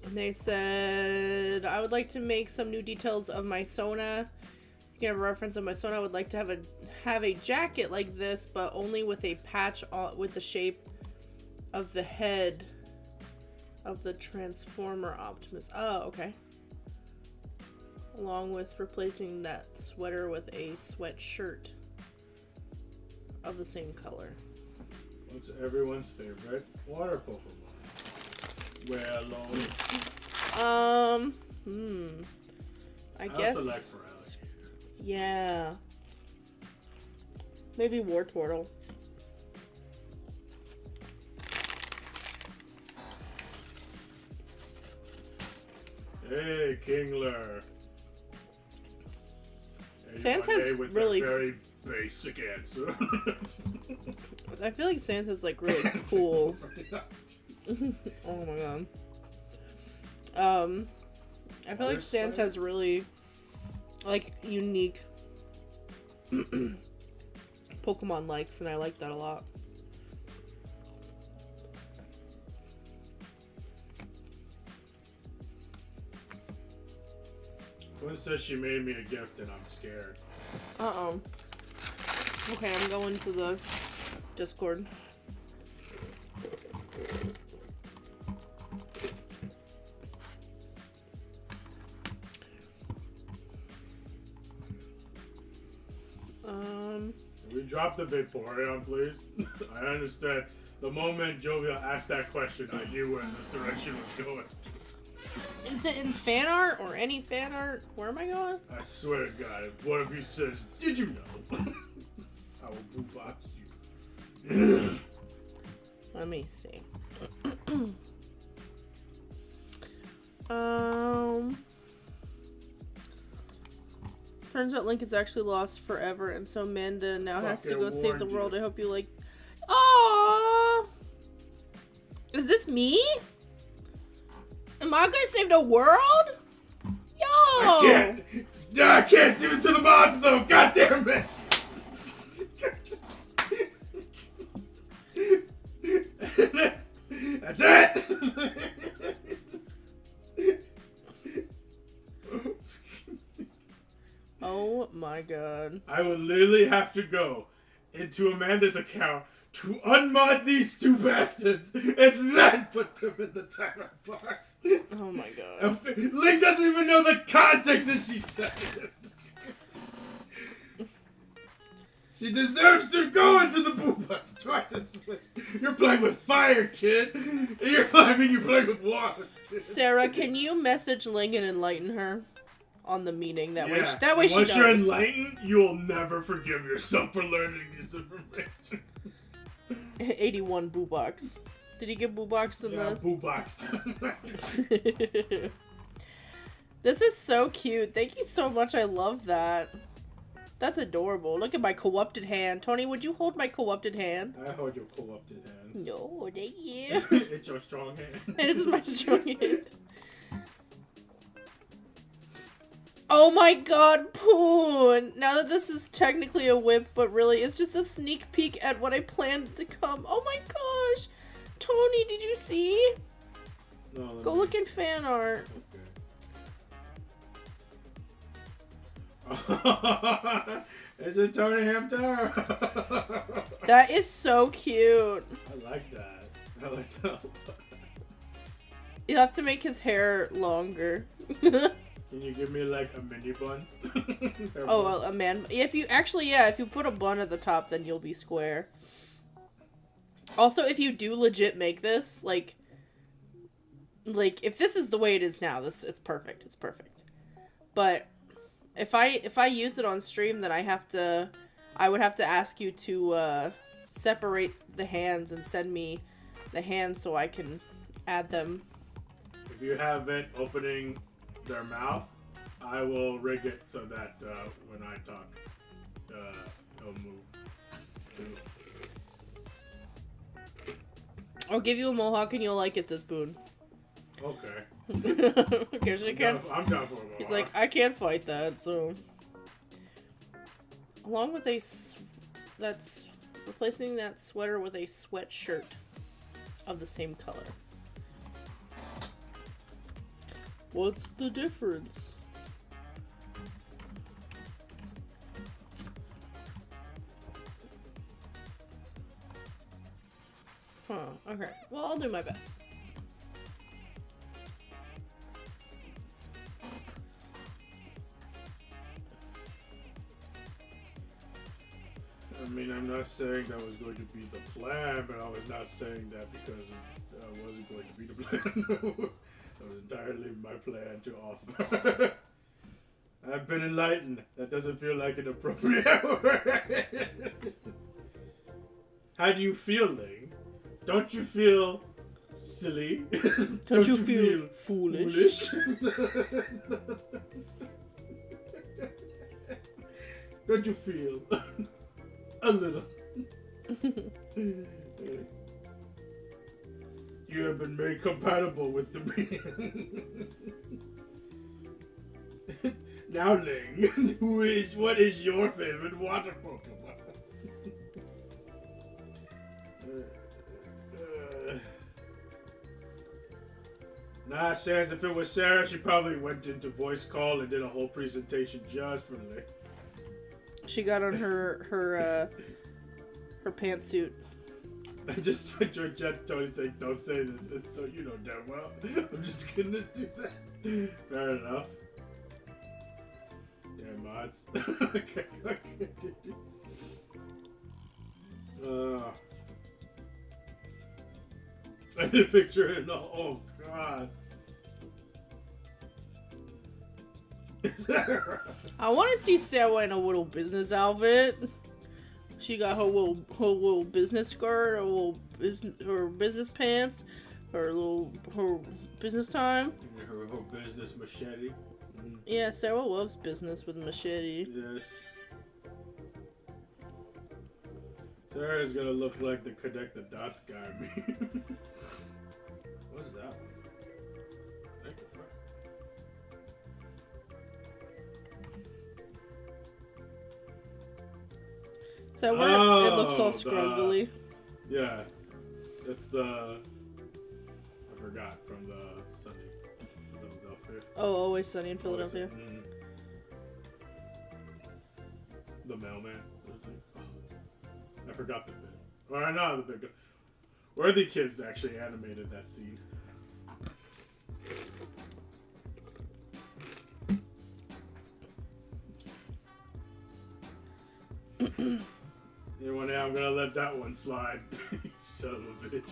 And they said, I would like to make some new details of my Sona. You can have a reference of my Sona. I would like to have a jacket like this, but only with a patch with the shape of the head of the Transformer Optimus. Oh, okay. Along with replacing that sweater with a sweatshirt of the same color. What's everyone's favorite water Pokemon? Well, I guess. also like Feraligatr. Yeah. Maybe Wartortle. Hey, Kingler. Sans has Anyone with really- a very basic answer. I feel like Sans is like really cool. Oh my god. I feel like Sans has really like unique Pokemon likes, and I like that a lot. One says she made me a gift and I'm scared. Uh-oh. Okay, I'm going to the Discord. Can we drop the Vaporeon, please? I understand. The moment Jovial asked that question, I knew where this direction was going. Is it in fan art or any fan art? Where am I going? I swear to God, if one of you says, "Did you know?" I will blue box you. Let me see. Turns out Link is actually lost forever, and so Amanda now has to go save the world. I hope you like. Aww! Is this me? Am I gonna save the world? Yo! I can't. No, I can't do it to the mods though. God damn it! That's it. Oh my god. I will literally have to go into Amanda's account to unmod these two bastards and then put them in the timer box. Oh my god. Link doesn't even know the context that she said it. She deserves to go into the boo box twice as much. You're playing with fire, kid. You're playing with water. Kid. Sarah, can you message Link and enlighten her on the meaning? That way she Once knows. you're enlightened, you'll never forgive yourself for learning this information. 81 boo box. Did he get boo box in the boo boxed. This is so cute. Thank you so much. I love that. That's adorable. Look at my co-opted hand. Tony, would you hold my co-opted hand? I hold your co-opted hand. No, thank you. It's your strong hand. It is my strong hand. Oh my god, Poon! Now that this is technically a whip, but really it's just a sneak peek at what I planned to come. Oh my gosh! Tony, did you see? No, Go look in fan art. Okay. It's a Tony Hamter. That is so cute. I like that. I like that. You have to make his hair longer. Can you give me like a mini bun? Oh, well, a man. If you actually, yeah, if you put a bun at the top, then you'll be square. Also, if you do legit make this, like if this is the way it is now, it's perfect. It's perfect. But if I use it on stream, then I would have to ask you to separate the hands and send me the hands so I can add them. If you have it opening their mouth, I will rig it so that when I talk, it'll move too. I'll give you a mohawk and you'll like it, says Boone. Okay. Here's I'm down for a mohawk. He's like, I can't fight that, so. Along with that's replacing that sweater with a sweatshirt of the same color. What's the difference? Huh, okay. Well, I'll do my best. I mean, I'm not saying that was going to be the plan, but I was not saying that because it wasn't going to be the plan. That was entirely my plan to offer. I've been enlightened. That doesn't feel like an appropriate word. How do you feel, Ling? Don't you feel silly? Don't you feel foolish? Don't you feel a little? You have been made compatible with the being. Now, Ling, what is your favorite water Pokemon? Nah, says if it was Sarah, she probably went into voice call and did a whole presentation just for Ling. She got on her pantsuit. I just enjoyed Tony saying, "Don't say this," and so you know damn well I'm just gonna do that. Fair enough. Yeah, mods. Okay. I did picture it. Oh god. Is that right? I want to see Sarah in a little business outfit. She got her little business skirt, her business pants, her business time. Her business machete. Yeah, Sarah loves business with a machete. Yes. Sarah's gonna look like the connect the dots guy. What's that? So it looks all scruggly. Yeah, it's the I forgot from the Sunny Philadelphia. Oh, Always Sunny in Philadelphia. Mm-hmm. The mailman. I forgot the bit. Or I know the bit. Worthy Kids actually animated that scene. You know what? I'm gonna let that one slide. Son of a bitch.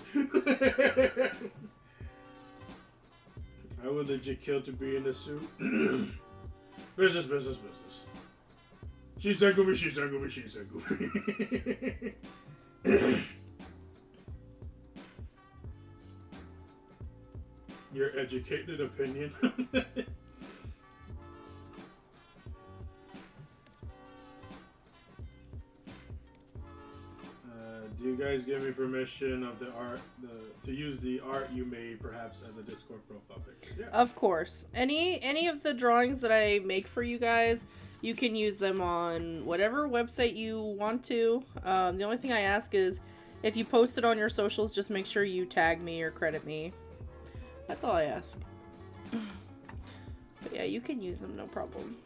I would legit kill to be in the suit. Business. Shisengumi. Your educated opinion. you guys give me permission of the art, to use the art you made, perhaps as a Discord profile picture? Yeah. Of course. Any of the drawings that I make for you guys, you can use them on whatever website you want to. The only thing I ask is, if you post it on your socials, just make sure you tag me or credit me. That's all I ask. But yeah, you can use them, no problem.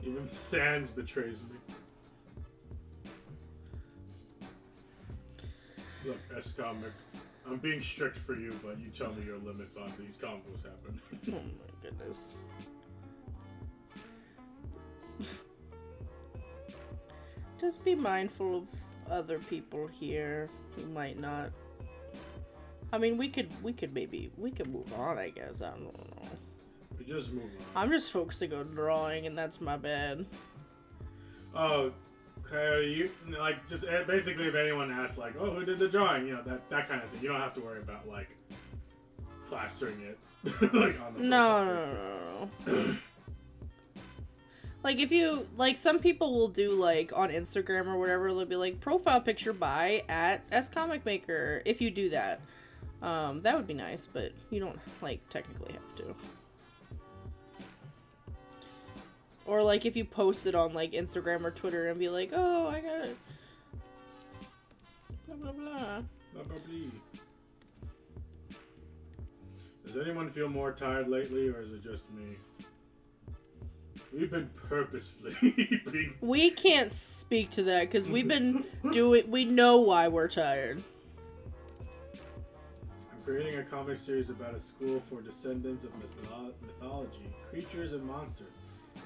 Even Sans betrays me. Look, S-Comic, I'm being strict for you, but you tell me your limits on these combos happen. Oh my goodness. Just be mindful of other people here who might not. I mean, we could move on, I guess. I don't know. We just move on. I'm just focusing on drawing, and that's my bad. Oh, okay, you, like, just basically if anyone asks, like, oh, who did the drawing? You know, that kind of thing. You don't have to worry about, like, plastering it, like, on the No. Like, if you, like, some people will do, like, on Instagram or whatever, they'll be like, profile picture by @SComicMaker, if you do that. That would be nice, but you don't, like, technically have to. Or, like, if you post it on, like, Instagram or Twitter and be like, oh, I got it. Blah, blah, blah. Blah, blah, blah. Does anyone feel more tired lately, or is it just me? We've been purposefully being... We can't speak to that, because we've been doing... We know why we're tired. I'm creating a comic series about a school for descendants of mythology, creatures, and monsters.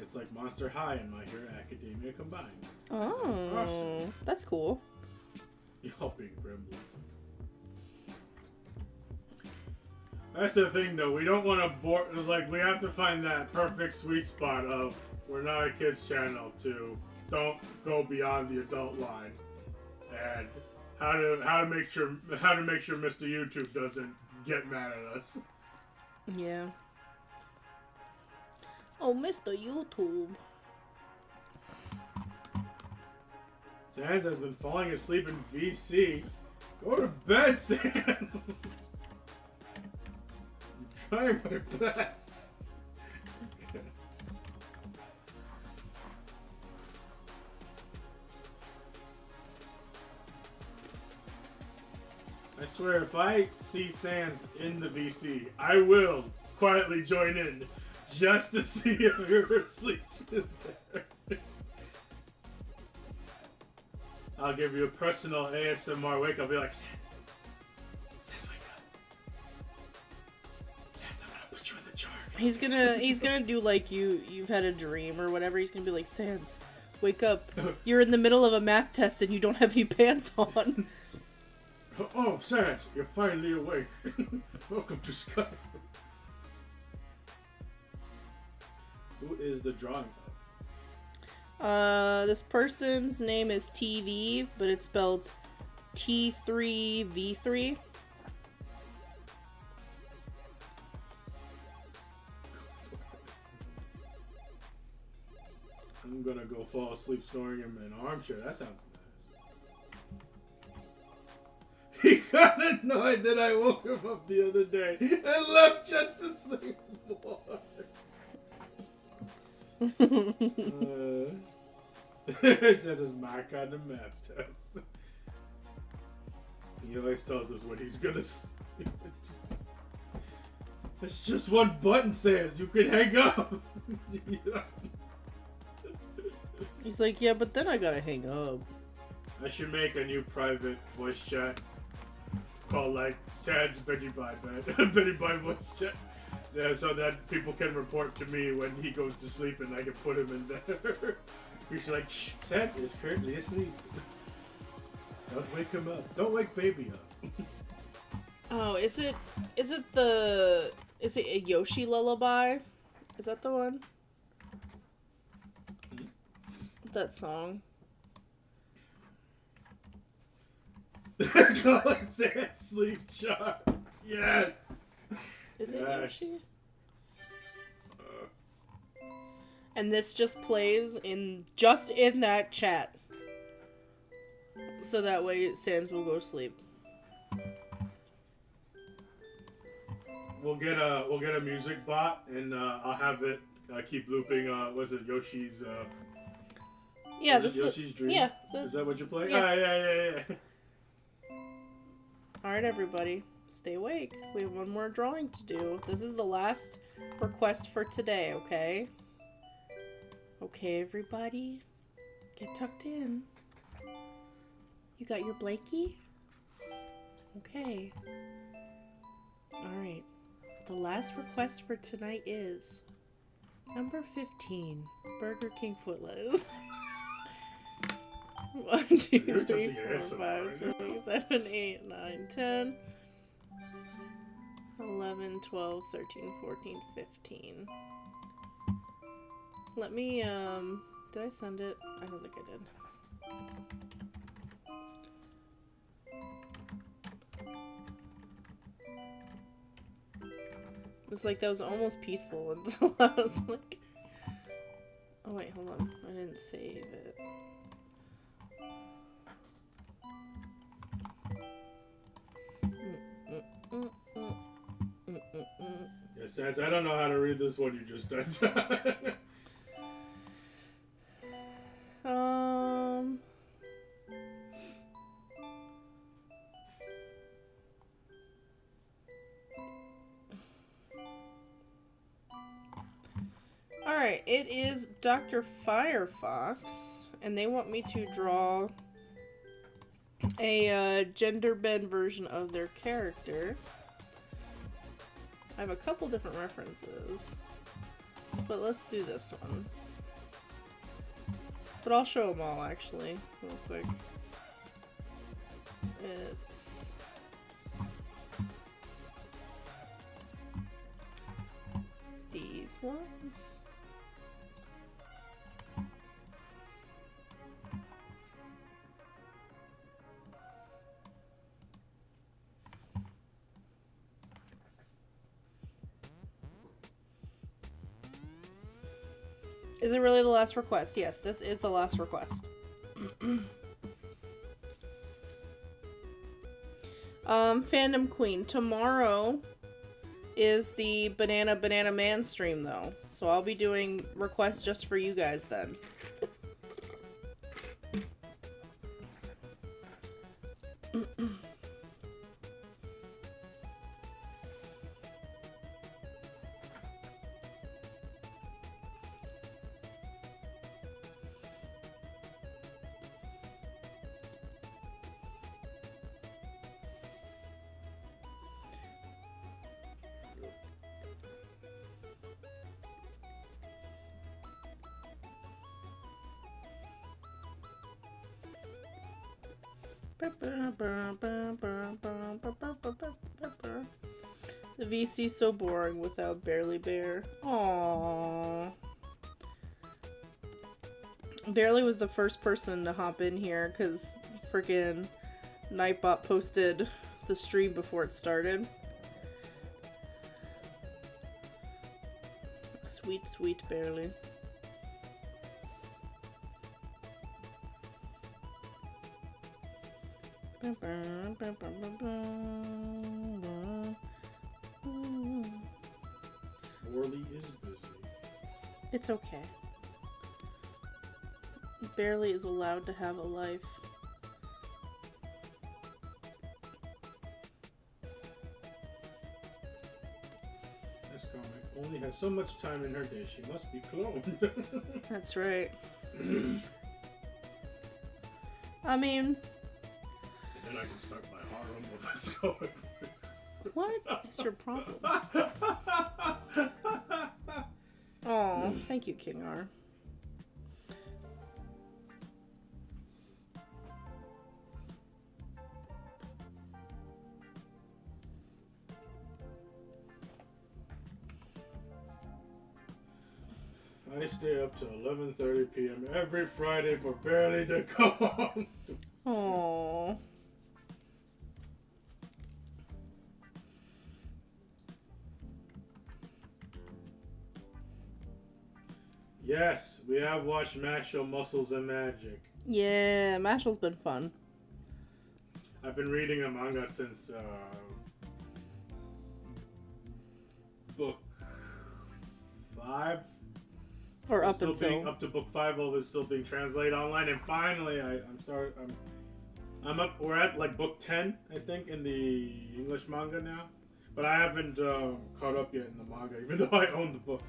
It's like Monster High and My Hero Academia combined. Oh, that's cool. Y'all being gremlins. That's the thing, though. We don't want to bore. It's like we have to find that perfect sweet spot of we're not a kids channel to don't go beyond the adult line, and how to make sure Mr. YouTube doesn't get mad at us. Yeah. Oh, Mr. YouTube. Sans has been falling asleep in VC. Go to bed, Sans. I'm trying my best. I swear, if I see Sans in the VC, I will quietly join in. Just to see if you're asleep in there. I'll give you a personal ASMR wake. I'll be like, Sans, wake up. Sans, I'm gonna put you in the jar. He's gonna do like you've had a dream or whatever. He's gonna be like, Sans, wake up. You're in the middle of a math test and you don't have any pants on. Oh, Sans, you're finally awake. Welcome to Skype. Who is the drawing of? This person's name is TV, but it's spelled T3V3. I'm gonna go fall asleep snoring in an armchair. That sounds nice. He got annoyed that I woke him up the other day and left just to sleep more. It says it's my kind of math test. He always tells us when he's gonna sleep. It's just one button, says you can hang up. He's like, yeah, but then I gotta hang up. I should make a new private voice chat called like Sad's Betty Bye voice chat. So that people can report to me when he goes to sleep and I can put him in there. We should like, shh, Sans is currently asleep. Don't wake him up. Don't wake baby up. Oh, is it a Yoshi lullaby? Is that the one? That song. Call it Sans Sleep Chart. Yes. Is it Yes. Yoshi? And this just plays in that chat. So that way Sans will go to sleep. We'll get a music bot, and I'll have it keep looping. Was it Yoshi's? Yeah, this is Yoshi's Dream. Yeah. Is that what you're playing? Yeah. Yeah. All right, everybody, stay awake. We have one more drawing to do. This is the last request for today. Okay. Okay, everybody, get tucked in. You got your blankie? Okay. All right. The last request for tonight is number 15, Burger King foot lettuce. 1, 2, 3, 4, 5, 6, 7, 8, 9, 10, 11, 12, 13, 14, 15. Let me, did I send it? I don't think I did. It was like that was almost peaceful until I was like, oh wait, hold on, I didn't save it. Yeah, Sans, I don't know how to read this one you just typed. Alright, it is Dr. Firefox, and they want me to draw a gender bend version of their character. I have a couple different references, but let's do this one. But I'll show them all actually, real quick. It's these ones. Is it really the last request? Yes, this is the last request. Fandom Queen. Tomorrow is the Banana Man stream, though. So I'll be doing requests just for you guys then. The VC's so boring without Barely Bear. Aww. Barely was the first person to hop in here because freaking Nightbot posted the stream before it started. Sweet, sweet Barely. Orly is busy. It's okay. Barely is allowed to have a life. This comic only has so much time in her day. She must be cloned. That's right. I mean... And then I can start my harem of a story. What is your problem? Oh, thank you, King R. I stay up till 11:30 p.m. every Friday for Barely to come on. Oh. Yes, we have watched Mashal Muscles and Magic. Yeah, Mashal's been fun. I've been reading a manga since book 5. Or It's up still until. up to book 5. All of it's still being translated online, and finally I'm up. We're at like book 10, I think, in the English manga now. But I haven't caught up yet in the manga, even though I own the book.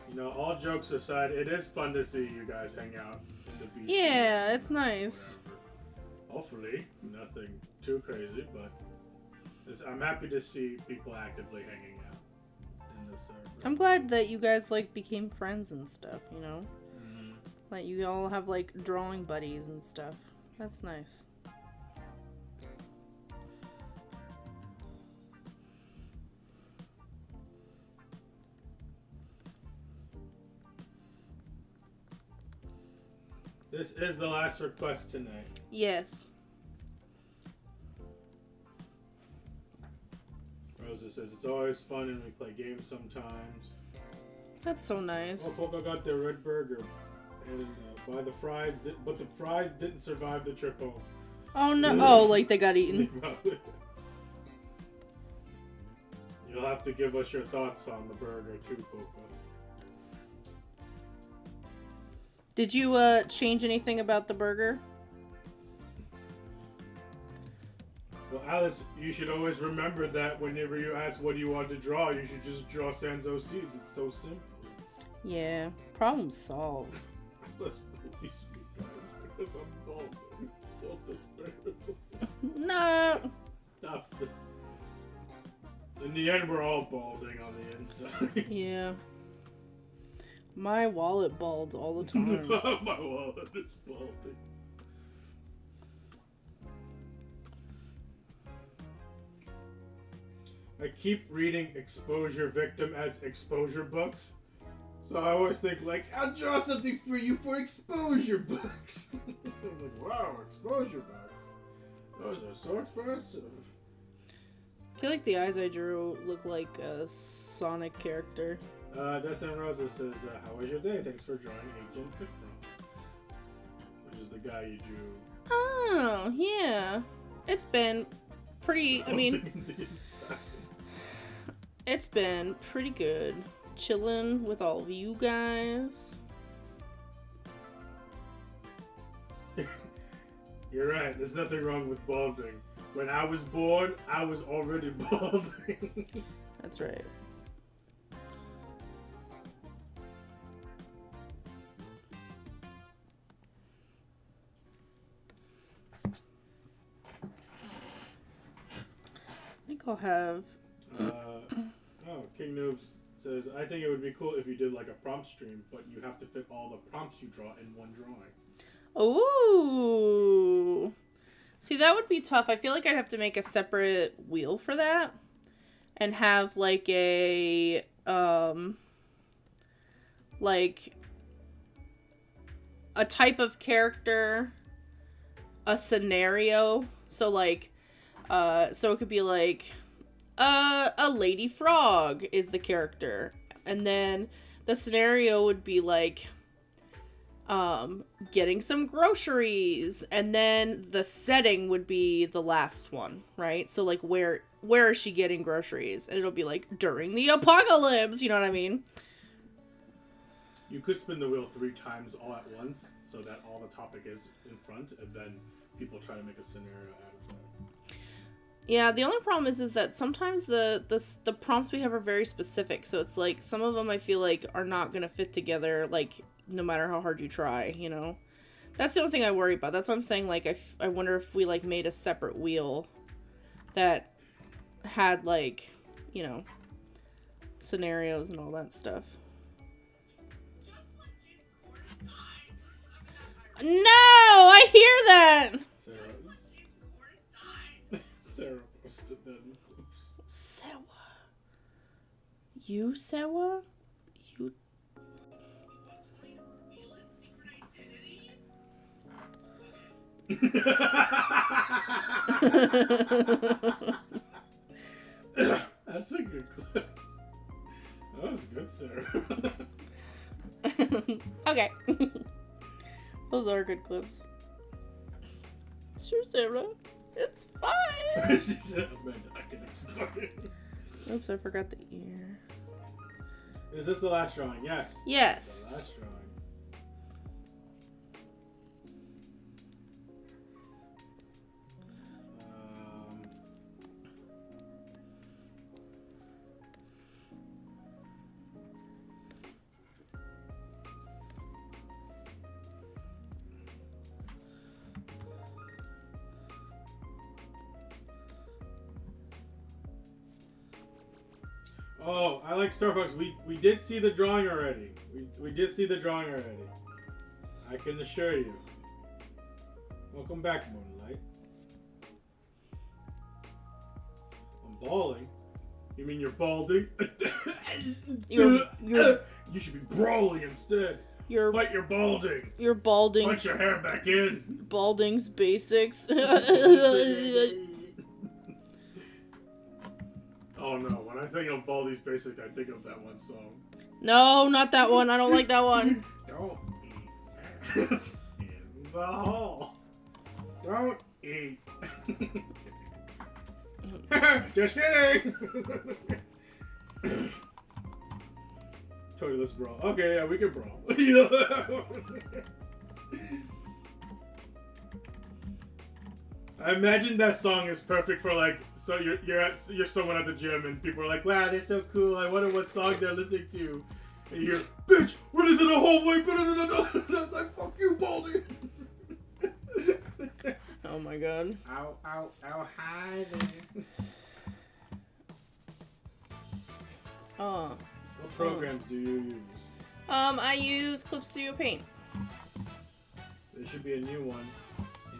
You know, all jokes aside, it is fun to see you guys hang out in the beach. Yeah, it's nice. Hopefully, nothing too crazy, but I'm happy to see people actively hanging out in this server. I'm glad that you guys like became friends and stuff, you know? Mm-hmm. Like you all have like drawing buddies and stuff. That's nice. This is the last request tonight. Yes. Rosa says it's always fun and we play games sometimes. That's so nice. Oh, Poco got their red burger and by the fries, but the fries didn't survive the trip home. Oh no! Oh, like they got eaten. You'll have to give us your thoughts on the burger too, Poco. Did you change anything about the burger? Well, Alice, you should always remember that whenever you ask what do you want to draw, you should just draw Sanzo Seas. It's so simple. Yeah, problem solved. Let's release me, guys, because I'm bald. So despicable. No. Stop this. In the end, we're all balding on the inside. Yeah. My wallet balds all the time. My wallet is balding. I keep reading Exposure Victim as exposure books. So I always think, like, I'll draw something for you for exposure books. I'm like, wow, exposure books. Those are so expensive. I feel like the eyes I drew look like a Sonic character. Death and Rosa says, how was your day? Thanks for drawing Agent Pickram. Which is the guy you drew. Oh, yeah. It's been pretty, I mean, it's been pretty good. Chilling with all of you guys. You're right, there's nothing wrong with balding. When I was born, I was already balding. That's right. I think I'll have... King Noobs says, I think it would be cool if you did like a prompt stream, but you have to fit all the prompts you draw in one drawing. Ooh. See, that would be tough. I feel like I'd have to make a separate wheel for that. And have like a, like a type of character, a scenario. So like, so it could be like, a lady frog is the character. And then the scenario would be like, getting some groceries. And then the setting would be the last one, right? So like, where is she getting groceries? And it'll be like, during the apocalypse, you know what I mean? You could spin the wheel 3 times all at once, so that all the topic is in front, and then people try to make a scenario out of that. Yeah, the only problem is that sometimes the prompts we have are very specific. So it's like, some of them I feel like are not going to fit together, like, no matter how hard you try, you know? That's the only thing I worry about. That's what I'm saying, like, I wonder if we, like, made a separate wheel that had, like, you know, scenarios and all that stuff. No! I hear that! Sarah posted that. Oops. Sewa. You, Sewa? You... That's a good clip. That was good, Sarah. Okay. Those are good clips. Sure, Sarah. It's fine. She said, Amanda, I can explain. Oops, I forgot the ear. Is this the last drawing? Yes. The Yes. last drawing. Oh, I like Star Fox. We did see the drawing already. We did see the drawing already. I can assure you. Welcome back, Moonlight. I'm bawling. You mean you're balding? You're You should be brawling instead. Fight your balding. You're balding. Punch your hair back in. Balding's basics. Oh no, when I think of Baldi's Basic, I think of that one song. No, not that one. I don't like that one. Don't eat ass in the hall. Don't eat. Just kidding. Totally, let's brawl. Okay, yeah, we can brawl. I imagine that song is perfect for like, so you're someone at the gym and people are like, wow, they're so cool. I wonder what song they're listening to. And you're, bitch, run into the hallway. Like, fuck you, Baldy. Oh my god. Ow, ow, ow, hi there. Oh. What programs do you use? I use Clip Studio Paint. There should be a new one.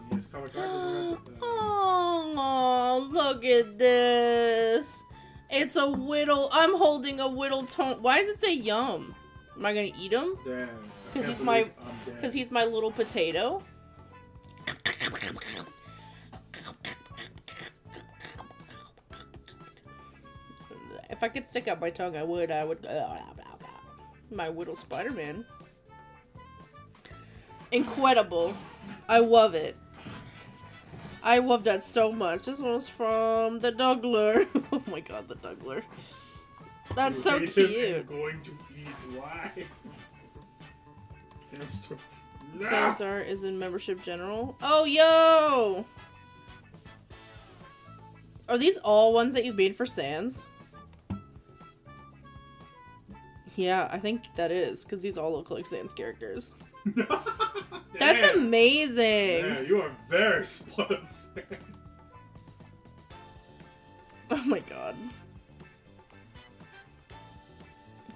In this comic art. Oh, look at this. It's a whittle. I'm holding a whittle tone. Why does it say yum? Am I gonna eat him? Damn. Because he's my little potato. If I could stick out my tongue, I would. My whittle Spider-Man. Incredible. I love it. I love that so much. This one's from the Dougler. Oh my god, the Dougler. That's so cute. I'm going to eat. Why? Sans art is in membership general. Oh, yo! Are these all ones that you've made for Sans? Yeah, I think that is, because these all look like Sans characters. That's amazing! Yeah, you are very spoiled, Sans. Oh my god.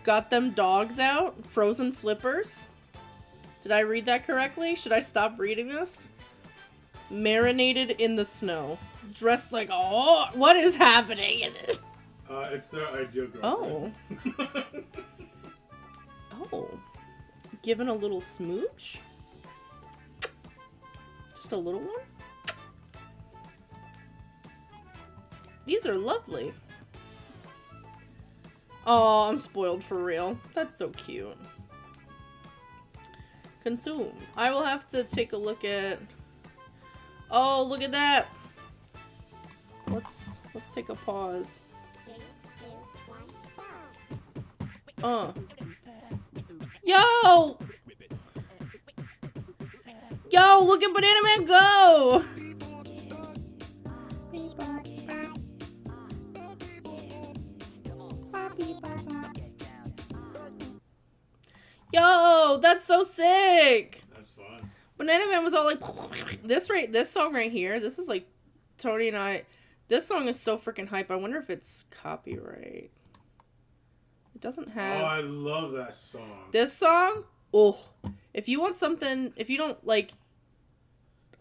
Got them dogs out? Frozen flippers? Did I read that correctly? Should I stop reading this? Marinated in the snow. Dressed like a... What is happening in this? It's their ideal girlfriend. Oh. Oh. Given a little smooch? Just a little one? These are lovely. Oh, I'm spoiled for real. That's so cute. Consume. I will have to take a look at... Oh, look at that! Let's take a pause. Yo! Yo, look at Banana Man go! Yo, that's so sick! That's fun. Banana Man was all like, this song right here, this is like, Tony and I, this song is so freaking hype. I wonder if it's copyright. It doesn't have... Oh, I love that song. This song? Oh. If you want something, if you don't like,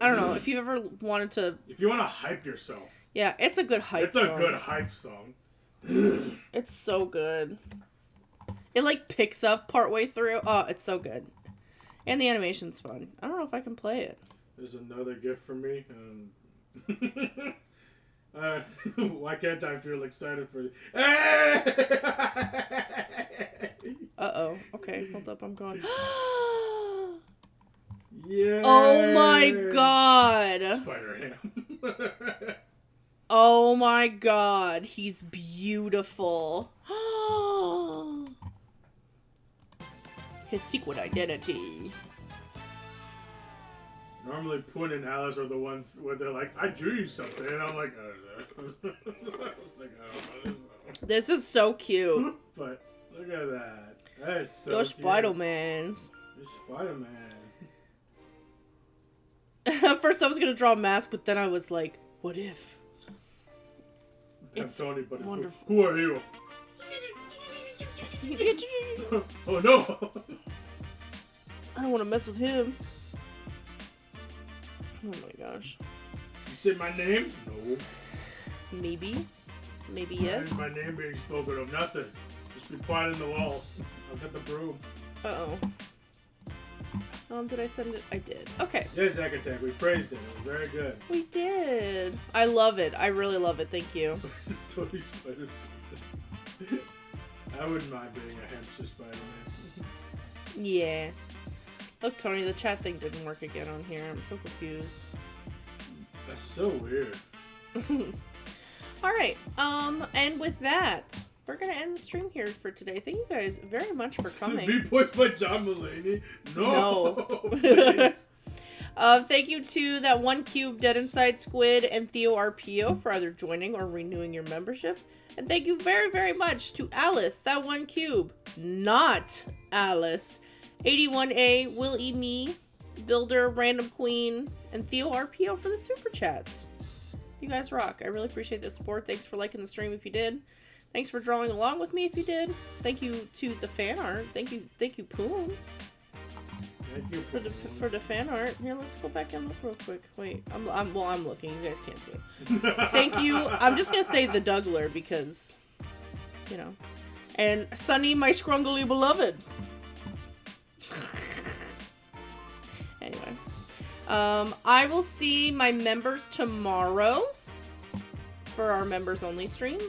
I don't know, if you ever wanted to... If you want to hype yourself. Yeah, it's a good hype song. It's a good hype song. It's so good. It like picks up partway through. Oh, it's so good. And the animation's fun. I don't know if I can play it. There's another gift for me. Why can't I feel excited for it? Uh-oh. Okay, hold up, I'm going. Yeah. Oh my god. Spider Ham. Oh my god, he's beautiful. His secret identity. Normally, Poon and Alice are the ones where they're like, I drew you something. And I'm like, I was like, I don't know. This is so cute. But look at that. That is so Go cute. Spider-Mans. You're Spider-Man. At first I was gonna draw a mask, but then I was like, what if? It's Tony, but wonderful. Who are you? Oh no! I don't want to mess with him. Oh my gosh. You said my name? No. Maybe. Maybe yes. My name being spoken of. Nothing. Just be quiet in the walls. I'll get the broom. Uh-oh. Did I send it? I did. Okay. Yes, Zacatech. We praised it. It was very good. We did. I love it. I really love it. Thank you. It's Tony Spider. I wouldn't mind being a hamster Spider-Man. Yeah. Look, Tony, the chat thing didn't work again on here. I'm so confused. That's so weird. Alright, and with that, we're gonna end the stream here for today. Thank you guys very much for coming. V-voiced by John Mulaney? No! Thank you to that one cube, Dead Inside Squid, and Theo RPO for either joining or renewing your membership. And thank you very, very much to Alice, that one cube, not Alice, 81A, Will E. Me, Builder, Random Queen, and Theo RPO for the super chats. You guys rock. I really appreciate the support. Thanks for liking the stream if you did. Thanks for drawing along with me if you did. Thank you to the fan art. Thank you, Poon. Thank you For the fan art. Here, let's go back and look real quick. Wait, I'm looking. You guys can't see. Thank you. I'm just gonna say the Dougler because, you know. And Sunny, my scrungly beloved. Anyway. I will see my members tomorrow for our members only stream.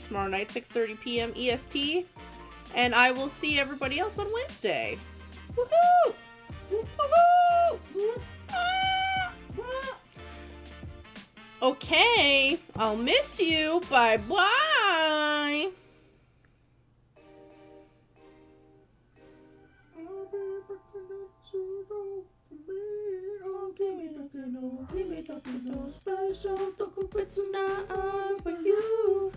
Tomorrow night, 6:30 p.m. EST. And I will see everybody else on Wednesday. Woohoo! Woohoo! Okay, I'll miss you. Bye-bye. Special, for you.